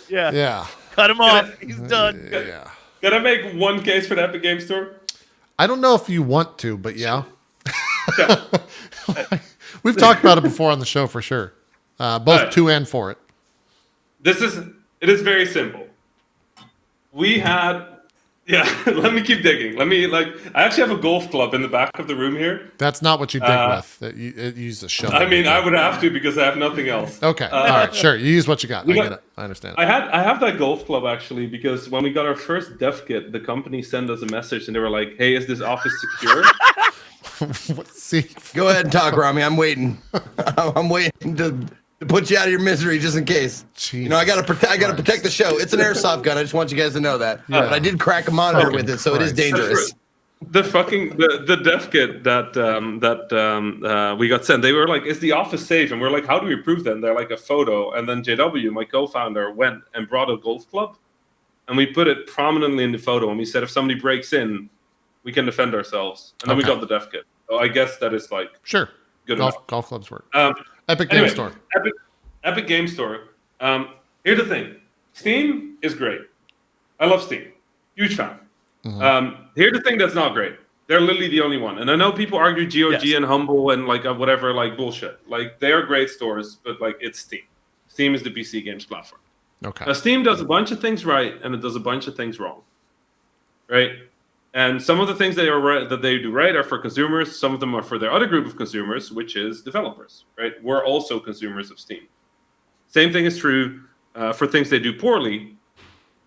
D: Yeah.
A: Yeah.
D: Cut him off. He's done.
A: Yeah.
C: Can I make one case for the Epic Game Store?
A: I don't know if you want to, but yeah. We've talked about it before on the show for sure. Both
C: Right.
A: to and for it.
C: It is very simple. We had, let me keep digging. I actually have a golf club in the back of the room here.
A: That's not what you dig with. It uses a shovel.
C: I mean, I would have to because I have nothing else.
A: Okay. All right. Sure. You use what you got. I
C: know-
A: get it. I understand.
C: I have that golf club actually because when we got our first dev kit, the company sent us a message and they were like, "Hey, is this office secure?"
A: See,
B: Go ahead and talk, Rami. I'm waiting. I'm waiting to put you out of your misery just in case. You know, I gotta protect the show. It's an airsoft gun. I just want you guys to know that.
A: Yeah.
B: But I did crack a monitor
A: Fucking
B: with it, so it is
A: Christ.
B: dangerous.
C: The dev kit that we got sent, they were like, "Is the office safe?" And we're like, "How do we prove that?" And they're like, "A photo." And then JW, my co-founder, went and brought a golf club. and we put it prominently in the photo, and we said if somebody breaks in, we can defend ourselves. And then we got the dev kit. So I guess that is like
A: Sure.
C: good enough.
A: Golf clubs work.
C: Epic
A: Game Store.
C: Epic Game Store. Here's the thing. Steam is great. I love Steam. Huge fan. Here's the thing that's not great. They're literally the only one. And I know people argue GOG and Humble and like whatever, like bullshit. Like they are great stores, but like it's Steam. Steam is the PC games platform.
A: Okay.
C: Now Steam does a bunch of things right and it does a bunch of things wrong. Right? And some of the things that they do right are for consumers. Some of them are for their other group of consumers, which is developers. Right? We're also consumers of Steam. Same thing is true for things they do poorly,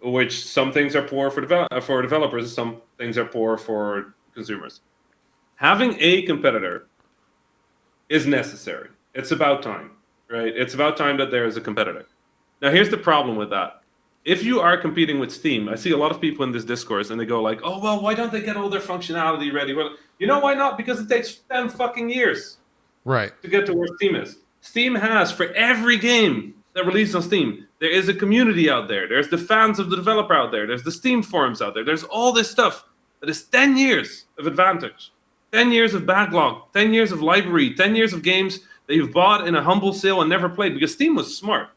C: which some things are poor for developers, some things are poor for consumers. Having a competitor is necessary. It's about time, right? It's about time that there is a competitor. Now, here's the problem with that. If you are competing with Steam, I see a lot of people in this discourse and they go like, oh, well, why don't they get all their functionality ready? Well, you know why not? Because it takes 10 fucking years to get to where Steam is. Steam has, for every game that released on Steam, there is a community out there. There's the fans of the developer out there. There's the Steam forums out there. There's all this stuff that is 10 years of advantage, 10 years of backlog, 10 years of library, 10 years of games that you've bought in a humble sale and never played because Steam was smart.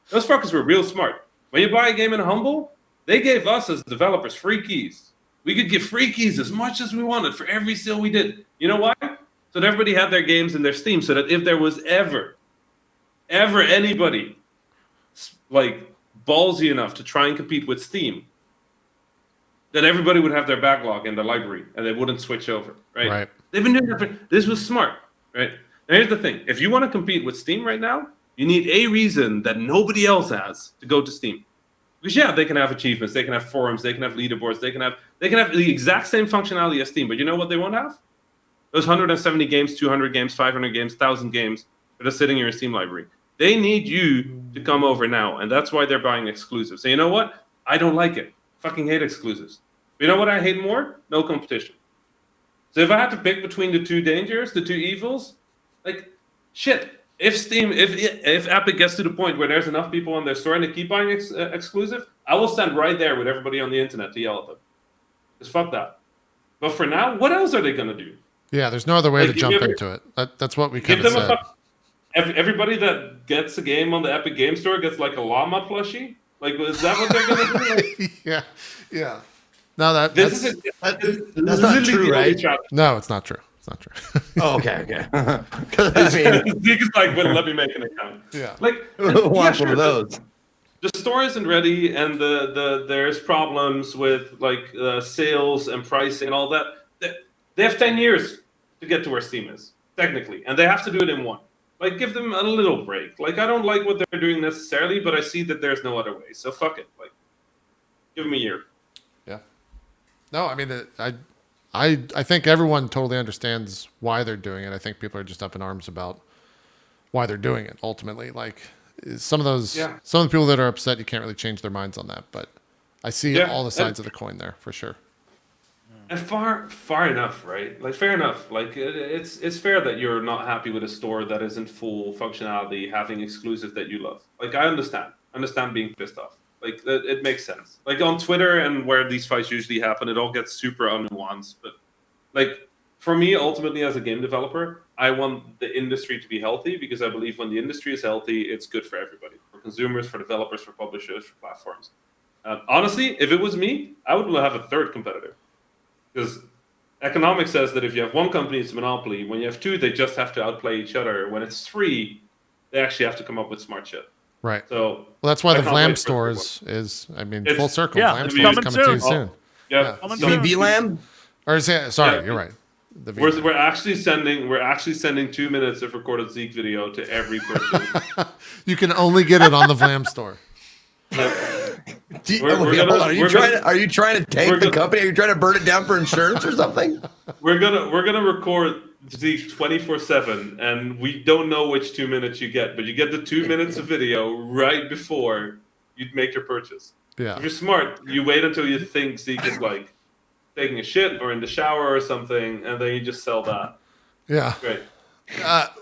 C: Those fuckers were real smart. When you buy a game in a humble, they gave us as developers free keys. We could give free keys as much as we wanted for every sale we did. You know why? So that everybody had their games in their Steam so that if there was ever anybody like ballsy enough to try and compete with Steam, then everybody would have their backlog in the library and they wouldn't switch over, right? They've been doing that this was smart, right? Now here's the thing. If you want to compete with Steam right now, you need a reason that nobody else has to go to Steam. Because yeah, they can have achievements, they can have forums, they can have leaderboards, they can have the exact same functionality as Steam, but you know what they won't have? Those 170 games, 200 games, 500 games, 1,000 games that are sitting in your Steam library. They need you to come over now, and that's why they're buying exclusives. So you know what? I don't like it. Fucking hate exclusives. But you know what I hate more? No competition. So if I had to pick between the two dangers, the two evils, like, shit. If Epic gets to the point where there's enough people on their store and they keep buying exclusive, I will stand right there with everybody on the internet to yell at them. Just fuck that. But for now, what else are they going to do?
A: Yeah, there's no other way to jump into it. That's what we kind of said.
C: Everybody that gets a game on the Epic Game Store gets like a llama plushie? Like, is that what they're going to do? Like,
A: yeah. No, that's
B: not true, right?
A: No, it's not true. It's not true.
B: Oh, okay. I mean,
C: Zeke's like, well, let me make an account.
A: Yeah.
C: Like,
B: watch one of those.
C: The store isn't ready, and there's problems with like sales and pricing and all that. They have 10 years to get to where Steam is, technically, and they have to do it in one. Like, give them a little break. Like, I don't like what they're doing necessarily, but I see that there's no other way. So fuck it. Like, give them a year.
A: Yeah. No, I mean, I think everyone totally understands why they're doing it. I think people are just up in arms about why they're doing it. Ultimately, like some of the people that are upset, you can't really change their minds on that. But I see all the sides of the coin there for sure.
C: And far enough, right? Like fair enough. Like it's fair that you're not happy with a store that isn't full functionality, having exclusive that you love. Like I understand being pissed off. Like it makes sense. Like on Twitter and where these fights usually happen, it all gets super unnuanced. But like for me, ultimately as a game developer, I want the industry to be healthy because I believe when the industry is healthy, it's good for everybody, for consumers, for developers, for publishers, for platforms. Honestly, if it was me, I would have a third competitor. Because economics says that if you have one company, it's a monopoly. When you have two, they just have to outplay each other. When it's three, they actually have to come up with smart shit.
A: Right.
C: So
A: that's why the Vlam store is full circle.
C: Yeah,
A: Vlam store is coming to you soon.
C: Yeah.
B: VLAM?
A: Or is it, sorry, you're right.
C: We're actually sending 2 minutes of recorded Zeke video to every person.
A: You can only get it on the Vlam store.
B: Are you trying to tank the company? Are you trying to burn it down for insurance or something?
C: We're gonna record Zeke 24/7, and we don't know which 2 minutes you get, but you get the 2 minutes of video right before you make your purchase.
A: Yeah.
C: If you're smart, you wait until you think Zeke is like taking a shit or in the shower or something, and then you just sell that.
A: Yeah.
C: Great.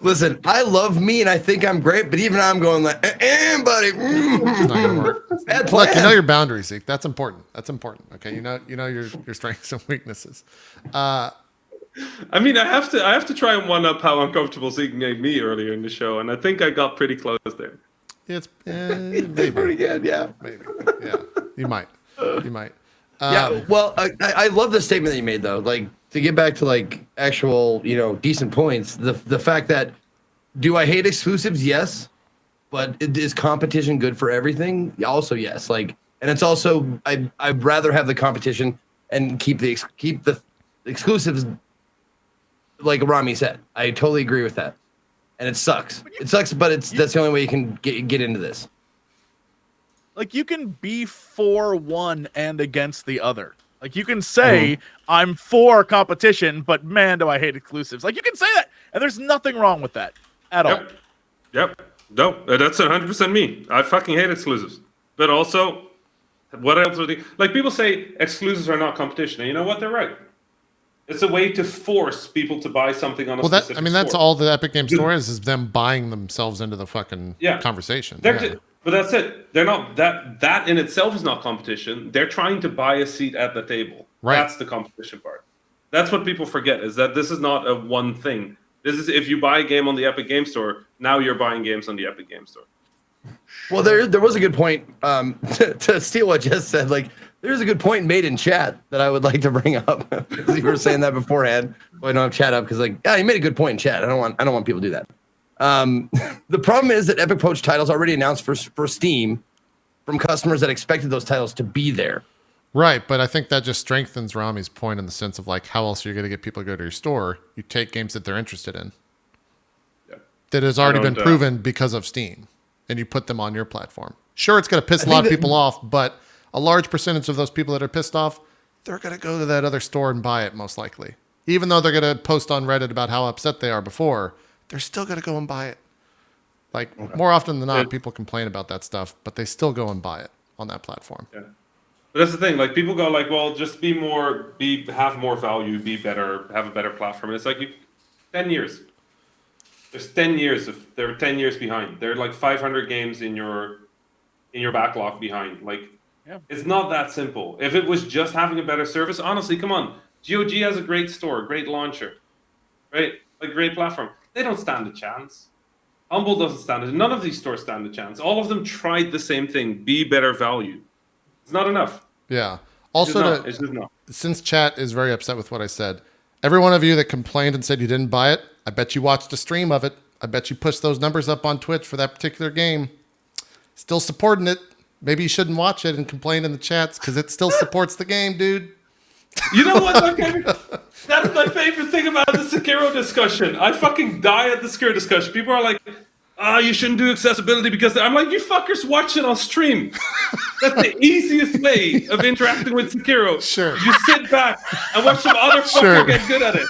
B: Listen, I love me and I think I'm great, but even I'm going like, buddy.
A: It's not gonna work.
B: Bad
A: Look, you
B: plan.
A: know your boundaries, Zeke. That's important. That's important. Okay, you know your strengths and weaknesses.
C: I mean, I have to try and one up how uncomfortable Zeke made me earlier in the show, and I think I got pretty close there.
A: It's
B: That's pretty good, yeah.
A: maybe. Yeah, you might.
B: Yeah, well, I love the statement that you made, though. Like, to get back to, like, actual, decent points, the fact that, do I hate exclusives? Yes. But is competition good for everything? Also, yes. Like, and it's also, I'd rather have the competition and keep the exclusives, like Rami said. I totally agree with that. And it sucks. It sucks, but that's the only way you can get into this.
D: Like, you can be for one and against the other. Like, you can say, I'm for competition, but man, do I hate exclusives. Like, you can say that, and there's nothing wrong with that at all.
C: Yep. No, that's 100% me. I fucking hate exclusives. But also, what else are they? Like, people say exclusives are not competition, and you know what? They're right. It's a way to force people to buy something on a specific
A: that's
C: store.
A: all the Epic Game Store is them buying themselves into the fucking conversation.
C: But that's it. They're not that in itself is not competition. They're trying to buy a seat at the table.
A: Right.
C: That's the competition part. That's what people forget, is that this is not a one thing. This is, if you buy a game on the Epic Game Store, now you're buying games on the Epic Game Store.
B: Well, there was a good point to steal what Jess said. Like, there's a good point made in chat that I would like to bring up. Because you were saying that beforehand. Well, I don't have chat up because, like, yeah, you made a good point in chat. I don't want people to do that. The problem is that Epic poached titles already announced for Steam from customers that expected those titles to be there.
A: Right, but I think that just strengthens Rami's point in the sense of, like, how else are you going to get people to go to your store? You take games that they're interested in.
C: Yeah.
A: That has already been proven because of Steam, and you put them on your platform. Sure, it's going to piss a lot of people off, but a large percentage of those people that are pissed off, they're going to go to that other store and buy it, most likely. Even though they're going to post on Reddit about how upset they are before, they're still going to go and buy it. Like, more often than not, people complain about that stuff, but they still go and buy it on that platform.
C: Yeah. But that's the thing. Like, people go like, well, just have more value, be better, have a better platform. And it's like 10 years. There's 10 years they're 10 years behind. They're like 500 games in your backlog behind. Like, it's not that simple. If it was just having a better service, honestly, come on. GOG has a great store, great launcher, right? A great platform. They don't stand a chance. Humble doesn't stand it. None of these stores stand a chance. All of them tried the same thing: be better value. It's not enough.
A: Yeah. Also,
C: it's just not.
A: Since chat is very upset with what I said, every one of you that complained and said you didn't buy it, I bet you watched a stream of it. I bet you pushed those numbers up on Twitch for that particular game. Still supporting it. Maybe you shouldn't watch it and complain in the chats because it still supports the game, dude.
C: You know what? That's my favorite thing about the Sekiro discussion. I fucking die at the Sekiro discussion. People are like, you shouldn't do accessibility because I'm like, you fuckers watch it on stream. That's the easiest way of interacting with Sekiro.
A: Sure.
C: You sit back and watch some other fucker get good at it.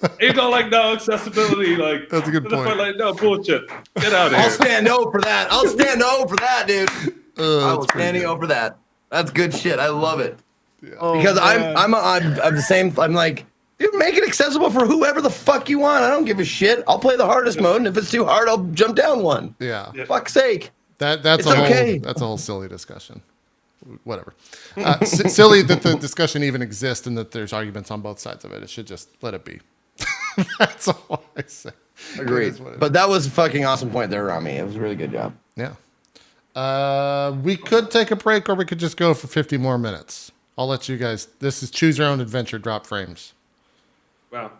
C: And you go like, no, accessibility. Like,
A: that's a good point.
C: Like, no, bullshit. Get out of here.
B: I'll stand no for that. I'll stand no for that, dude. I will stand no for that. That's good shit. I love it. Yeah. Because I'm the same. I'm like, dude, make it accessible for whoever the fuck you want. I don't give a shit. I'll play the hardest mode, and if it's too hard, I'll jump down one.
A: Yeah.
B: Fuck's sake.
A: That's a whole silly discussion. Whatever. Silly that the discussion even exists and that there's arguments on both sides of it. It should just let it be. That's all I say.
B: Agreed. But that was a fucking awesome point there, Rami. It was a really good job.
A: Yeah. We could take a break, or we could just go for 50 more minutes. I'll let you guys. This is choose your own adventure. Drop frames.
C: Wow.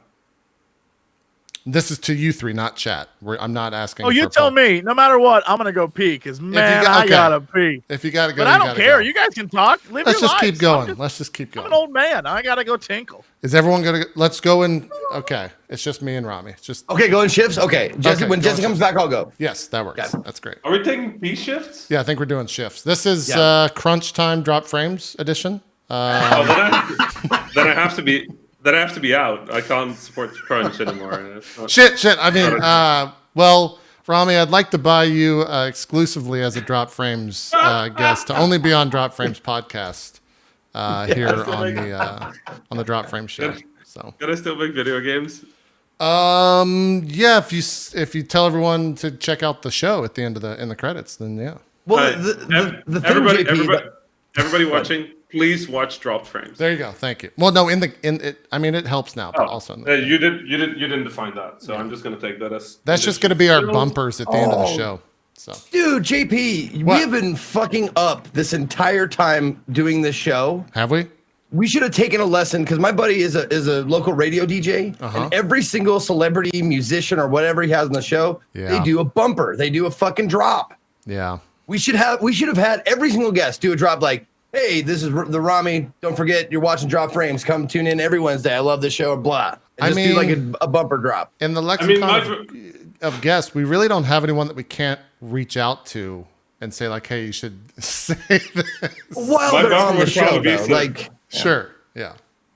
A: This is to you three, not chat. I'm not asking.
D: Oh, you tell me. No matter what, I'm gonna go pee because man, I gotta pee.
A: If you gotta go,
D: but I don't care. You guys can talk. Live
A: Let's
D: your
A: just
D: lives.
A: keep going. Let's just keep going.
D: I'm an old man. I gotta go tinkle.
A: Is everyone gonna? Let's go and. Okay, it's just me and Rami. It's just.
B: Okay, go in shifts. Okay, Jesse. When Jesse comes back, I'll go.
A: Yes, that works. That's great.
C: Are we taking P shifts?
A: Yeah, I think we're doing shifts. This is Crunch Time Drop Frames edition.
C: Then I have to be. Then I have to be out. I can't support Crunch anymore.
A: Shit. I mean, well, Rami, I'd like to buy you exclusively as a Drop Frames guest to only be on Drop Frames podcast here on the Drop Frames show. So
C: can I still make video games?
A: Yeah, if you tell everyone to check out the show at the end of in the credits, then yeah.
B: Well,
C: Right.
B: the thing,
C: everybody,
B: JP,
C: everybody watching, please watch Dropped Frames.
A: There you go. Thank you. Well, no, in it. I mean, it helps now, but also
C: you didn't define that, so I'm just gonna take that as
A: that's just going to be our bumpers at the end of the show. So,
B: dude, JP, we have been fucking up this entire time doing this show.
A: have we?
B: We should have taken a lesson because my buddy is a local radio DJ, and every single celebrity, musician, or whatever he has on the show, they do a bumper, they do a fucking drop.
A: Yeah.
B: We should have had every single guest do a drop like, hey, this is the Rami. Don't forget, you're watching Drop Frames. Come tune in every Wednesday. I love this show. Or blah. And just do like a bumper drop.
A: In the lexicon of guests, we really don't have anyone that we can't reach out to and say like, hey, you should say this.
B: While they're on the show, though, like.
A: Sure. Yeah.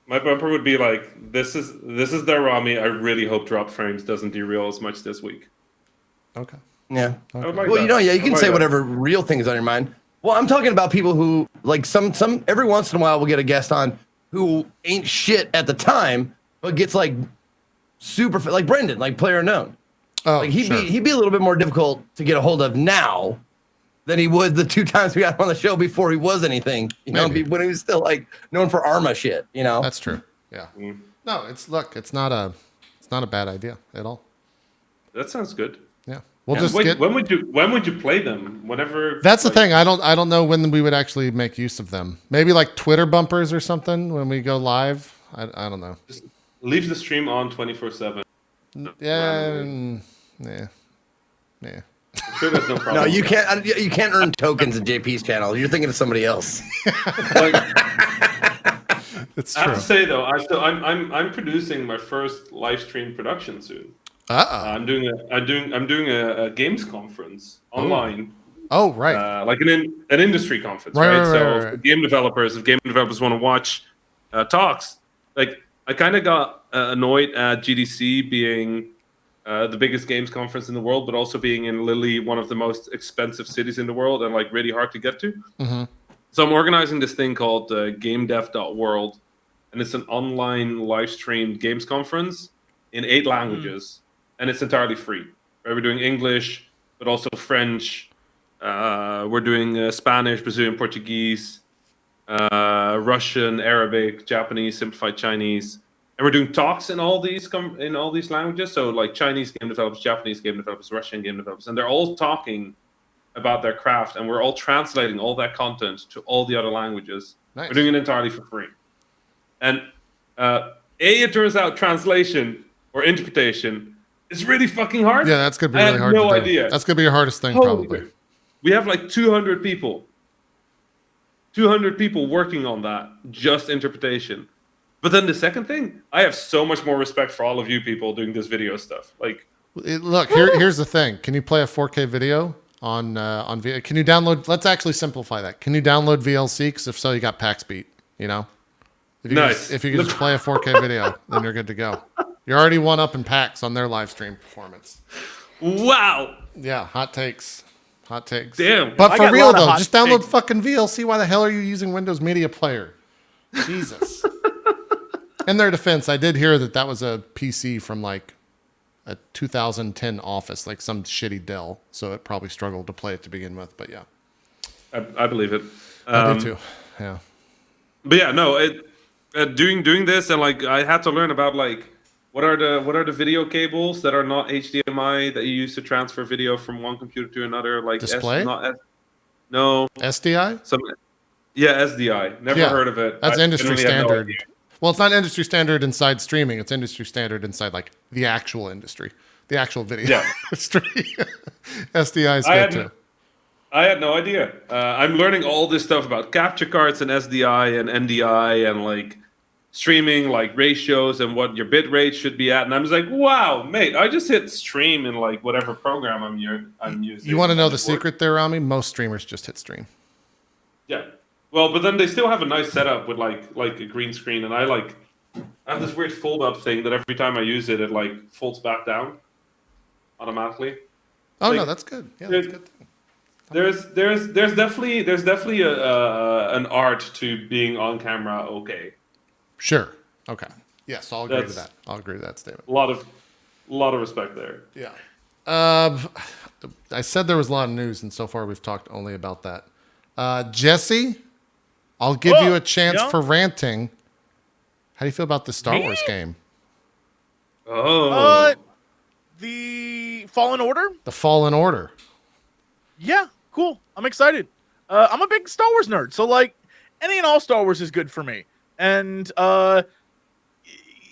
C: My bumper would be like, this is their Rami. I really hope Drop Frames doesn't derail as much this week.
A: Okay.
B: Yeah.
C: Okay.
B: Well, you can say whatever real thing is on your mind. Well, I'm talking about people who like some every once in a while we'll get a guest on who ain't shit at the time, but gets like super like Brendan, like player unknown.
A: Oh,
B: like he'd be a little bit more difficult to get a hold of now than he would the 2 times we got him on the show before he was anything. You know, when he was still like known for Arma shit. You know.
A: That's true. Yeah. No, it's not a bad idea at all.
C: That sounds good.
A: Yeah. We'll
C: when would you play them? Whenever.
A: That's the thing. I don't know when we would actually make use of them. Maybe like Twitter bumpers or something when we go live. I don't know.
C: Just leave the stream on 24/7.
A: Yeah.
C: I'm sure there's no problem.
B: No, you can't earn tokens in JP's channel. You're thinking of somebody else.
A: It's
C: I
A: true.
C: have to say though, I'm producing my first live stream production soon. I'm doing a games conference online.
A: Oh, right.
C: Like an industry conference, right? So if game developers want to watch talks, like I kind of got annoyed at GDC being the biggest games conference in the world, but also being in literally one of the most expensive cities in the world and like really hard to get to.
A: Mm-hmm.
C: So I'm organizing this thing called GameDev.world, and it's an online live streamed games conference in 8 languages, and it's entirely free. Right? We're doing English, but also French. We're doing Spanish, Brazilian, Portuguese, Russian, Arabic, Japanese, simplified Chinese. And we're doing talks in all these languages. So like Chinese game developers, Japanese game developers, Russian game developers, and they're all talking about their craft, and we're all translating all that content to all the other languages.
A: Nice.
C: We're doing it entirely for free. And it turns out translation or interpretation is really fucking hard.
A: Yeah, that's gonna be really hard.
C: No idea.
A: That's gonna be your hardest thing, probably.
C: We have like 200 people. 200 people working on that, just interpretation. But then the second thing, I have so much more respect for all of you people doing this video stuff. Like,
A: look, here's the thing. Can you play a 4K video on Can you download? Let's actually simplify that. Can you download VLC? Because if so, you got PAX beat. You know, if you can just play a 4K video, then you're good to go. You're already one up in PAX on their live stream performance.
C: wow.
A: Yeah, hot takes.
C: Damn.
A: But for real though, just download fucking VLC. Why the hell are you using Windows Media Player? Jesus. In their defense, I did hear that was a PC from like a 2010 Office, like some shitty Dell. So it probably struggled to play it to begin with. But yeah,
C: I believe it.
A: I do too. Yeah.
C: But yeah, no. Doing this, and like I had to learn about like what are the video cables that are not HDMI that you use to transfer video from one computer to another, like
A: display.
C: No.
A: SDI.
C: SDI. Never heard of it.
A: That's industry standard. Well, it's not industry standard inside streaming. It's industry standard inside like the actual industry, the actual video industry. SDI is good too.
C: I had no idea. I'm learning all this stuff about capture cards and SDI and NDI and like streaming, like ratios and what your bit rate should be at. And I'm just like, wow, mate, I just hit stream in like whatever program I'm using.
A: You want to know the secret there, Rami? Most streamers just hit stream.
C: Yeah. Well, but then they still have a nice setup with like a green screen, and I have this weird fold up thing that every time I use it, it like folds back down automatically.
A: Oh
C: like,
A: no, that's good. Yeah, that's good.
C: There's definitely an art to being on camera. Okay.
A: Sure. Okay. Yes, I'll agree with that. I'll agree with that statement.
C: A lot A lot of respect there.
A: Yeah. I said there was a lot of news, and so far we've talked only about that. Jesse, I'll give you a chance for ranting. How do you feel about the Star Wars game?
C: Oh.
D: The Fallen Order?
A: The Fallen Order.
D: Yeah, cool. I'm excited. I'm a big Star Wars nerd, so like any and all Star Wars is good for me. And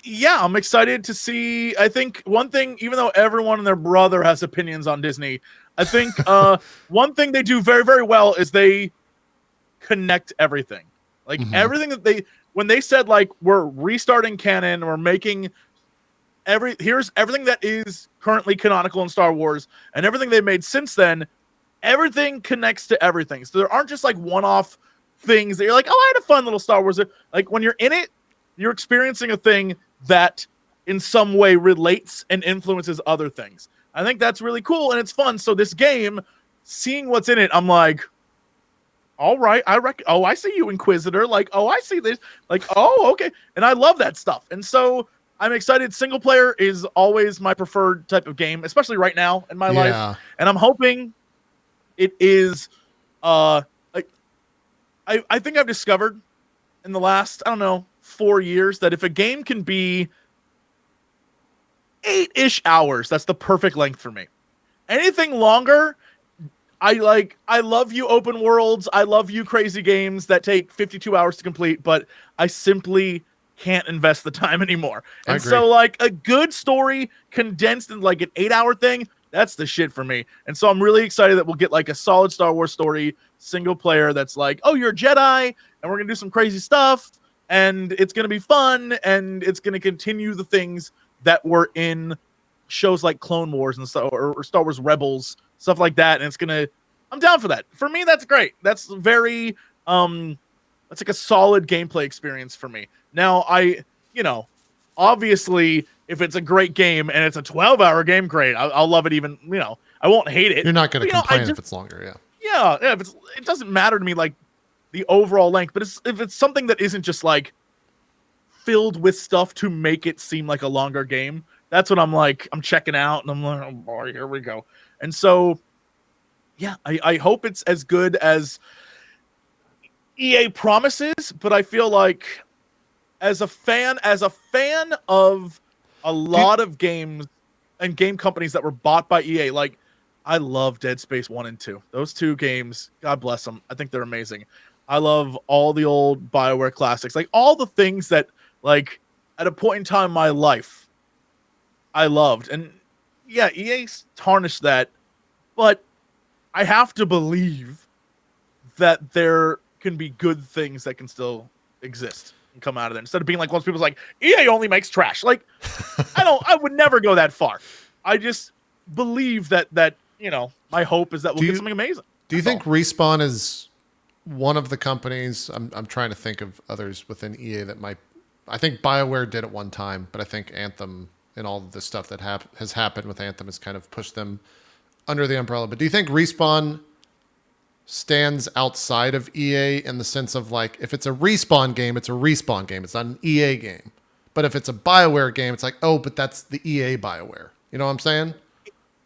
D: yeah, I'm excited to see. I think one thing, even though everyone and their brother has opinions on Disney, I think one thing they do very, very well is they connect everything. Like everything that when they said like we're restarting canon, we're making here's everything that is currently canonical in Star Wars and everything they've made since then, everything connects to everything. So there aren't just like one-off things that you're like, oh, I had a fun little Star Wars. Like when you're in it, you're experiencing a thing that in some way relates and influences other things. I think that's really cool and it's fun. So this game, seeing what's in it, I'm like, all right, oh, I see you, Inquisitor. Like, oh, I see this. Like, oh, okay. And I love that stuff. And so I'm excited. Single player is always my preferred type of game, especially right now in my life. And I'm hoping it is, I think I've discovered in the last, 4 years that if a game can be 8-ish hours, that's the perfect length for me. Anything longer, I love you open worlds. I love you crazy games that take 52 hours to complete, but I simply can't invest the time anymore. And so like a good story condensed in like an 8-hour thing, that's the shit for me. And so I'm really excited that we'll get like a solid Star Wars story, single player that's like, oh, you're a Jedi and we're going to do some crazy stuff and it's going to be fun and it's going to continue the things that were in shows like Clone Wars and stuff or Star Wars Rebels, stuff like that. And I'm down for that. For me, that's great. That's very, that's like a solid gameplay experience for me. Now, obviously, if it's a great game and it's a 12-hour game, great. I'll love it even, I won't hate it.
A: You're not going to complain if it's longer,
D: Yeah, it doesn't matter to me, like, the overall length. But if it's something that isn't just, like, filled with stuff to make it seem like a longer game, that's what I'm like, I'm checking out, and I'm like, oh, boy, here we go. And so, yeah, I hope it's as good as EA promises, but I feel like as a fan of a lot of games and game companies that were bought by EA, like I love Dead Space 1 and 2. Those two games, God bless them. I think they're amazing. I love all the old BioWare classics, like all the things that like at a point in time in my life I loved. And yeah, EA tarnished that, but I have to believe that there can be good things that can still exist and come out of there instead of being like most people's like EA only makes trash. Like I would never go that far. I just believe that my hope is that we'll get something amazing.
A: Do you think Respawn is one of the companies? I'm trying to think of others within EA that might. I think BioWare did at one time, but I think Anthem and all of the stuff that has happened with Anthem has kind of pushed them under the umbrella. But do you think Respawn stands outside of EA in the sense of like, if it's a Respawn game, it's a Respawn game. It's not an EA game. But if it's a BioWare game, it's like, oh, but that's the EA BioWare. You know what I'm saying?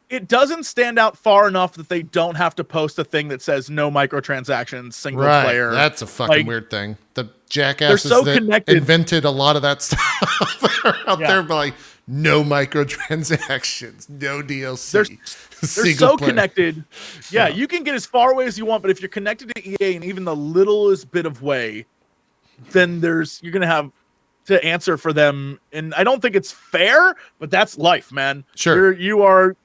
D: It doesn't stand out far enough that they don't have to post a thing that says no microtransactions, single player.
A: That's a fucking weird thing. The jackasses that invented a lot of that stuff are out there, but like no microtransactions, no DLC.
D: They're so connected. Yeah, you can get as far away as you want, but if you're connected to EA in even the littlest bit of way, then you're gonna have to answer for them. And I don't think it's fair, but that's life, man.
A: Sure,
D: you are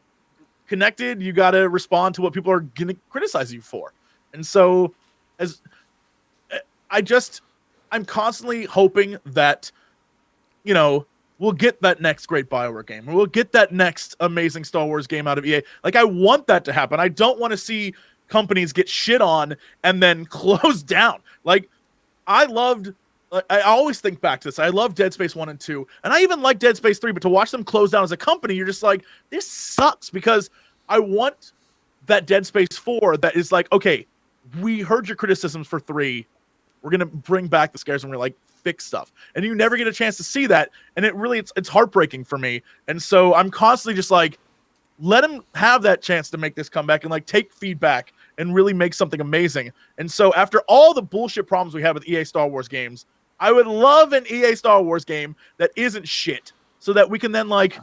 D: connected. You got to respond to what people are gonna criticize you for. And so, I'm constantly hoping that we'll get that next great BioWare game. We'll get that next amazing Star Wars game out of EA. Like, I want that to happen. I don't want to see companies get shit on and then close down. Like, I always think back to this. I love Dead Space 1 and 2. And I even like Dead Space 3, but to watch them close down as a company, you're just like, this sucks, because I want that Dead Space 4 that is like, okay, we heard your criticisms for 3. We're gonna bring back the scares and we're like fix stuff. And you never get a chance to see that. And it's heartbreaking for me. And so I'm constantly just like, let him have that chance to make this comeback and like take feedback and really make something amazing. And so after all the bullshit problems we have with EA Star Wars games, I would love an EA Star Wars game that isn't shit so that we can then like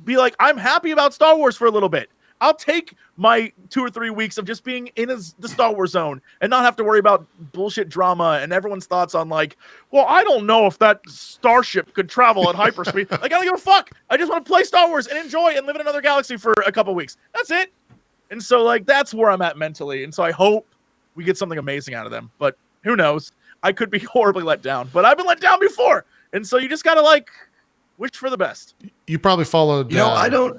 D: be like, I'm happy about Star Wars for a little bit. I'll take my 2 or 3 weeks of just being in the Star Wars zone and not have to worry about bullshit drama and everyone's thoughts on like, well, I don't know if that starship could travel at hyperspeed. Like, I don't give a fuck. I just want to play Star Wars and enjoy and live in another galaxy for a couple weeks. That's it. And so, like, that's where I'm at mentally. And so I hope we get something amazing out of them. But who knows? I could be horribly let down. But I've been let down before. And so you just got to, like, wish for the best.
A: You probably followed...
B: I don't...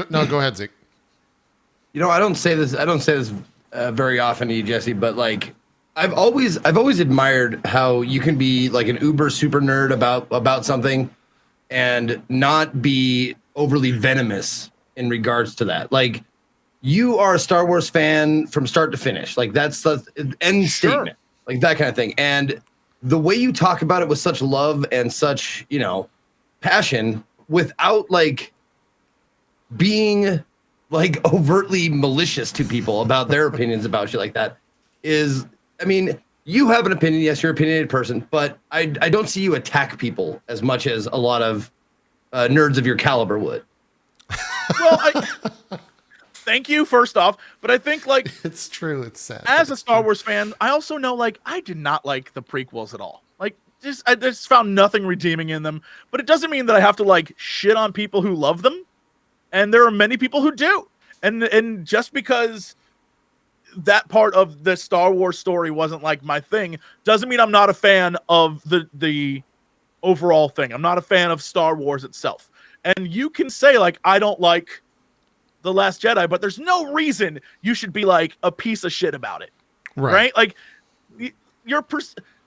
A: No, go ahead, Zeke.
B: I don't say this very often to you, Jesse, but like I've always admired how you can be like an uber super nerd about something and not be overly venomous in regards to that. Like, you are a Star Wars fan from start to finish. Like, that's the end statement, like that kind of thing. And the way you talk about it with such love and such, passion without like being like overtly malicious to people about their opinions about shit like that is, I mean, you have an opinion. Yes, you're an opinionated person, but I don't see you attack people as much as a lot of nerds of your caliber would.
D: Well, thank you, first off. But I think, like,
A: it's true. It's sad.
D: As a Star Wars fan, I also know, like, I did not like the prequels at all. Like, I just found nothing redeeming in them. But it doesn't mean that I have to, like, shit on people who love them. And there are many people who do. And just because that part of the Star Wars story wasn't like my thing, doesn't mean I'm not a fan of the overall thing. I'm not a fan of Star Wars itself. And you can say, like, I don't like The Last Jedi, but there's no reason you should be like a piece of shit about it. Right? Like,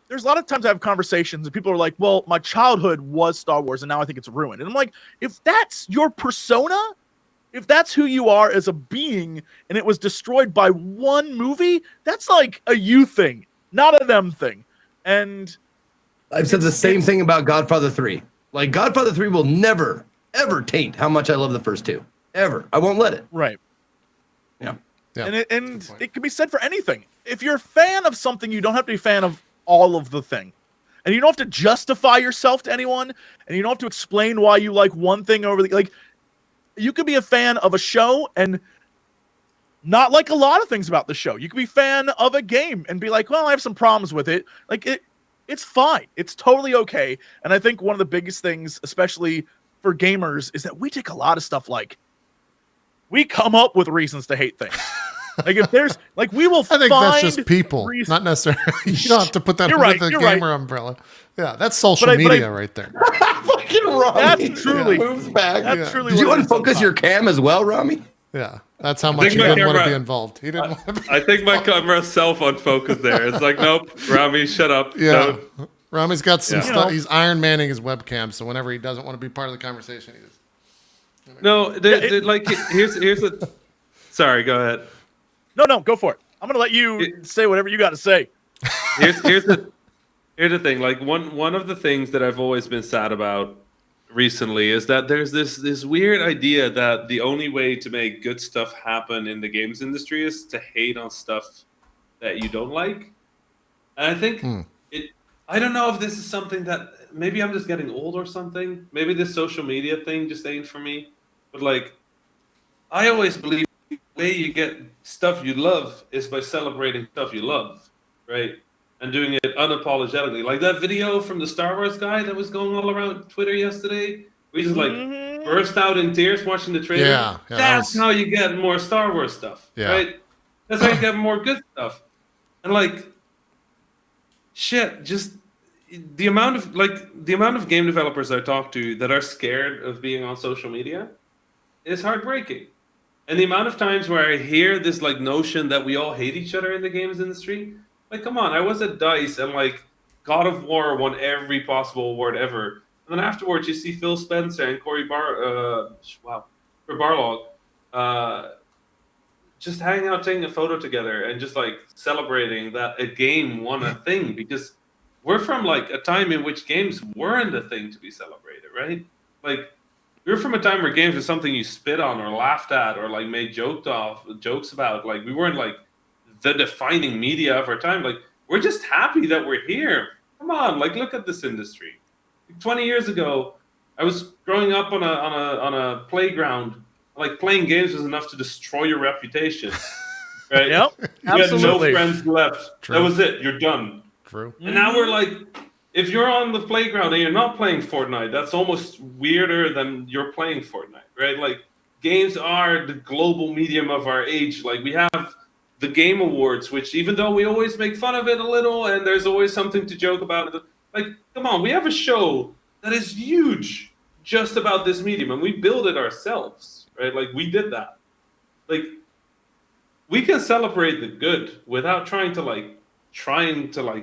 D: there's a lot of times I have conversations and people are like, well, my childhood was Star Wars and now I think it's ruined. And I'm like, if that's your persona, if that's who you are as a being and it was destroyed by one movie, that's like a you thing, not a them thing. And
B: I've said the same thing about Godfather 3. Like, Godfather 3 will never, ever taint how much I love the first two. Ever. I won't let it.
D: Right.
B: Yeah.
D: And it can be said for anything. If you're a fan of something, you don't have to be a fan of all of the thing. And you don't have to justify yourself to anyone, and you don't have to explain why you like one thing over the, like, you could be a fan of a show and not like a lot of things about the show. You could be a fan of a game and be like, well, I have some problems with it. Like, it's fine. It's totally okay. And I think one of the biggest things, especially for gamers, is that we take a lot of stuff, like, we come up with reasons to hate things. Like, if there's, like, we will
A: I think
D: find
A: that's just people, not necessarily. You don't have to put that
D: You're
A: under
D: right,
A: the
D: you're
A: gamer umbrella. Yeah, that's social media right there.
B: Fucking Rami.
D: That's truly
B: moves back.
D: That's truly.
B: Did you
D: what it is
B: unfocus
D: sometimes.
B: your cam as well, Rami?
A: Yeah, that's how much he didn't want to be involved. He didn't want to be.
C: I think my camera self-unfocused there. It's like, nope, Rami, shut up.
A: Yeah.
C: No.
A: Rami's got some
C: Yeah.
A: stuff. He's Iron Manning his webcam, so whenever he doesn't want to be part of the conversation, he just...
C: No, like, here's the... Sorry, go ahead.
D: No, go for it. I'm gonna let you say whatever you got to say.
C: Here's the thing. Like, one of the things that I've always been sad about recently is that there's this weird idea that the only way to make good stuff happen in the games industry is to hate on stuff that you don't like. And I think I don't know if this is something that maybe I'm just getting old or something. Maybe this social media thing just ain't for me. But, like, I always believe the way you get stuff you love is by celebrating stuff you love, right? And doing it unapologetically. Like that video from the Star Wars guy that was going all around Twitter yesterday. We just, like, burst out in tears watching the trailer.
A: Yeah,
C: That's how you get more Star Wars stuff, right? That's how you get more good stuff. And, like, shit, just the amount of game developers I talk to that are scared of being on social media is heartbreaking. And the amount of times where I hear this, like, notion that we all hate each other in the games industry, like, come on, I was at DICE and, like, God of War won every possible award ever. And then afterwards you see Phil Spencer and Barlog just hanging out, taking a photo together, and just like celebrating that a game won a thing, because we're from like a time in which games weren't a thing to be celebrated, right? Like we're from a time where games were something you spit on or laughed at or like made jokes about. Like we weren't like the defining media of our time. Like we're just happy that we're here. Come on, like look at this industry. 20 years ago, I was growing up on a playground. Like playing games was enough to destroy your reputation, right?
D: Yep,
C: You had no
D: absolutely.
C: friends left.
A: True.
C: That was it. You're done.
A: True.
C: And now we're like, if you're on the playground and you're not playing Fortnite, that's almost weirder than you're playing Fortnite, right? Like games are the global medium of our age. Like we have the Game Awards, which even though we always make fun of it a little and there's always something to joke about, like, come on, we have a show that is huge just about this medium and we build it ourselves. Right, like we did that. Like we can celebrate the good without trying to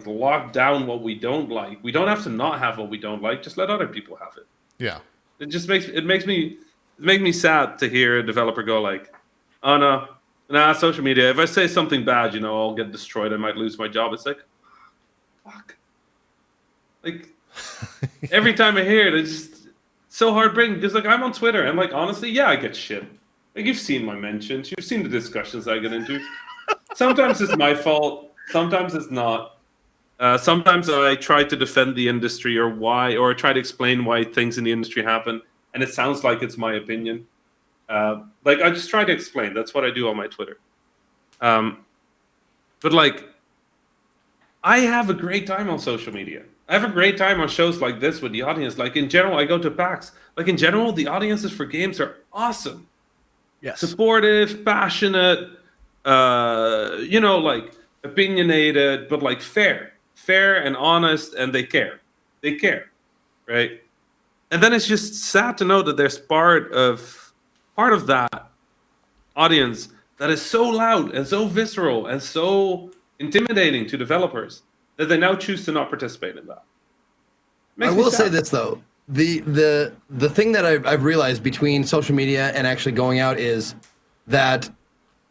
C: lock down what we don't like. We don't have to not have what we don't like. Just let other people have it.
A: Yeah.
C: It just makes me sad to hear a developer go like, oh no, nah, social media. If I say something bad, I'll get destroyed. I might lose my job. It's like, fuck. Like every time I hear it, it's just so heartbreaking because like I'm on Twitter and like honestly, yeah, I get shit. Like you've seen my mentions, you've seen the discussions I get into. Sometimes it's my fault, sometimes it's not. Sometimes I try to defend the industry or try to explain why things in the industry happen, and it sounds like it's my opinion. Like I just try to explain. That's what I do on my Twitter. But like, I have a great time on social media. I have a great time on shows like this with the audience. Like in general, I go to PAX. Like in general, the audiences for games are awesome.
D: Yes.
C: Supportive, passionate, like opinionated, but like fair and honest, and they care. They care, right? And then it's just sad to know that there's part of that audience that is so loud and so visceral and so intimidating to developers that they now choose to not participate in that.
B: I will say this though, the thing that I've realized between social media and actually going out is that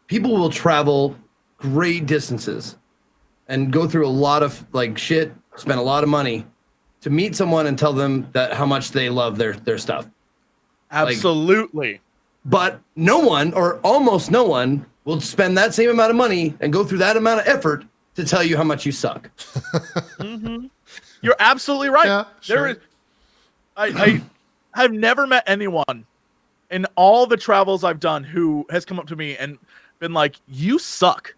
B: people will travel great distances and go through a lot of like shit, spend a lot of money to meet someone and tell them that how much they love their stuff.
D: Absolutely.
B: But no one or almost no one will spend that same amount of money and go through that amount of effort to tell you how much you suck.
D: You're absolutely right.
A: Yeah, sure.
D: I have never met anyone in all the travels I've done who has come up to me and been like, "You suck."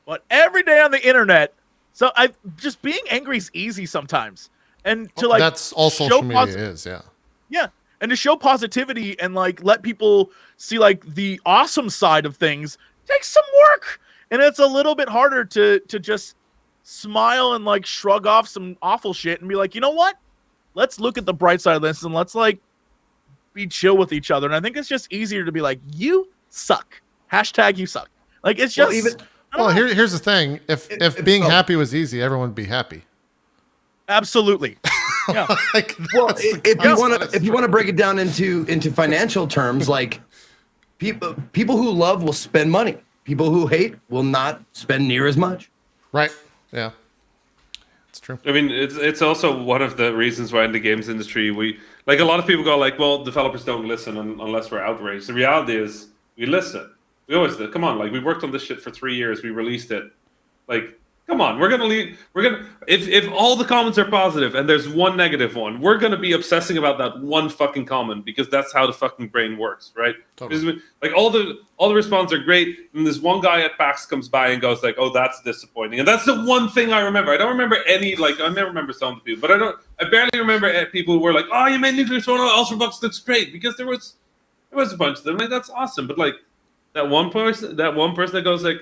D: But every day on the internet, so just being angry is easy sometimes, and to like
A: that's all social media is, yeah.
D: Yeah, and to show positivity and like let people see like the awesome side of things takes some work, and it's a little bit harder to just smile and like shrug off some awful shit and be like, you know what? Let's look at the bright side of this and let's like be chill with each other. And I think it's just easier to be like, you suck. # you suck. Like it's just.
A: Here's the thing: if being happy was easy, everyone would be happy.
D: Absolutely. Yeah.
B: If you want to break it down into financial terms, like people who love will spend money. People who hate will not spend near as much.
A: Right. Yeah. It's true.
C: I mean, it's also one of the reasons why in the games industry we like a lot of people go like, well, developers don't listen unless we're outraged. The reality is we listen. We always do. Come on, like we worked on this shit for 3 years. We released it. Like, come on, if all the comments are positive and there's one negative one, we're gonna be obsessing about that one fucking comment because that's how the fucking brain works, right?
A: Totally.
C: Like all the responses are great, and this one guy at PAX comes by and goes like, "Oh, that's disappointing," and that's the one thing I remember. I don't remember any I never remember some of the people, but I barely remember people who were like, "Oh, you made Nuclear Throne Ultrabox looks great," because there was a bunch of them. Like that's awesome, but like that one person that goes like,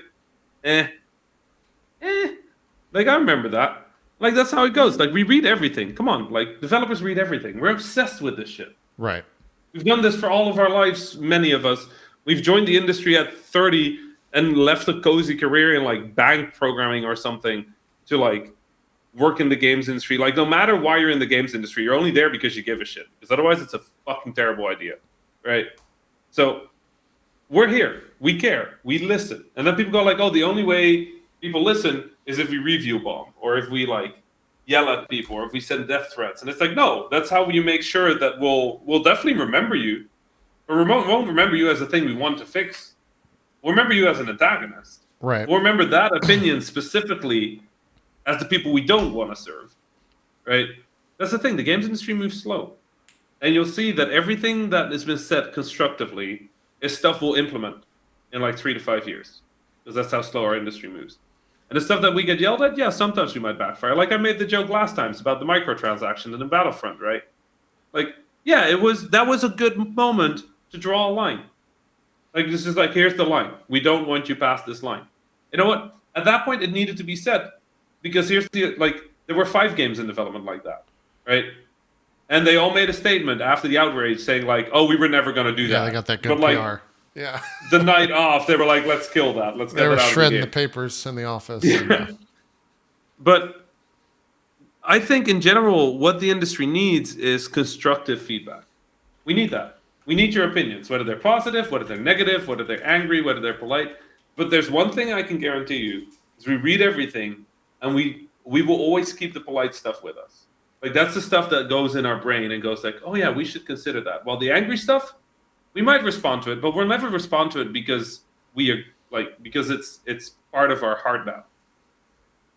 C: like I remember that. Like that's how it goes. Like we read everything. Come on, like developers read everything. We're obsessed with this shit.
A: Right.
C: We've done this for all of our lives. Many of us. We've joined the industry at 30 and left a cozy career in like bank programming or something to like work in the games industry. Like no matter why you're in the games industry, you're only there because you give a shit. Because otherwise, it's a fucking terrible idea, right? So we're here. we care, we listen. And then people go like, oh, the only way people listen is if we review bomb, or if we like yell at people, or if we send death threats. And it's like, no, that's how you make sure that we'll definitely remember you, but won't remember you as a thing we want to fix. We'll remember you as an antagonist.
A: Right.
C: We'll remember that opinion specifically as the people we don't want to serve. Right? That's the thing. The games industry moves slow. And you'll see that everything that has been said constructively is stuff we'll implement in like 3 to 5 years. Because that's how slow our industry moves. And the stuff that we get yelled at, yeah, sometimes we might backfire. Like I made the joke last time about the microtransaction in Battlefront, right? Like, yeah, that was a good moment to draw a line. Like, this is like, here's the line. We don't want you past this line. You know what? At that point, it needed to be said. Because there were 5 games in development like that, right? And they all made a statement after the outrage saying like, oh, we were never going to do that.
A: Yeah, they got that good
C: but, like,
A: PR. Yeah.
C: The night off, they were like, let's kill that. Let's get
A: They were
C: that out
A: shredding
C: of
A: the
C: the game.
A: papers in the office.
C: Yeah. But I think in general, what the industry needs is constructive feedback. We need that. We need your opinions, whether they're positive, whether they're negative, whether they're angry, whether they're polite. But there's one thing I can guarantee you, is we read everything, and we will always keep the polite stuff with us. Like, that's the stuff that goes in our brain and goes like, oh yeah, we should consider that. While the angry stuff, we might respond to it, but we'll never respond to it because because it's part of our heart now.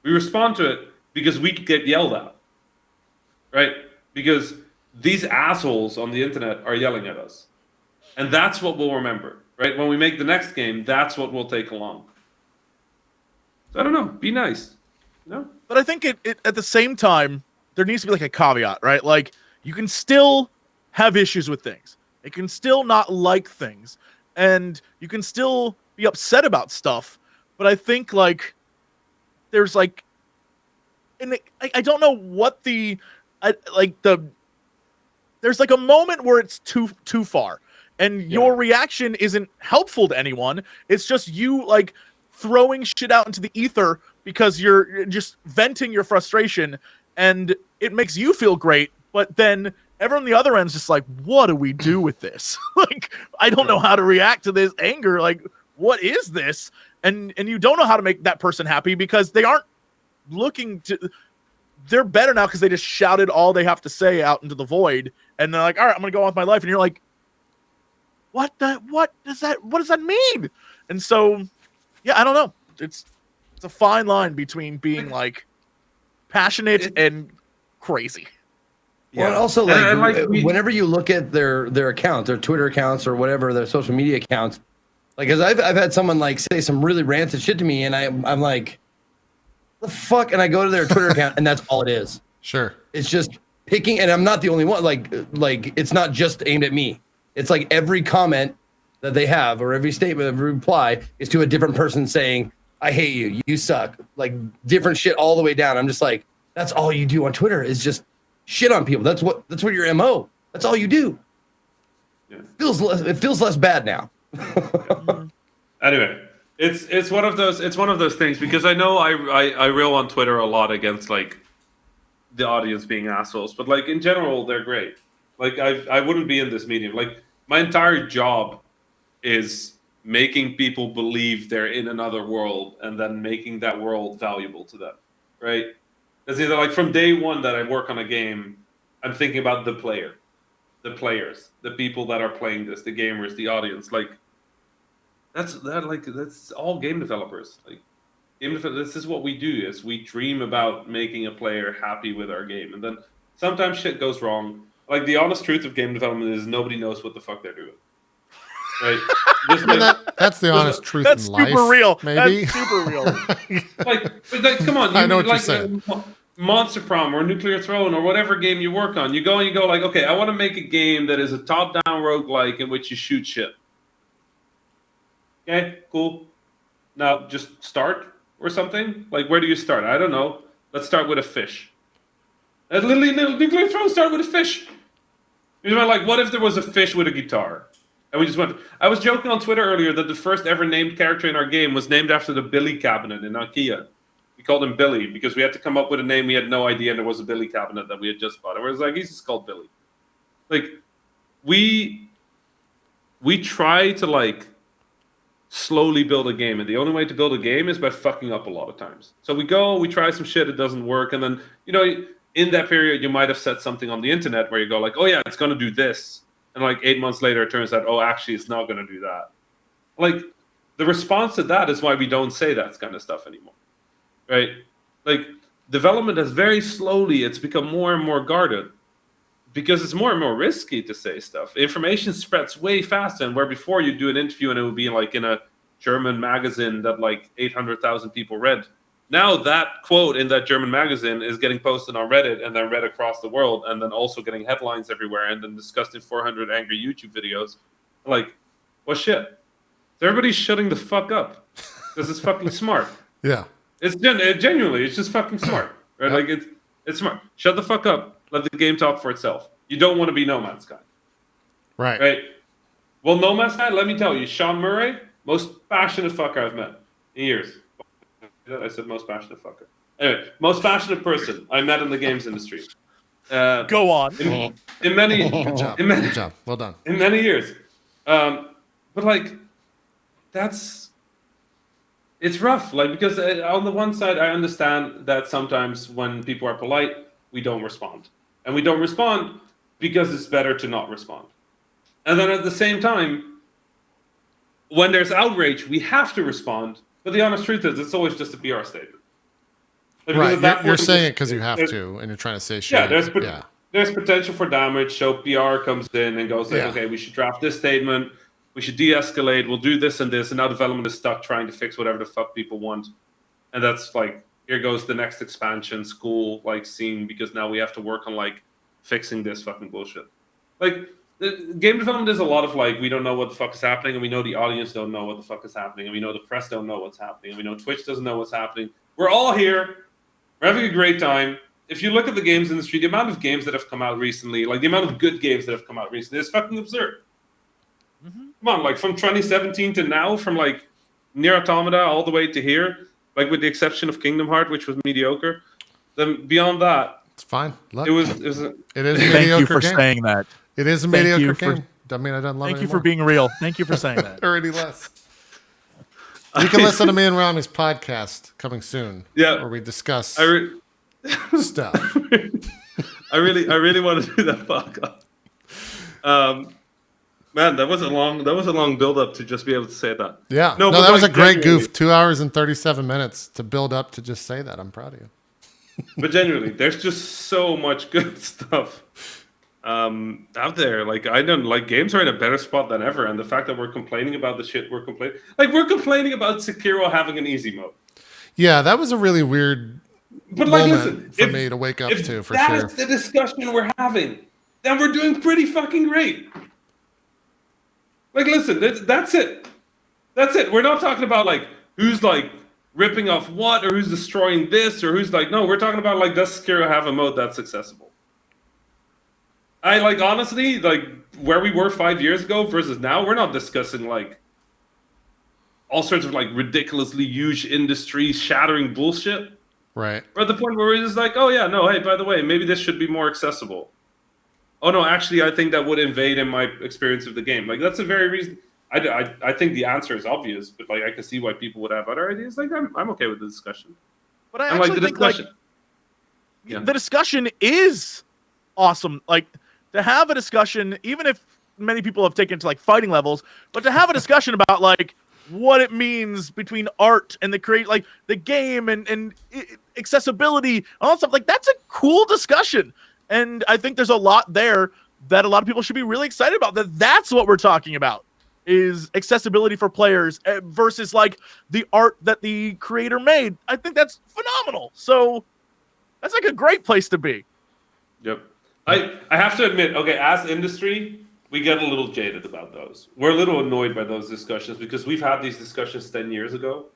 C: We respond to it because we get yelled at, right? Because these assholes on the internet are yelling at us. And that's what we'll remember, right? When we make the next game, that's what we'll take along. So I don't know, be nice. No?
D: But I think it at the same time, there needs to be like a caveat, right? Like, you can still have issues with things. It can still not like things, and you can still be upset about stuff. But I think like there's like, and I don't know what there's like a moment where it's too far, and your reaction isn't helpful to anyone. It's just you like throwing shit out into the ether because you're just venting your frustration, and it makes you feel great, but then everyone on the other end is just like, what do we do with this? Like, I don't know how to react to this anger. Like, what is this? And you don't know how to make that person happy because they aren't looking to, they're better now because they just shouted all they have to say out into the void. And they're like, all right, I'm going to go on with my life. And you're like, what does that mean? And so, yeah, I don't know. It's a fine line between being like passionate and crazy.
B: Yeah. Well, and also whenever you look at their account, their Twitter accounts or whatever, their social media accounts, like, cause I've had someone like say some really ranted shit to me, and I'm like, the fuck, and I go to their Twitter account, and that's all it is.
A: Sure.
B: It's just picking, and I'm not the only one. Like it's not just aimed at me. It's like every comment that they have or every statement, every reply is to a different person saying, I hate you, you suck, like different shit all the way down. I'm just like, that's all you do on Twitter is just shit on people. That's what your MO. That's all you do. Yeah. It feels less bad now.
C: Anyway, it's one of those things, because I know I rail on Twitter a lot against like the audience being assholes, but like in general they're great. Like I wouldn't be in this medium. Like my entire job is making people believe they're in another world and then making that world valuable to them, right? It's either like from day one that I work on a game, I'm thinking about the player, the players, the people that are playing this, the gamers, the audience. Like that's all game developers. Like this is what we do, is we dream about making a player happy with our game. And then sometimes shit goes wrong. Like the honest truth of game development is nobody knows what the fuck they're doing. Right?
A: That's the honest truth
D: in life. That's super real.
A: Maybe.
D: That's super real.
C: like, come on.
A: I know what you're saying.
C: Monster Prom or Nuclear Throne or whatever game you work on, you go like, okay, I want to make a game that is a top-down roguelike in which you shoot shit. Okay, cool. Now just start or something. Like, where do you start? I don't know. Let's start with a fish. Literally, Nuclear Throne started with a fish. You know, like, what if there was a fish with a guitar? And we just went. I was joking on Twitter earlier that the first ever named character in our game was named after the Billy cabinet in IKEA. We called him Billy because we had to come up with a name. We had no idea there was a Billy cabinet that we had just bought. And we was like, he's just called Billy. Like, we try to like slowly build a game, and the only way to build a game is by fucking up a lot of times. So we try some shit, it doesn't work, and then in that period you might have said something on the internet where you go like, oh yeah, it's gonna do this, and like 8 months later it turns out, oh, actually it's not gonna do that. Like, the response to that is why we don't say that kind of stuff anymore, right? Like, development has very slowly, it's become more and more guarded because it's more and more risky to say stuff. Information spreads way faster, and where before you'd do an interview and it would be like in a German magazine that like 800,000 people read. Now that quote in that German magazine is getting posted on Reddit and then read across the world, and then also getting headlines everywhere and then discussed in 400 angry YouTube videos. Like, well, shit. So everybody's shutting the fuck up because it's fucking smart.
A: Yeah.
C: It's genuinely, it's just fucking smart, right? Like, it's smart. Shut the fuck up. Let the game talk for itself. You don't want to be No Man's Sky. Right? Well, No Man's Sky, let me tell you, Sean Murray, most passionate fucker I've met in years. I said most passionate fucker. Anyway, most passionate person I met in the games industry.
D: Go on.
C: In many,
A: Good job. Good job. Well done.
C: in many years. But like, it's rough. Like, because on the one side, I understand that sometimes when people are polite, we don't respond. And we don't respond because it's better to not respond. And then at the same time, when there's outrage, we have to respond. But the honest truth is, it's always just a PR statement. Like,
A: Right. You're saying it because you have to, and you're trying to say shit.
C: Yeah, there's potential for damage. So PR comes in and goes like,
A: Yeah.
C: okay, we should draft this statement. We should de-escalate. We'll do this and this. And now development is stuck trying to fix whatever the fuck people want. And that's like, here goes the next expansion school like scene, because now we have to work on like fixing this fucking bullshit. Like, the game development is a lot of like, we don't know what the fuck is happening, and we know the audience don't know what the fuck is happening, and we know the press don't know what's happening, and we know Twitch doesn't know what's happening. We're all here. We're having a great time. If you look at the games industry, the amount of games that have come out recently, like the amount of good games that have come out recently, is fucking absurd. Mm-hmm. Come on, like from 2017 to now, from like Nier Automata all the way to here, like with the exception of Kingdom Hearts, which was mediocre. Then beyond that,
A: It's fine. Look,
C: it is
A: it is a
D: Thank
A: mediocre
D: you for
A: game.
D: saying that.
A: It is a
D: Thank
A: mediocre
D: you for-
A: game. Doesn't mean I don't love it
D: Thank you for
A: anymore.
D: being real. Thank you for saying that.
A: Or any less. You can listen to me and Rami's podcast coming soon.
C: Yeah.
A: Where we discuss stuff.
C: I really want to do that podcast. Man, that was a long build up to just be able to say that.
A: Yeah.
C: No,
A: No,
C: but
A: that was a
C: like,
A: great
C: genuinely-
A: goof. 2 hours and 37 minutes to build up to just say that. I'm proud of you.
C: But genuinely, there's just so much good stuff out there. Like, I don't like, games are in a better spot than ever, and the fact that we're complaining about the shit we're complaining about Sekiro having an easy mode.
A: Yeah, that was a really weird
C: But like,
A: moment
C: listen,
A: for
C: if-
A: me to wake up
C: if
A: to, for
C: that
A: sure.
C: is the discussion we're having, then we're doing pretty fucking great. Like, listen, that's it. That's it. We're not talking about like who's like ripping off what, or who's destroying this, or who's like, no, we're talking about like, does Sekiro have a mode that's accessible? I like, honestly, like where we were 5 years ago versus now, we're not discussing like all sorts of like ridiculously huge industry shattering bullshit.
A: Right.
C: We're at the point where we're just like, oh yeah, no, hey, by the way, maybe this should be more accessible. Oh no, actually, I think that would invade in my experience of the game. Like, that's a very reason. I think the answer is obvious, but like, I can see why people would have other ideas. Like, I'm okay with the discussion.
D: But I
C: And
D: actually
C: like the
D: think like
C: discussion. Yeah.
D: the discussion is awesome. Like, to have a discussion, even if many people have taken it to like fighting levels, but to have a discussion about like what it means between art and like the game and accessibility, all that stuff, like that's a cool discussion. And I think there's a lot there that a lot of people should be really excited about. That's what we're talking about, is accessibility for players versus like the art that the creator made. I think that's phenomenal. So that's like a great place to be.
C: Yep. I have to admit, okay, as industry, we get a little jaded about those. We're a little annoyed by those discussions because we've had these discussions 10 years ago,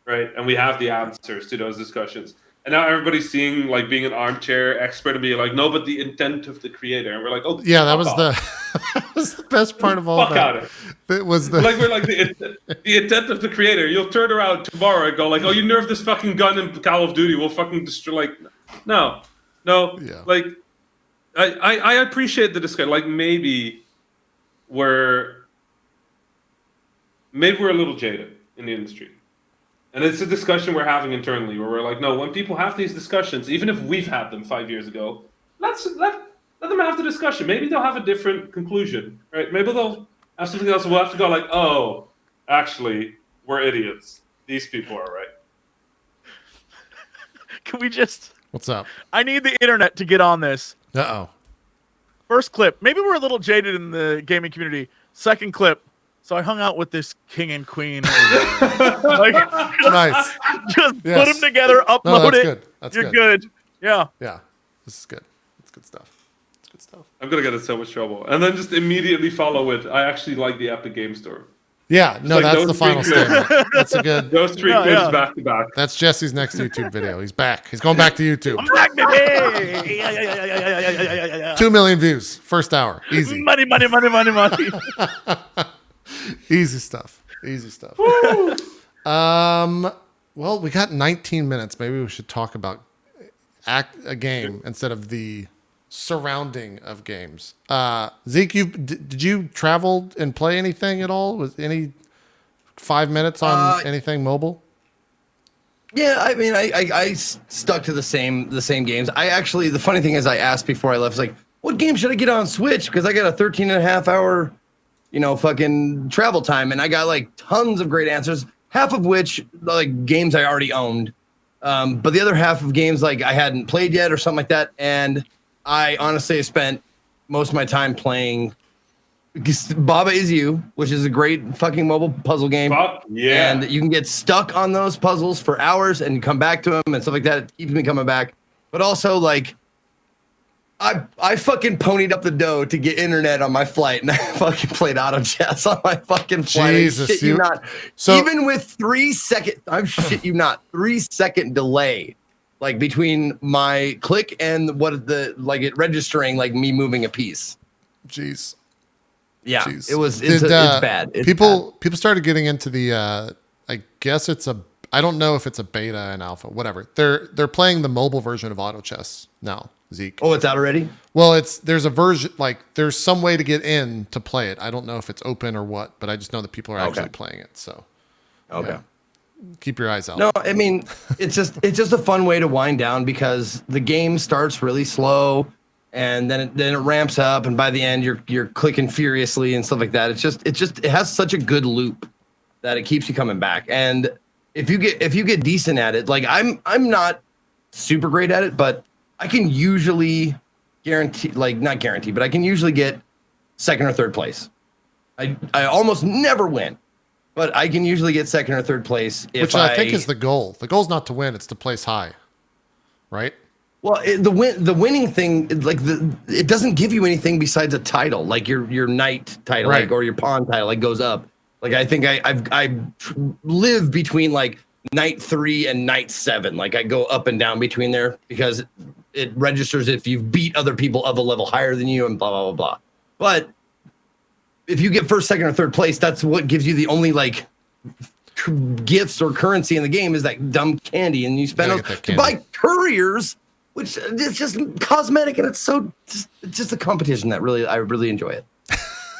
C: right? And we have the answers to those discussions. And now everybody's seeing like being an armchair expert and being like, no, but the intent of the creator. And we're like, oh,
A: Yeah, that
C: fuck
A: was
C: off.
A: that was the best part of all
C: Fuck
A: that.
C: out of
A: It was the
C: Like, we're like the intent of the creator. You'll turn around tomorrow and go like, oh, you nerfed this fucking gun in Call of Duty. We'll fucking destroy. Like, no.
A: Yeah.
C: Like, I appreciate the discussion. Like, maybe maybe we're a little jaded in the industry. And it's a discussion we're having internally where we're like, no, when people have these discussions, even if we've had them 5 years ago, let them have the discussion. Maybe they'll have a different conclusion, right? Maybe they'll have something else. We'll have to go like, oh, actually, we're idiots. These people are right.
D: Can we just...
A: What's up?
D: I need the internet to get on this.
A: Uh-oh.
D: First clip. Maybe we're a little jaded in the gaming community. Second clip. So I hung out with this king and queen. Like,
A: Nice.
D: Just
A: Yes.
D: put them together, upload
A: that's
D: it.
A: good. That's
D: You're good. Yeah.
A: Yeah. This is good. It's good stuff. It's good stuff.
C: I'm going to get in so much trouble. And then just immediately follow it. I actually like the Epic Game Store.
A: Yeah, no,
C: like
A: that's
C: those
A: the final
C: three clips.
A: statement. That's a good.
C: Those three
D: Yeah,
C: clips
D: yeah.
C: back to back.
A: That's Jesse's next YouTube video. He's back. He's going back to YouTube.
D: I'm back, baby. Yeah.
A: 2 million views, first hour. Easy.
D: Money.
A: Easy stuff. Easy stuff. Well, we got 19 minutes. Maybe we should talk about a game instead of the surrounding of games. Zeke, did you travel and play anything at all? Was any 5 minutes on anything mobile?
B: Yeah, I mean, I stuck to the same games. I actually, the funny thing is, I asked before I left, like, what game should I get on Switch? Because I got a 13 and a half hour, fucking travel time, and I got like tons of great answers. Half of which like games I already owned, but the other half of games like I hadn't played yet or something like that. And I honestly spent most of my time playing Baba Is You, which is a great fucking mobile puzzle game.
C: Yeah.
B: And you can get stuck on those puzzles for hours and come back to them and stuff like that. It keeps me coming back. But also, like, I fucking ponied up the dough to get internet on my flight, and I fucking played auto chess on my fucking flight.
A: Jesus,
B: I shit you not.
A: So-
B: Even with 3 second, I'm shit you not, 3 second delay, like between my click and it registering, like me moving a piece.
A: Jeez.
B: Yeah,
A: Jeez.
B: it's bad. It's
A: people started getting into the I guess I don't know if it's a beta and alpha, whatever. They're playing the mobile version of auto chess now, Zeke.
B: Oh, it's out already?
A: Well, there's a version, like there's some way to get in to play it. I don't know if it's open or what, but I just know that people are actually playing it. So
B: Okay.
A: yeah. Keep your eyes out.
B: No, I mean, it's just a fun way to wind down because the game starts really slow and then it ramps up, and by the end you're clicking furiously and stuff like that. It has such a good loop that it keeps you coming back. And if you get decent at it, like I'm not super great at it, but I can usually not guarantee, but I can usually get second or third place. I almost never win, but I can usually get second or third place.
A: Which I think is the goal. The goal's not to win; it's to place high, right?
B: Well, the winning thing, like it doesn't give you anything besides a title, like your knight title,
A: Right.
B: like, or your pawn title, like goes up. Like I think I live between like knight 3 and knight 7. Like I go up and down between there because it registers if you've beat other people of a level higher than you and blah blah blah blah. But if you get first, second, or third place, that's what gives you the only like gifts or currency in the game is that dumb candy, and you spend
A: Gotta
B: those
A: get that
B: to
A: candy.
B: buy couriers, which is just cosmetic, and it's just a competition that I really enjoy it,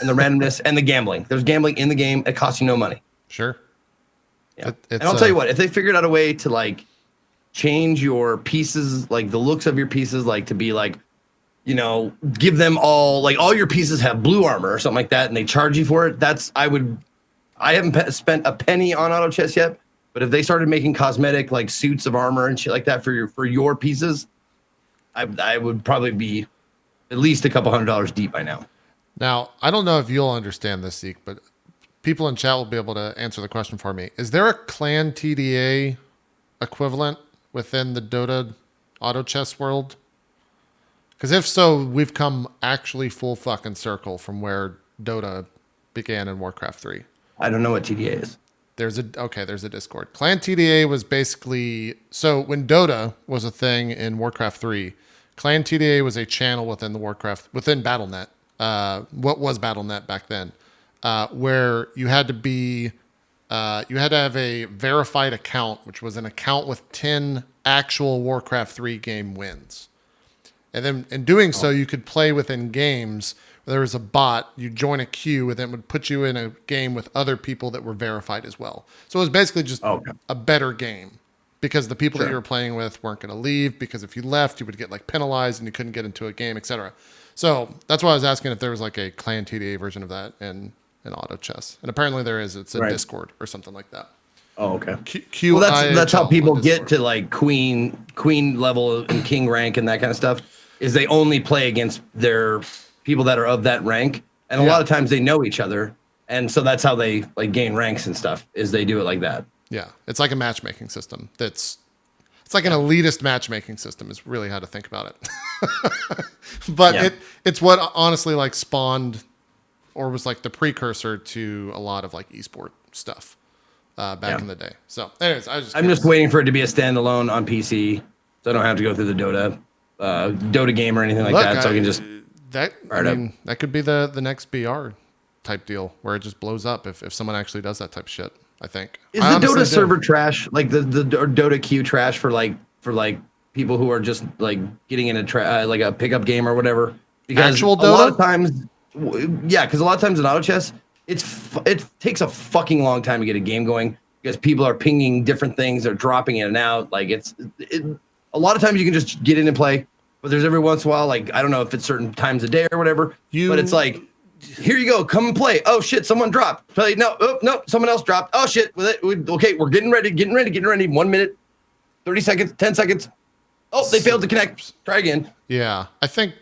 B: and the randomness and the gambling. There's gambling in the game. It costs you no money.
A: Sure.
B: Yeah.
A: It's,
B: And I'll tell you what, if they figured out a way to like change your pieces, like the looks of your pieces, like to be like, give them all your pieces have blue armor or something like that, and they charge you for it. I haven't spent a penny on auto chess yet, but if they started making cosmetic like suits of armor and shit like that for your pieces, I would probably be at least a couple $100 deep by now.
A: Now, I don't know if you'll understand this, Zeke, but people in chat will be able to answer the question for me. Is there a clan TDA equivalent within the Dota auto chess world? Because if so, we've come actually full fucking circle from where Dota began in Warcraft 3.
B: I don't know what TDA is.
A: There's a Discord. Clan TDA was basically, so when Dota was a thing in Warcraft 3, Clan TDA was a channel within Battle.net. What was Battle.net back then? Where you had to have a verified account, which was an account with 10 actual Warcraft 3 game wins. And then in doing so, you could play within games there was a bot, you join a queue, and then it would put you in a game with other people that were verified as well. So it was basically just a better game because the people that you were playing with weren't going to leave, because if you left, you would get like penalized and you couldn't get into a game, etc. So that's why I was asking if there was like a clan TDA version of that in auto chess. And apparently there is. It's a Discord or something like that.
B: Oh, okay.
A: Well,
B: that's how people get to like queen level and king rank and that kind of stuff, is they only play against their people that are of that rank. And a lot of times they know each other. And so that's how they like gain ranks and stuff, is they do it like that.
A: Yeah. It's like a matchmaking system. It's like an elitist matchmaking system is really how to think about it. But it's what honestly like spawned or was like the precursor to a lot of like esport stuff. Back in the day. So anyways, I'm just
B: waiting for it to be a standalone on PC, so I don't have to go through the Dota game or anything like that. So I can just
A: that could be the next BR type deal where it just blows up if someone actually does that type of shit. I think
B: is the Dota server trash, like the Dota queue trash for people who are just like getting in like a pickup game or whatever. Because
A: actual Dota?
B: A lot of times, because a lot of times in auto chess, it takes a fucking long time to get a game going because people are pinging different things, they're dropping in and out. Like a lot of times you can just get in and play, but there's every once in a while, like I don't know if it's certain times a day or whatever, but it's like, here you go, come and play. Oh shit, someone dropped. Play. No, someone else dropped. Oh shit, okay, we're getting ready. 1 minute, 30 seconds, 10 seconds. Oh, they failed to connect. Try again.
A: Yeah, I think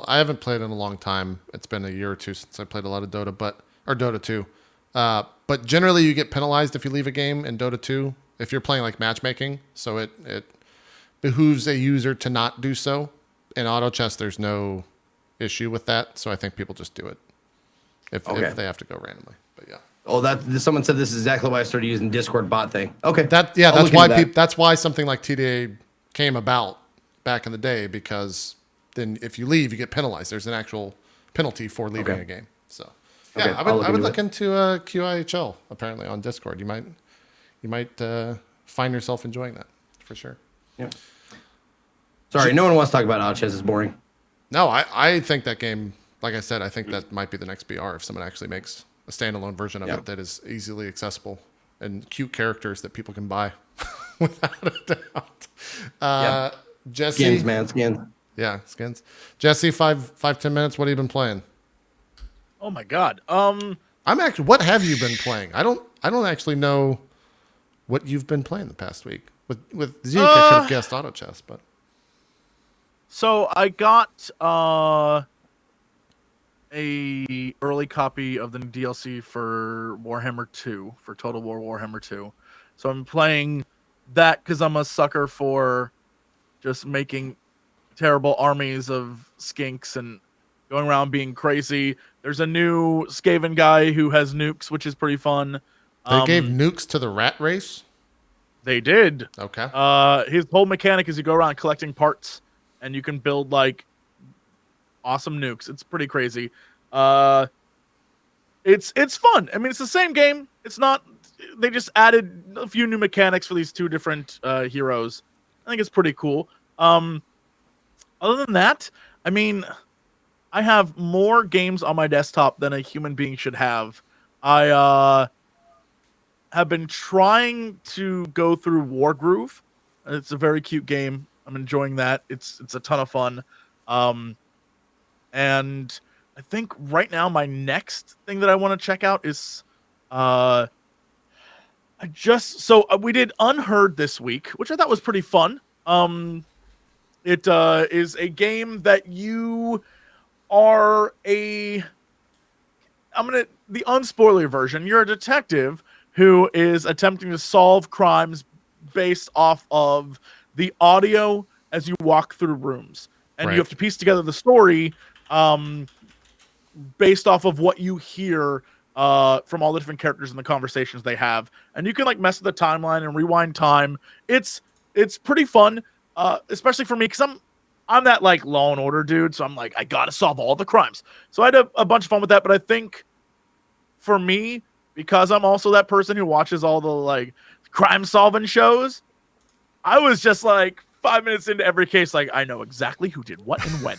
A: I haven't played in a long time. It's been a year or two since I played a lot of Dota, or Dota 2. But generally you get penalized if you leave a game in Dota 2 if you're playing like matchmaking. So it behooves a user to not do so. In auto chess, there's no issue with that. So I think people just do it if they have to go randomly. But yeah.
B: Oh, someone said this is exactly why I started using Discord bot thing. Okay.
A: That's why something like TDA came about back in the day, because then if you leave, you get penalized. There's an actual penalty for leaving a game. So yeah, I would look into QIHL apparently on Discord. You might find yourself enjoying that for sure.
B: Yeah. Sorry, no one wants to talk about auto chess. It's boring.
A: No, I think that game, like I said, I think that might be the next BR if someone actually makes a standalone version of it that is easily accessible and cute characters that people can buy without a doubt. Jessie,
B: skins, man, skins.
A: Yeah, skins. Jessie, 5-10 minutes. What have you been playing?
D: Oh my god.
A: What have you been playing? I don't actually know what you've been playing the past week. With Zeke, I could have guessed auto chess, but
D: so I got a early copy of the new DLC for Warhammer 2, for Total War Warhammer 2. So I'm playing that because I'm a sucker for just making terrible armies of skinks and going around being crazy. There's a new Skaven guy who has nukes, which is pretty fun.
A: They gave nukes to the rat race?
D: They did.
A: Okay.
D: His whole mechanic is you go around collecting parts, and you can build like awesome nukes. It's pretty crazy. It's fun. I mean, it's the same game. It's not. They just added a few new mechanics for these two different heroes. I think it's pretty cool. Other than that, I mean, I have more games on my desktop than a human being should have. I have been trying to go through Wargroove. It's a very cute game. I'm enjoying that. It's a ton of fun. And I think right now my next thing that I want to check out is we did Unheard this week, which I thought was pretty fun. It is a game that you are the unspoiler version. You're a detective who is attempting to solve crimes based off of the audio as you walk through rooms. And you have to piece together the story based off of what you hear from all the different characters and the conversations they have. And you can like mess with the timeline and rewind time. It's pretty fun, especially for me, because I'm that like Law and Order dude, so I'm like, I gotta solve all the crimes. So I had a bunch of fun with that, but I think for me, because I'm also that person who watches all the like crime solving shows, I was just like 5 minutes into every case, like I know exactly who did what and when.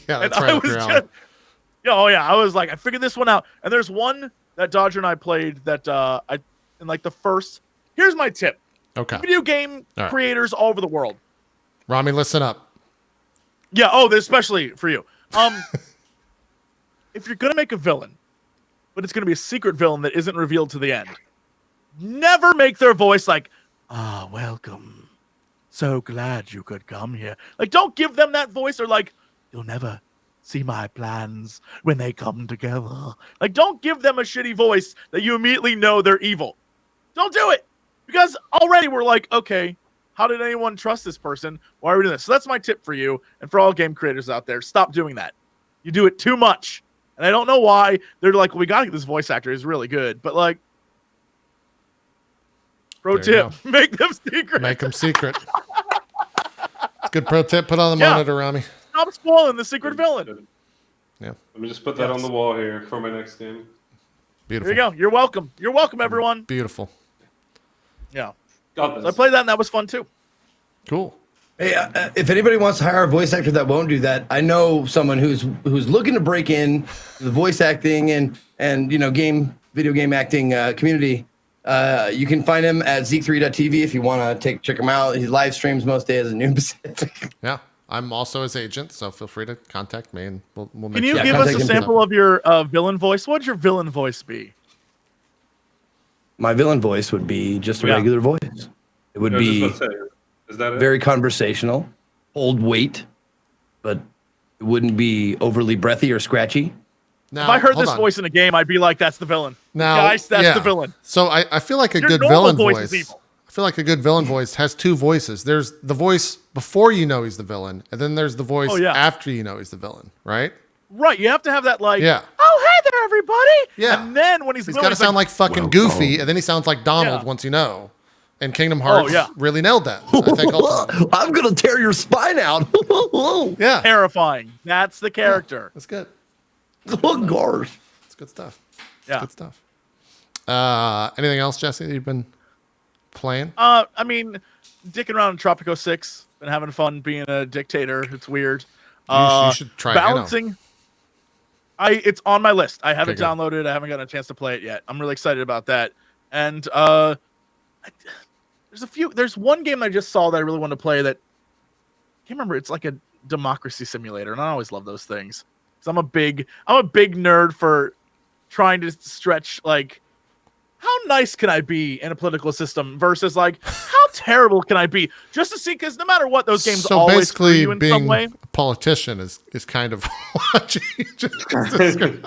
A: Yeah, that's
D: and
A: right.
D: Yeah, oh yeah, I was like, I figured this one out. And there's one that Dodger and I played that I in like the first. Here's my tip:
A: Okay.
D: video game
A: All right.
D: creators all over the world.
A: Rami, listen up.
D: Yeah. Oh, this especially for you. If you're gonna make a villain, but it's gonna be a secret villain that isn't revealed to the end, never make their voice like, welcome. So glad you could come here. Like, don't give them that voice, or like, you'll never see my plans when they come together. Like, don't give them a shitty voice that you immediately know they're evil. Don't do it. Because already we're like, okay, how did anyone trust this person? Why are we doing this? So that's my tip for you and for all game creators out there. Stop doing that. You do it too much. And I don't know why. They're like, we got to get this voice actor. He's really good. But like, pro
A: There you
D: tip, make them secret.
A: Make them secret. It's a good pro tip. Put on the monitor, Rami.
D: Stop spoiling the secret villain.
A: Yeah.
C: Let me just put that on the wall here for my next game.
A: Beautiful.
D: There you go. You're welcome. You're welcome, everyone.
A: Beautiful.
D: Yeah.
C: Got
D: So I
C: this.
D: played that, and that was fun too.
A: Cool.
B: Hey, if anybody wants to hire a voice actor that won't do that, I know someone who's looking to break in the voice acting and video game acting community. You can find him at Zeke3.tv if you want to check him out. He live streams most days at noon Pacific.
A: Yeah. I'm also his agent, so feel free to contact me, and we'll make
D: Can you
A: sure.
D: give us
B: contact
D: a
B: him.
D: sample of your villain voice? What'd your villain voice be?
B: My villain voice would be just a
C: Yeah.
B: regular voice. It would
C: I was
B: be
C: just about to say, is that it?
B: very conversational, hold weight, but it wouldn't be overly breathy or scratchy.
A: Now,
D: If I heard
A: hold
D: this
A: on.
D: voice in a game, I'd be like, that's the villain.
A: Now,
D: Guys, that's
A: yeah.
D: the villain.
A: So I feel like a
D: Your
A: good
D: normal
A: villain
D: voice
A: voice.
D: is evil.
A: I feel like a good villain voice has two voices. There's the voice before you know he's the villain, and then there's the voice
D: Oh, yeah.
A: after you know he's the villain, right?
D: Right, you have to have that like,
A: Yeah.
D: oh, hey there, everybody.
A: Yeah.
D: And then when he's the
A: He's
D: villain,
A: got to sound like fucking Goofy, and then he sounds like Donald
D: Yeah.
A: once you know. And Kingdom Hearts
D: yeah.
A: really nailed that. I think ultimately.
B: I'm gonna tear your spine out.
A: Yeah,
D: terrifying. That's the character.
A: that's good.
B: Oh gosh.
A: That's good stuff.
D: Yeah.
A: Good stuff. Anything else, Jesse, that you've been playing?
D: I mean, dicking around in Tropico 6, been having fun being a dictator. It's weird.
A: You should try
D: balancing. It's on my list. I haven't
A: Okay, good.
D: downloaded. I haven't gotten a chance to play it yet. I'm really excited about that. And there's one game I just saw that I really want to play that I can't remember. It's like a democracy simulator, and I always love those things. So I'm a big nerd for trying to stretch like how nice can I be in a political system versus like how terrible can I be, just to see, because no matter what, those games
A: So
D: always screw
A: basically,
D: you in some
A: being
D: way.
A: a politician is kind of what you just described.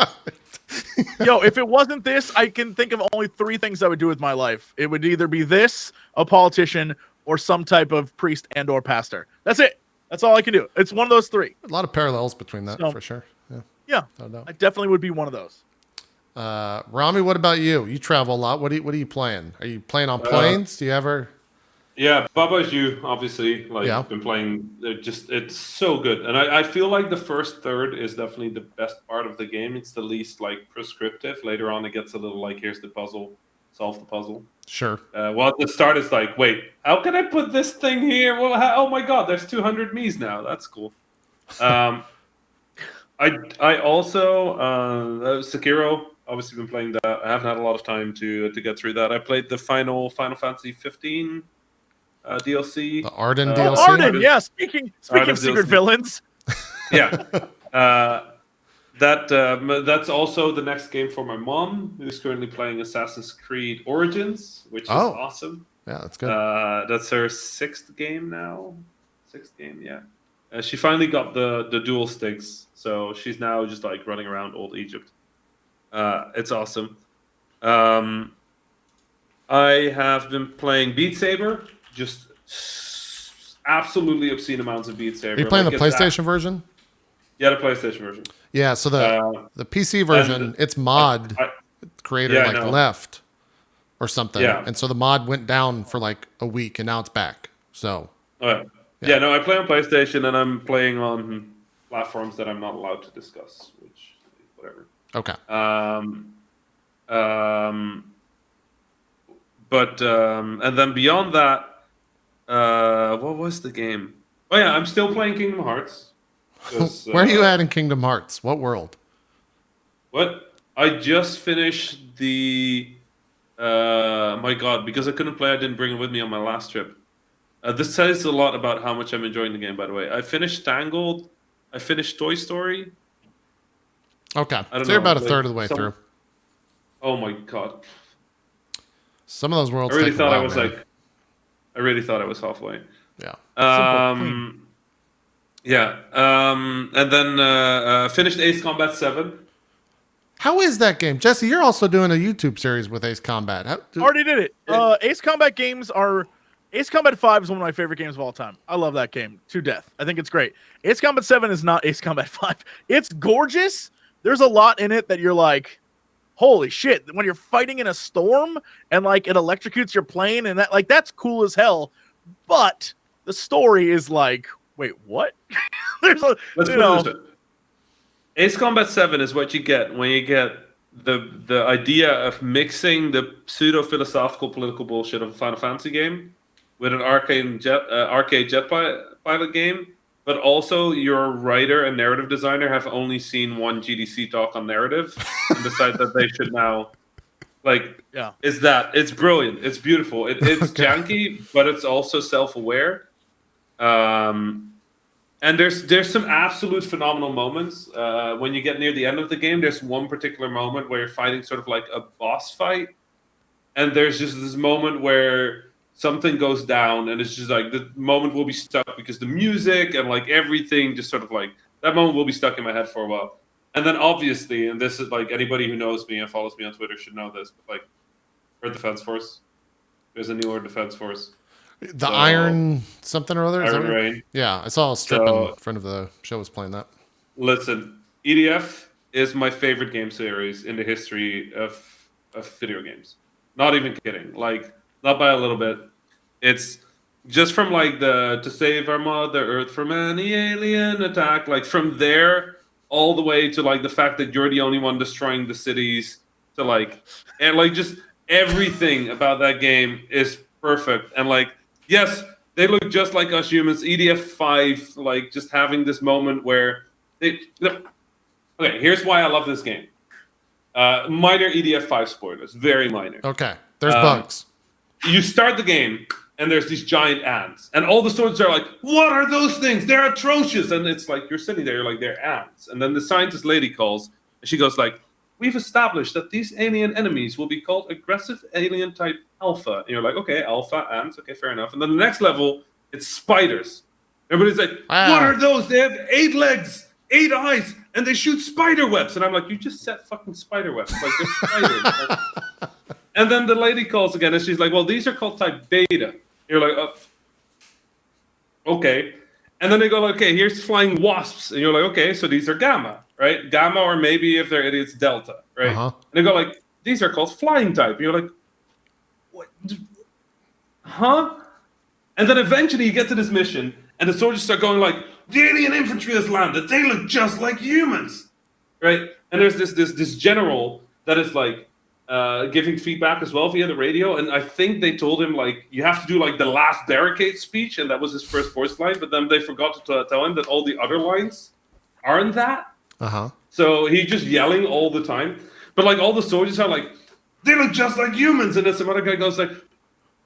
D: Yo, if it wasn't this, I can think of only 3 things I would do with my life. It would either be this, a politician, or some type of priest and or pastor. That's it. That's all I can do. It's one of those 3.
A: A lot of parallels between that,
D: So-
A: for sure. Yeah,
D: Yeah,
A: no doubt.
D: I definitely would be one of those.
A: Rami, what about you? You travel a lot. What are you playing? Are you playing on planes? Do you ever?
C: Yeah, Baba's You, obviously, like,
A: Yeah.
C: been playing, it's so good. And I feel like the first third is definitely the best part of the game. It's the least, like, prescriptive. Later on, it gets a little, like, here's the puzzle, solve the puzzle.
A: Sure.
C: Well, at the start, it's like, wait, how can I put this thing here? Well, oh my god, there's 200 Mii's now. That's cool. I also, Sekiro, obviously been playing that. I haven't had a lot of time to get through that. I played the Final Fantasy 15 DLC.
A: The Arden
C: Oh,
A: DLC.
D: Arden, yeah. Speaking
C: Arden
D: of secret
C: DLC.
D: villains,
C: Yeah. That's also the next game for my mom, who's currently playing Assassin's Creed Origins, which is
A: Oh.
C: awesome.
A: Yeah, that's good.
C: That's her 6th game now. 6th game, yeah. She finally got the dual sticks, so she's now just like running around old Egypt. It's awesome. I have been playing Beat Saber, just absolutely obscene amounts of Beat Saber.
A: Are you playing
C: Like,
A: the
C: it's
A: PlayStation version?
C: Yeah, the PlayStation version.
A: Yeah. So the PC version, its mod creator
C: Yeah, I
A: like
C: know.
A: left or something,
C: Yeah.
A: and so the mod went down for like a week, and now it's back. So
C: Okay. Yeah, no, I play on PlayStation, and I'm playing on platforms that I'm not allowed to discuss, which, whatever.
A: okay.
C: And then beyond that, what was the game? Oh yeah, I'm still playing Kingdom Hearts. 'cause,
A: Where are you at in Kingdom Hearts? What world?
C: What? I just finished the. My God, because I couldn't play, I didn't bring it with me on my last trip. This says a lot about how much I'm enjoying the game. By the way, I finished Tangled. I finished Toy Story.
A: Okay,
C: I don't
A: so you're
C: know,
A: about a
C: like,
A: third of the way through.
C: Oh my God!
A: Some of those worlds
C: I really
A: take
C: thought
A: a while,
C: I was
A: man.
C: like. I really thought I was halfway.
A: Yeah.
C: Yeah. And then finished Ace Combat 7.
A: How is that game, Jesse? You're also doing a YouTube series with Ace Combat.
D: Already did it. Ace Combat games are. Ace Combat 5 is one of my favorite games of all time. I love that game to death. I think it's great. Ace Combat 7 is not Ace Combat 5. It's gorgeous. There's a lot in it that you're like, holy shit. When you're fighting in a storm and like it electrocutes your plane and that, like, that's cool as hell. But the story is like, wait, what? There's a,
C: Let's put it this way. Ace Combat 7 is what you get when you get the idea of mixing the pseudo-philosophical political bullshit of a Final Fantasy game with an arcade jet pilot game, but also your writer and narrative designer have only seen one GDC talk on narrative and decide that they should now, like,
D: yeah,
C: it's brilliant. It's beautiful. It's janky, but it's also self-aware. And there's some absolute phenomenal moments. When you get near the end of the game, there's one particular moment where you're fighting sort of like a boss fight. And there's just this moment where something goes down and it's just like the moment will be stuck because the music and like everything just sort of like that moment will be stuck in my head for a while. And then obviously, and this is like anybody who knows me and follows me on Twitter should know this, but like Earth Defense Force. There's a new Earth Defense Force.
A: The Iron something or other?
C: Iron Rain.
A: Yeah, I saw a strip in front of the show was playing that.
C: Listen, EDF is my favorite game series in the history of video games. Not even kidding. Like, not by a little bit. It's just from like to save our Mother Earth from any alien attack. Like from there all the way to like the fact that you're the only one destroying the cities. To like, and like just everything about that game is perfect. And like, yes, they look just like us humans. EDF 5, like just having this moment where they. Okay, here's why I love this game. Minor EDF 5 spoilers, very minor.
A: Okay, there's bugs.
C: You start the game, and there's these giant ants, and all the soldiers are like, "What are those things? They're atrocious!" And it's like you're sitting there, you're like, "They're ants." And then the scientist lady calls, and she goes like, "We've established that these alien enemies will be called aggressive alien type alpha." And you're like, "Okay, alpha ants, okay, fair enough." And then the next level, it's spiders. Everybody's like, "What are those? They have 8 legs, 8 eyes, and they shoot spider webs." And I'm like, "You just said fucking spider webs. Like they're spiders." And then the lady calls again, and she's like, "Well, these are called type beta." You're like, "Oh, okay." And then they go, like, "Okay, here's flying wasps." And you're like, "Okay, so these are gamma, right? Gamma, or maybe if they're idiots, delta, right?"
A: Uh-huh.
C: And they go like, "These are called flying type." And you're like, "What? Huh?" And then eventually you get to this mission, and the soldiers start going like, "The alien infantry has landed. They look just like humans," right? And there's this general that is like giving feedback as well via the radio, and I think they told him like you have to do like the last barricade speech, and that was his first voice line. But then they forgot to tell him that all the other lines aren't that.
A: Uh-huh.
C: So he's just yelling all the time. But like all the soldiers are like, "They look just like humans," and then some other guy goes like,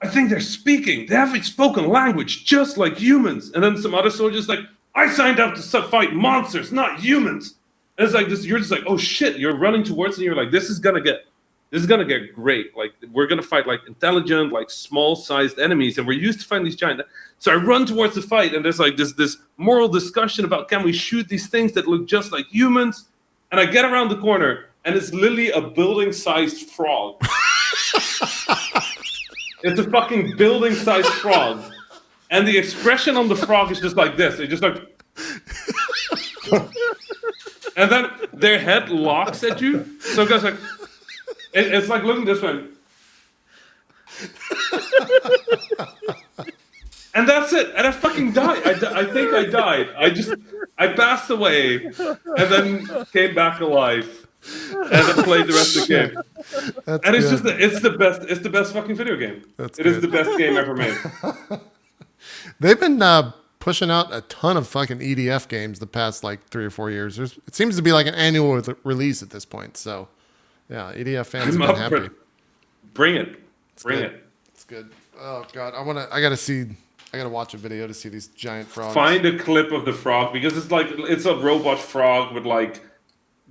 C: "I think they're speaking. They have a spoken language just like humans." And then some other soldiers like, "I signed up to fight monsters, not humans." And it's like this. You're just like, "Oh shit!" You're running towards, and you're like, "This is gonna get great. Like we're gonna fight like intelligent, like small-sized enemies, and we're used to fighting these giant." So I run towards the fight, and there's like this moral discussion about can we shoot these things that look just like humans? And I get around the corner, and it's literally a building-sized frog. It's a fucking building-sized frog, and the expression on the frog is just like this. It's just like, and then their head locks at you. So it goes like. It's like looking this way. And that's it. And I fucking died. I think I died. I passed away and then came back alive and then played the rest of the game. And it's
A: good.
C: it's the best fucking video game. It is the best game ever made.
A: They've been pushing out a ton of fucking EDF games the past like 3 or 4 years. It seems to be like an annual release at this point. So, yeah, EDF fans have been happy.
C: Bring it. Bring it.
A: It's good. Oh god, I gotta watch a video to see these giant frogs.
C: Find a clip of the frog because it's a robot frog with like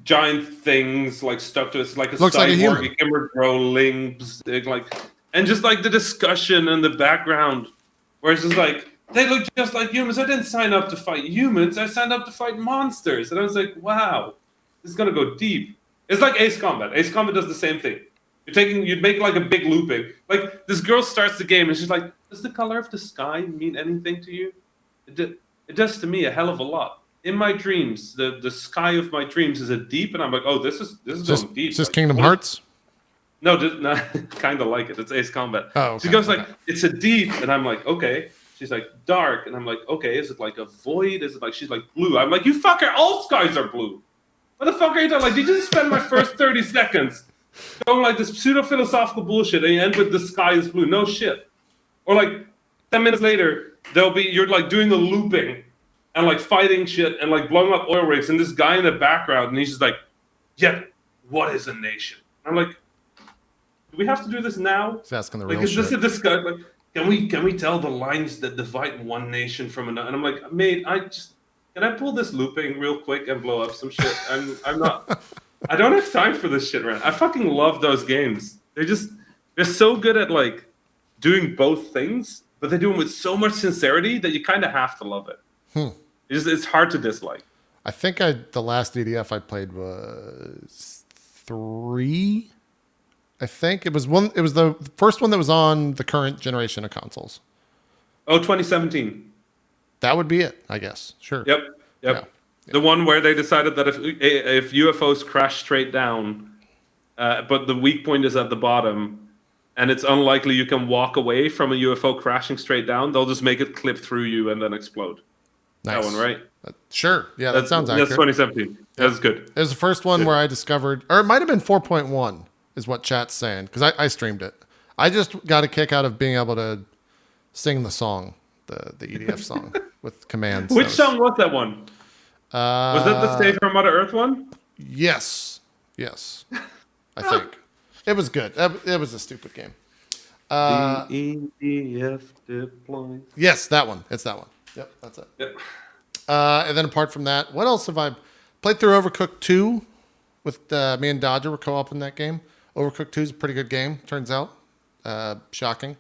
C: giant things like stuck to it. It's like a
A: looks like a human.
C: It can grow limbs, and just like the discussion in the background, where it's just like they look just like humans. I didn't sign up to fight humans. I signed up to fight monsters, and I was like, wow, this is gonna go deep. It's like Ace Combat. Ace Combat does the same thing. You'd make like a big looping. Like this girl starts the game and she's like, does the color of the sky mean anything to you? It does to me a hell of a lot. In my dreams, the sky of my dreams is a deep, and I'm like, oh, this is going deep.
A: Is this Kingdom Hearts?
C: No, kind of like it. It's Ace Combat.
A: Oh, okay.
C: She goes like, it's a deep, and I'm like, okay. She's like, dark, and I'm like, okay. Is it like a void? Is it like she's like blue? I'm like, you fucker, all skies are blue. What the fuck are you doing? Like, did you just spend my first 30 seconds going like this pseudo-philosophical bullshit, and you end with the sky is blue? No shit. Or like 10 minutes later, you're like doing a looping and like fighting shit and like blowing up oil rigs, and this guy in the background, and he's just like, yeah, what is a nation? I'm like, do we have to do this now?
A: He's asking the
C: like,
A: real
C: is this
A: shit.
C: a discussion? Like, can we tell the lines that divide one nation from another? And I'm like, mate, can I pull this looping real quick and blow up some shit? I'm not. I don't have time for this shit, man. I fucking love those games. They're so good at like doing both things, but they do them with so much sincerity that you kind of have to love it. It's hard to dislike.
A: I think the last EDF I played was 3. I think it was the first one that was on the current generation of consoles.
C: Oh, 2017.
A: That would be it, I guess. Sure.
C: Yep.
A: Yeah.
C: The one where they decided that if UFOs crash straight down, but the weak point is at the bottom, and it's unlikely you can walk away from a UFO crashing straight down, they'll just make it clip through you and then explode.
A: Nice.
C: That one, right?
A: Sure. Yeah, that sounds accurate.
C: That's 2017. That's good.
A: It was the first one where I discovered, or it might have been 4.1 is what chat's saying, because I streamed it. I just got a kick out of being able to sing the song, the EDF song with commands.
C: Which song was that one? Was that the Save Our Mother Earth one?
A: Yes. I think. It was good. It was a stupid game.
C: The EDF deploy.
A: Yes, that one. It's that one. Yep, that's it.
C: Yep.
A: And then apart from that, what else have I played through? Overcooked 2 with me and Dodger were co-op in that game. Overcooked 2 is a pretty good game, turns out. Shocking.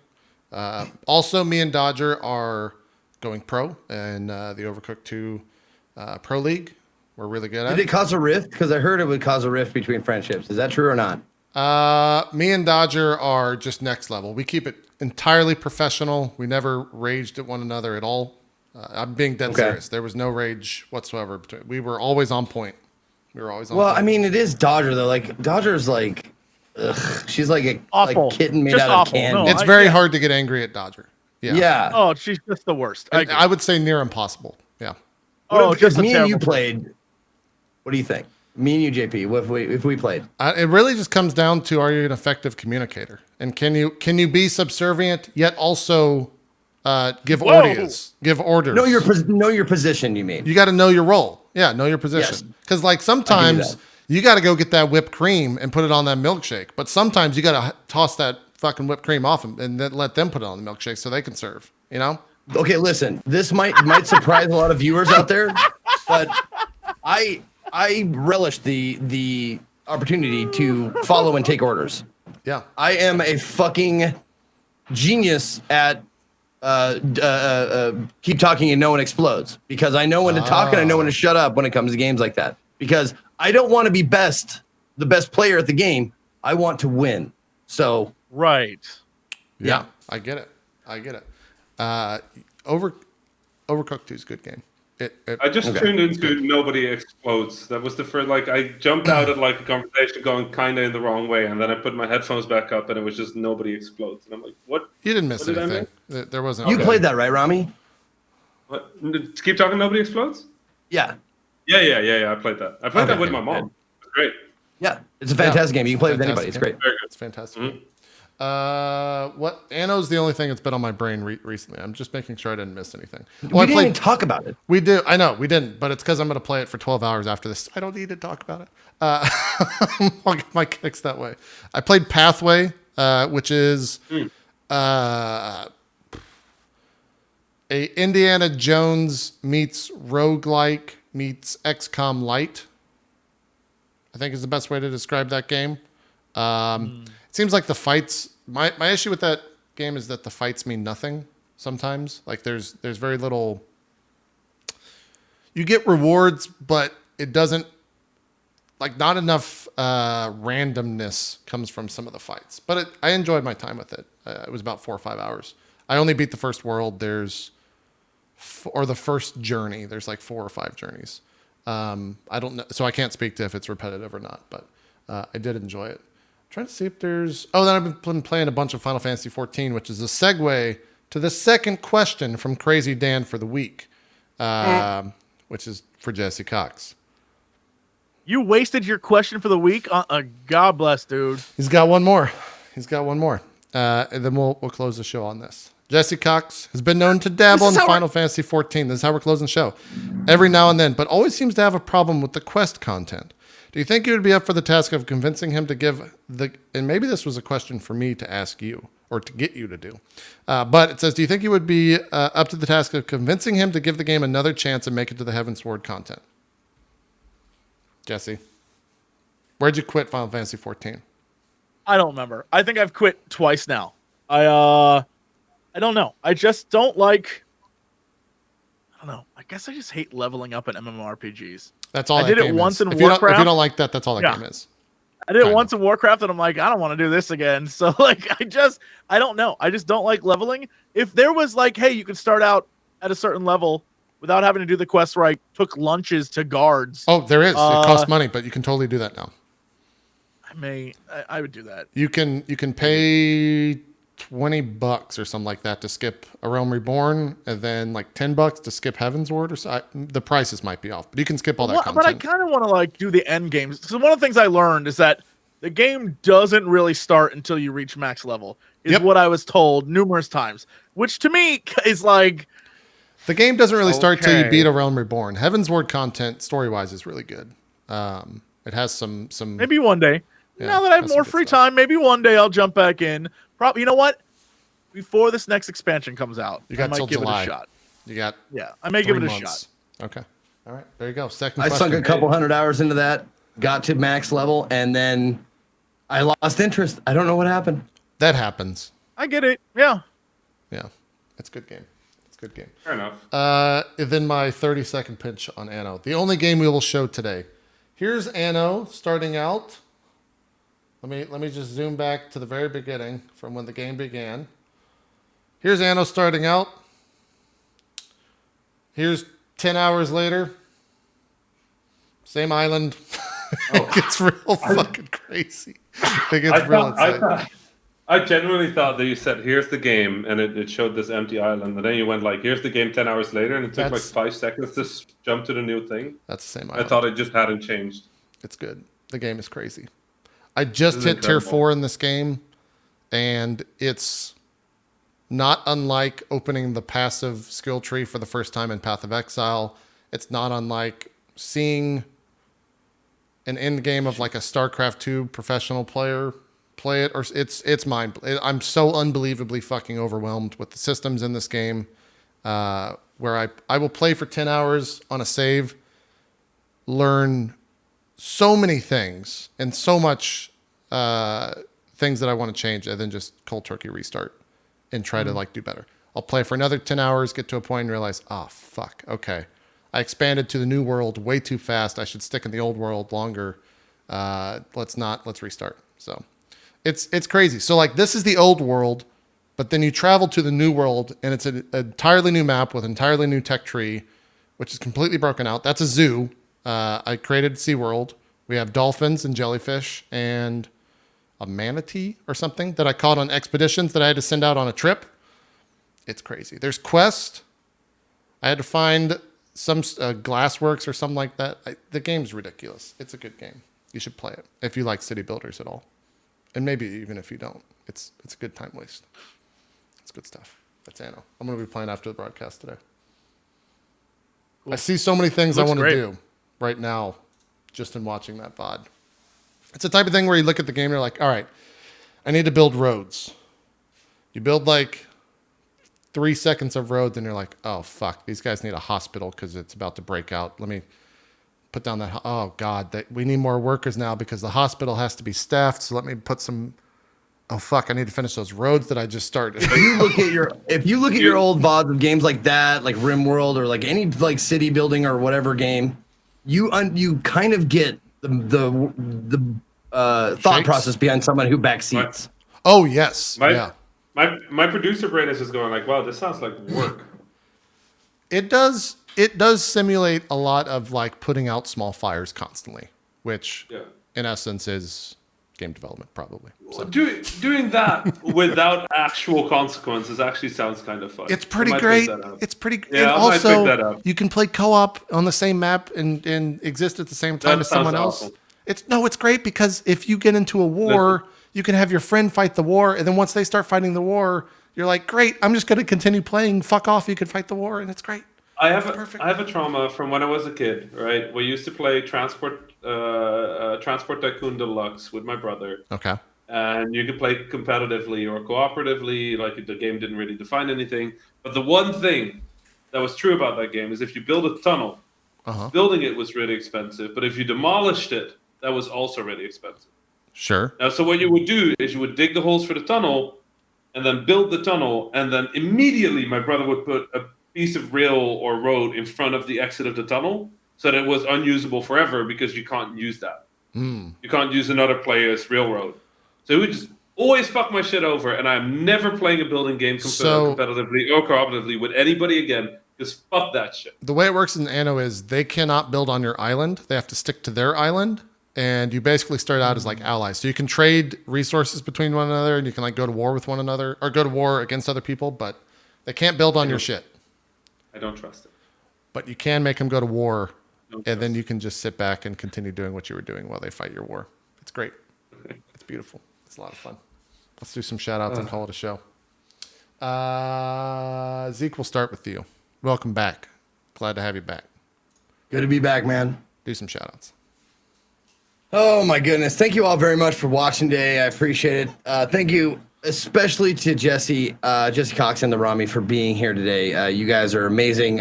A: Also, me and Dodger are going pro in the Overcooked 2 Pro League. We're really good at it.
B: Did it cause a rift? Because I heard it would cause a rift between friendships. Is that true or not?
A: Me and Dodger are just next level. We keep it entirely professional. We never raged at one another at all. I'm being dead serious. There was no rage whatsoever between. We were always on point. We were always on point.
B: Well, I mean, it is Dodger though. Like Dodger's like, she's like a
D: Awful.
B: kitten made
D: Just
B: out
D: awful.
B: of candy.
D: No,
A: it's very hard to get angry at Dodger.
B: Yeah.
D: Oh, she's just the worst.
A: I would say near impossible. Yeah.
B: Oh, just
D: a
B: me and you
D: terrible
B: played. What do you think? Me and you, JP. What if we played?
A: It really just comes down to, are you an effective communicator, and can you be subservient yet also give orders? Give orders.
B: Know your position. You mean?
A: You got to know your role. Yeah, know your position. Because like sometimes you got to go get that whipped cream and put it on that milkshake, but sometimes you got to toss that fucking whipped cream off and then let them put it on the milkshake so they can serve. You know?
B: Okay, listen. This might surprise a lot of viewers out there, but I relish the opportunity to follow and take orders.
A: Yeah.
B: I am a fucking genius at keep talking and no one explodes, because I know when to talk and I know when to shut up when it comes to games like that, because I don't want to be the best player at the game. I want to win. So
D: Right.
A: Yeah. I get it. Overcooked 2 is a good game.
C: I just tuned into Nobody Explodes. That was the first, like, I jumped out at like a conversation going kind of in the wrong way, and then I put my headphones back up, and it was just Nobody Explodes. And I'm like, what?
A: You didn't miss
C: What did I
A: anything. There wasn't.
B: you played that, right, Rami?
C: What? Keep talking Nobody Explodes?
B: Yeah.
C: Yeah. I played that. I played that with my mom. It's great.
B: Yeah. It's a fantastic game. You can play with anybody. It's great.
C: Very good.
A: It's fantastic.
C: Mm-hmm.
A: What Anno's the only thing that's been on my brain recently. I'm just making sure I didn't miss anything.
B: We didn't even talk about it.
A: We do. I know we didn't, but it's because I'm going to play it for 12 hours after this. I don't need to talk about it. I'll get my kicks that way. I played Pathway, which is a Indiana Jones meets roguelike meets XCOM Light. I think is the best way to describe that game. It seems like the fights. My issue with that game is that the fights mean nothing sometimes. Like there's very little. You get rewards, but it doesn't. Like not enough randomness comes from some of the fights. But I enjoyed my time with it. It was about 4 or 5 hours. I only beat the first world. Or the first journey. There's like 4 or 5 journeys. I don't know, so I can't speak to if it's repetitive or not. But I did enjoy it. Trying to see if there's... Oh, then I've been playing a bunch of Final Fantasy XIV, which is a segue to the second question from Crazy Dan for the week, which is for Jessie Cox.
D: You wasted your question for the week? God bless, dude.
A: He's got one more. And then we'll close the show on this. Jessie Cox has been known to dabble in Final Fantasy XIV. This is how we're closing the show. Every now and then, but always seems to have a problem with the quest content. Do you think you would be up for the task of convincing him to give and maybe this was a question for me to ask you or to get you to do. But it says, do you think you would be up to the task of convincing him to give the game another chance and make it to the Heavensward content? Jesse, where'd you quit Final Fantasy XIV?
D: I don't remember. I think I've quit twice now. I don't know. I just don't like... I don't know. I guess I just hate leveling up in MMORPGs.
A: That's all
D: I
A: that
D: did
A: game
D: it once
A: is.
D: in
A: If
D: Warcraft.
A: if you don't like that, that's all that game is.
D: I did it once in Warcraft, and I'm like, I don't want to do this again. So, like, I don't know. I just don't like leveling. If there was like, hey, you can start out at a certain level without having to do the quest where I took lunches to guards.
A: Oh, there is. It costs money, but you can totally do that now.
D: I would do that.
A: You can pay $20 or something like that to skip A Realm Reborn, and then like $10 to skip Heavensward, or so. The prices might be off, but you can skip all that content.
D: But I kind of want to like do the end games. So one of the things I learned is that the game doesn't really start until you reach max level. Is what I was told numerous times, which to me is like
A: the game doesn't really start till you beat A Realm Reborn. Heavensward content story wise is really good. It has some
D: maybe one day. Yeah, now that I have more free time, maybe one day I'll jump back in. Probably, you know what? Before this next expansion comes out,
A: I might give
D: July. It a shot.
A: You got
D: I may give it a shot.
A: Okay, all right, there you go. Second,
B: I
A: question.
B: sunk a couple hundred hours into that, got to max level, and then I lost interest. I don't know what happened.
A: That happens.
D: I get it. Yeah,
A: it's a good game.
C: Fair enough.
A: Then my 30-second pitch on Anno, the only game we will show today. Here's Anno starting out. Let me just zoom back to the very beginning from when the game began. Here's Anno starting out. Here's 10 hours later. Same island. It gets real fucking crazy. It gets real insane.
C: I genuinely thought that you said, here's the game, and it showed this empty island. And then you went like, here's the game 10 hours later, and it took like 5 seconds to jump to the new thing.
A: That's the same island.
C: I thought it just hadn't changed.
A: It's good. The game is crazy. I just hit tier 4 in this game, and it's not unlike opening the passive skill tree for the first time in Path of Exile. It's not unlike seeing an end game of like a StarCraft 2 professional player play it, or it's mind. I'm so unbelievably fucking overwhelmed with the systems in this game, where I will play for 10 hours on a save, learn so many things and so much things that I want to change, and then just cold turkey restart and try to like do better. I'll play for another 10 hours, get to a point and realize, oh fuck, okay, I expanded to the new world way too fast. I should stick in the old world longer. Let's restart. So it's crazy. So like this is the old world, but then you travel to the new world, and it's an entirely new map with entirely new tech tree, which is completely broken out. That's a zoo. I created SeaWorld. We have dolphins and jellyfish and a manatee or something that I caught on expeditions that I had to send out on a trip. It's crazy. There's quests. I had to find some glassworks or something like that. The game's ridiculous. It's a good game. You should play it if you like city builders at all. And maybe even if you don't, it's a good time waste. It's good stuff. That's Anno. I'm going to be playing after the broadcast today. Cool. I see so many things I want to do right now just in watching that VOD. It's the type of thing where you look at the game and you're like, all right, I need to build roads. You build like 3 seconds of roads and you're like, oh, fuck, these guys need a hospital because it's about to break out. Let me put down that. Oh, God, we need more workers now because the hospital has to be staffed. So let me put some. Oh, fuck, I need to finish those roads that I just started.
B: If you look at your old VODs of games like that, like RimWorld or like any like city building or whatever game, you kind of get the thought process behind someone who backseats.
A: Oh, yes.
C: My producer brain is just going like, wow, this sounds like work.
A: It does simulate a lot of like putting out small fires constantly, which in essence is game development probably. So.
C: Doing that without actual consequences actually sounds kind of fun.
A: It's pretty great. It's pretty.
C: Yeah,
A: and
C: I
A: also,
C: might pick that up.
A: You can play co-op on the same map and exist at the same time as someone else.
C: Awful.
A: It's great because if you get into a war, you can have your friend fight the war, and then once they start fighting the war, you're like, great, I'm just going to continue playing. Fuck off, you can fight the war, and it's great.
C: I have a trauma from when I was a kid, right? We used to play Transport Tycoon Deluxe with my brother.
A: Okay.
C: And you could play competitively or cooperatively, like the game didn't really define anything. But the one thing that was true about that game is if you build a tunnel, building it was really expensive. But if you demolished it, that was also really expensive.
A: Sure.
C: Now, so what you would do is you would dig the holes for the tunnel and then build the tunnel. And then immediately my brother would put a piece of rail or road in front of the exit of the tunnel so that it was unusable forever because you can't use that. You can't use another player's railroad. So it would just always fuck my shit over, and I'm never playing a building game competitively or cooperatively with anybody again because fuck that shit.
A: The way it works in Anno is they cannot build on your island. They have to stick to their island, and you basically start out as like allies. So you can trade resources between one another, and you can like go to war with one another or go to war against other people, but they can't build on your shit.
C: I don't trust it.
A: But you can make them go to war, and then you can just sit back and continue doing what you were doing while they fight your war. It's great. It's beautiful. It's a lot of fun. Let's do some shout outs and call it a show. Zeke, we'll start with you. Welcome back. Glad to have you back.
B: Good to be back, man.
A: Do some shout outs.
B: Oh my goodness. Thank you all very much for watching today. I appreciate it. Thank you especially to Jessie Cox and the Rami for being here today. You guys are amazing.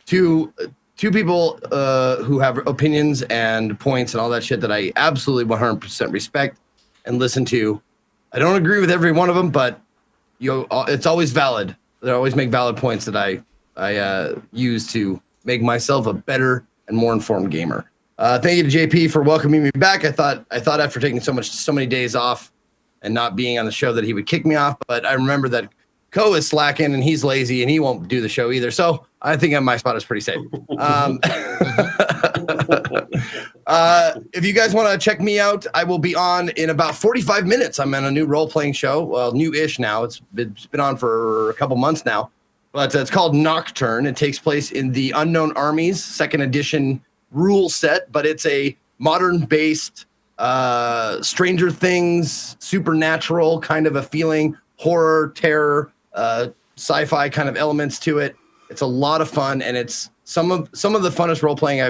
B: Two people who have opinions and points and all that shit that I absolutely 100% respect and listen to. I don't agree with every one of them, but it's always valid. They always make valid points that I use to make myself a better and more informed gamer. Thank you to JP for welcoming me back. I thought after taking so many days off and not being on the show that he would kick me off, but I remember that Ko is slacking and he's lazy and he won't do the show either. So I think my spot is pretty safe. If you guys want to check me out, I will be on in about 45 minutes. I'm on a new role-playing show. Well, new-ish now. It's been on for a couple months now. But it's called Nocturne. It takes place in the Unknown Armies 2nd edition rule set, but it's a modern-based Stranger Things, supernatural kind of a feeling, horror, terror, sci-fi kind of elements to it. It's a lot of fun, and it's some of the funnest role playing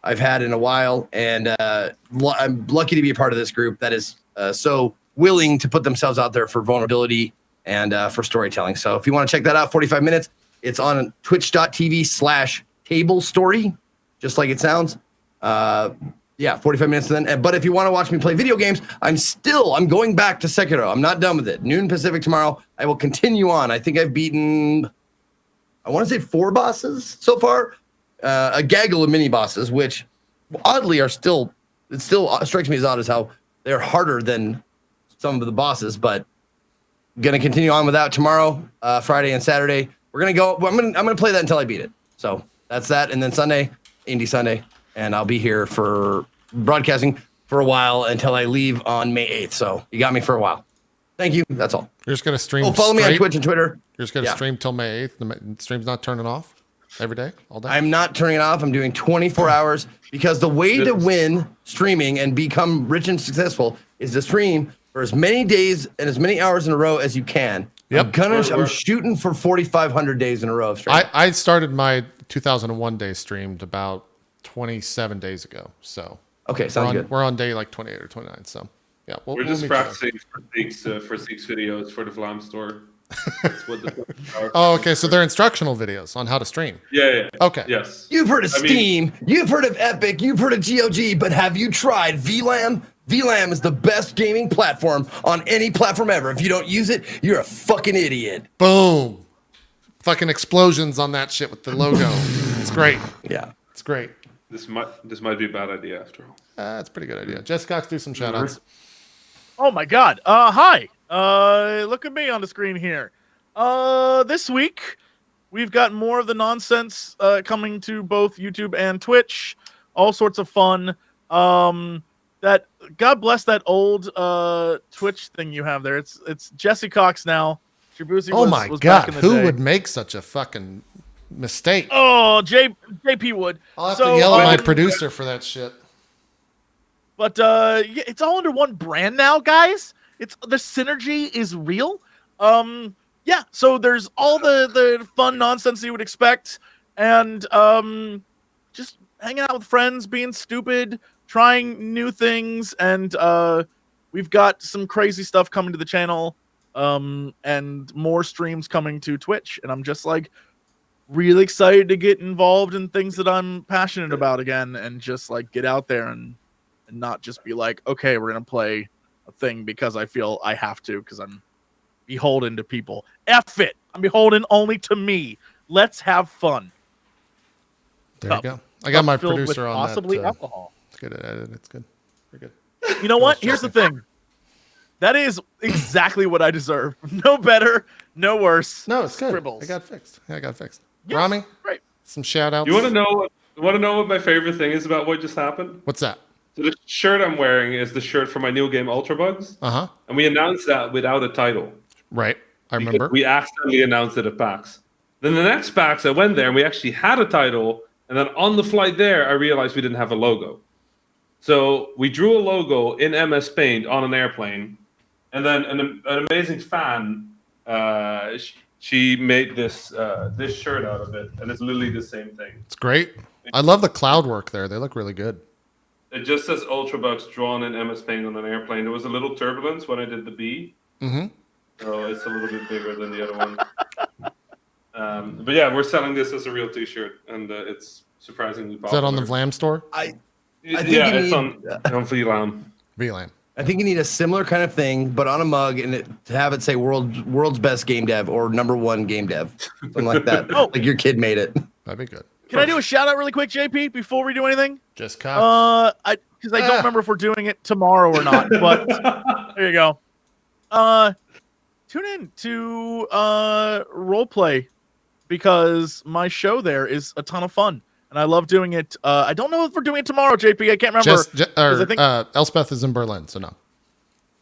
B: I've had in a while. And I'm lucky to be a part of this group that is so willing to put themselves out there for vulnerability and for storytelling. So if you want to check that out, 45 minutes. It's on twitch.tv/table story, just like it sounds. 45 minutes then. But if you want to watch me play video games, I'm going back to Sekiro. I'm not done with it. Noon Pacific tomorrow. I will continue on. I think I've beaten, I want to say 4 bosses so far. A gaggle of mini bosses, which oddly it still strikes me as odd as how they're harder than some of the bosses, but I'm going to continue on with that tomorrow, Friday and Saturday. We're going to go, I'm going to play that until I beat it. So that's that. And then Sunday, Indie Sunday. And I'll be here for broadcasting for a while until I leave on May 8th. So you got me for a while. Thank you. That's all.
A: You're just going to stream.
B: Follow me on Twitch and Twitter.
A: You're just going to stream till May 8th. The stream's not turning off every day, all day?
B: I'm not turning it off. I'm doing 24 hours because the way to win streaming and become rich and successful is to stream for as many days and as many hours in a row as you can.
A: Yep.
B: I'm shooting for 4,500 days in a row of streaming.
A: I started my 2001 day streamed about 27 days ago. So
B: Okay, sounds good.
A: we're on day like 28 or 29. So yeah,
C: We're just practicing for Zeke's videos for the Vlam store. That's what
A: Oh, okay. So they're instructional videos on how to stream.
C: Yeah.
A: Okay.
C: Yes.
B: You've heard of Steam, you've heard of Epic, you've heard of GOG, but have you tried VLAN? VLAN is the best gaming platform on any platform ever. If you don't use it, you're a fucking idiot.
A: Boom. Fucking explosions on that shit with the logo. It's great.
B: Yeah.
A: It's great.
C: This might be a bad idea after all.
A: That's a pretty good idea. Jess Cox, do some shout outs.
D: Oh my God. Hi. Look at me on the screen here. This week we've got more of the nonsense coming to both YouTube and Twitch. All sorts of fun. That God bless that old Twitch thing you have there. It's Jessie Cox now. Shibuzi
A: Oh
D: was
A: my
D: back
A: God.
D: in the
A: Who
D: day.
A: would make such a fucking mistake?
D: Oh, JP would.
A: I'll have to yell at my producer for that shit.
D: But yeah, it's all under one brand now, guys. It's the synergy is real. Yeah, so there's all the fun nonsense you would expect, and just hanging out with friends, being stupid, trying new things, and we've got some crazy stuff coming to the channel, and more streams coming to Twitch, and I'm just like really excited to get involved in things that I'm passionate about again, and just like get out there and not just be like, okay, we're gonna play a thing because I feel I have to, because I'm beholden to people. F it. I'm beholden only to me. Let's have fun.
A: There you go. I got my
D: Filled with
A: producer on
D: possibly
A: that.
D: alcohol.
A: It's good at it. It's good. We're good.
D: You know what? Here's the thing. That is exactly what I deserve. No better, no worse.
A: No, it's good.
D: Scribbles.
A: I got fixed.
D: Yeah,
A: Rami,
D: right.
A: some shout outs.
C: You want to know what my favorite thing is about what just happened?
A: What's that?
C: So the shirt I'm wearing is the shirt for my new game Ultra Bugs,
A: Uh-huh.
C: and we announced that without a title.
A: Right. I
C: Because
A: remember.
C: we accidentally announced it at PAX. Then the next PAX, I went there and we actually had a title. And then on the flight there, I realized we didn't have a logo. So we drew a logo in MS Paint on an airplane. And then an amazing fan, she made this shirt out of it. And it's literally the same thing.
A: It's great. I love the cloud work there. They look really good.
C: It just says Ultra Bugs drawn in MS Paint on an airplane. There was a little turbulence when I did the B.
A: Mm-hmm.
C: So it's a little bit bigger than the other one. But yeah, we're selling this as a real T-shirt, and it's surprisingly popular.
A: Is that on the Vlam store?
B: I think
C: it's
B: you
C: on VLAN.
A: VLAN.
B: I think you need a similar kind of thing, but on a mug, and to have it say world's best game dev or #1 game dev, something like that.
D: Oh.
B: Like your kid made it.
A: That'd be good.
D: Can I do a shout out really quick, JP, before we do anything?
A: Just Cox.
D: Because I don't remember if we're doing it tomorrow or not, but there you go. Tune in to Roleplay, because my show there is a ton of fun, and I love doing it. I don't know if we're doing it tomorrow, JP. I can't remember. I think
A: Elspeth is in Berlin, so no.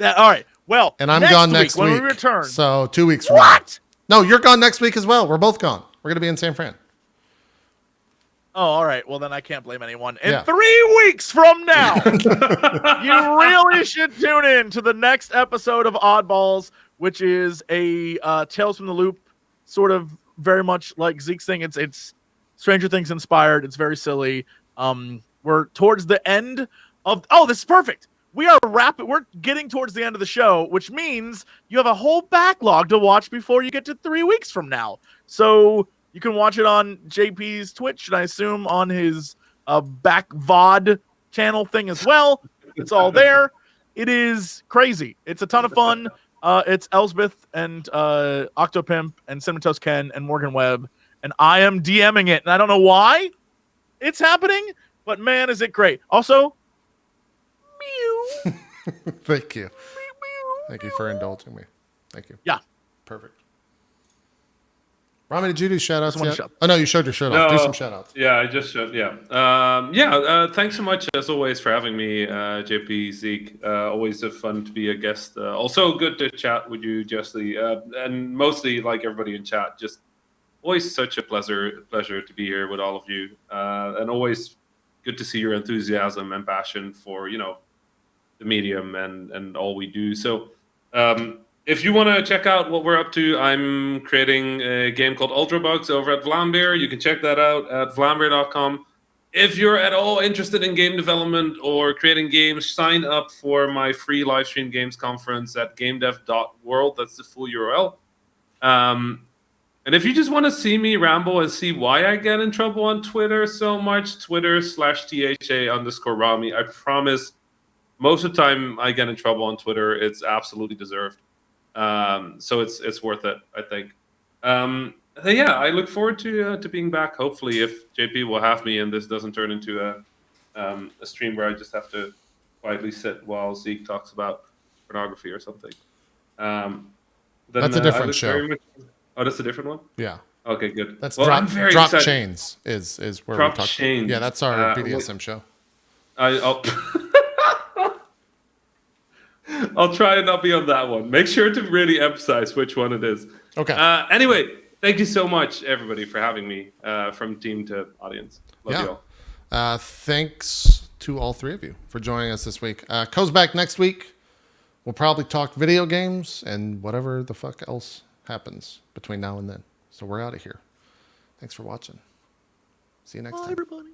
D: all right. Well,
A: And I'm gone next week.
D: when we return.
A: So 2 weeks from
D: What?
A: now. No, you're gone next week as well. We're both gone. We're gonna be in San Fran.
D: Oh, all right. Well, then I can't blame anyone. In
A: Yeah.
D: 3 weeks from now, you really should tune in to the next episode of Oddballs, which is a Tales from the Loop, sort of very much like Zeke's thing. It's Stranger Things inspired. It's very silly. We're towards the end of. Oh, this is perfect. We're getting towards the end of the show, which means you have a whole backlog to watch before you get to 3 weeks from now. So you can watch it on JP's Twitch, and I assume on his back VOD channel thing as well. It's all there. It is crazy. It's a ton of fun. It's Elsbeth and Octopimp and Cinnamon Toast Ken and Morgan Webb, and I am DMing it, and I don't know why it's happening, but man, is it great. Also, mew.
A: Thank you. Thank you for indulging me. Thank you.
D: Yeah.
A: Perfect. Rami, did you do shout outs
D: Just one
A: yet?
D: shout.
A: Oh, no, you showed your shirt off. Do some shout outs.
C: Yeah, I just showed. Yeah. Thanks so much as always for having me, JP, Zeke. Always a fun to be a guest. Also good to chat with you, Jessie. And mostly like everybody in chat, just always such a pleasure to be here with all of you. And always good to see your enthusiasm and passion for, the medium and all we do. So if you want to check out what we're up to, I'm creating a game called Ultrabugs over at Vlambeer. You can check that out at vlambeer.com. If you're at all interested in game development or creating games, sign up for my free live stream games conference at gamedev.world. That's the full URL. And if you just want to see me ramble and see why I get in trouble on Twitter so much, Twitter/THA_Rami. I promise most of the time I get in trouble on Twitter. It's absolutely deserved. So it's worth it, I think. Yeah, I look forward to being back. Hopefully, if JP will have me and this doesn't turn into a stream where I just have to quietly sit while Zeke talks about pornography or something.
A: That's a different show.
C: Oh, that's a different one?
A: Yeah.
C: Okay, good.
A: That's
C: well,
A: drop,
C: I'm very
A: drop
C: excited.
A: Chains is where
C: Drop
A: we talk.
C: Chains.
A: Yeah, that's our BDSM show.
C: I'll try and not be on that one. Make sure to really emphasize which one it is.
A: Okay.
C: Anyway, thank you so much, everybody, for having me from team to audience. Love you all.
A: Thanks to all three of you for joining us this week. Co's back next week. We'll probably talk video games and whatever the fuck else happens between now and then. So we're out of here. Thanks for watching. See you next time.
D: Bye, everybody.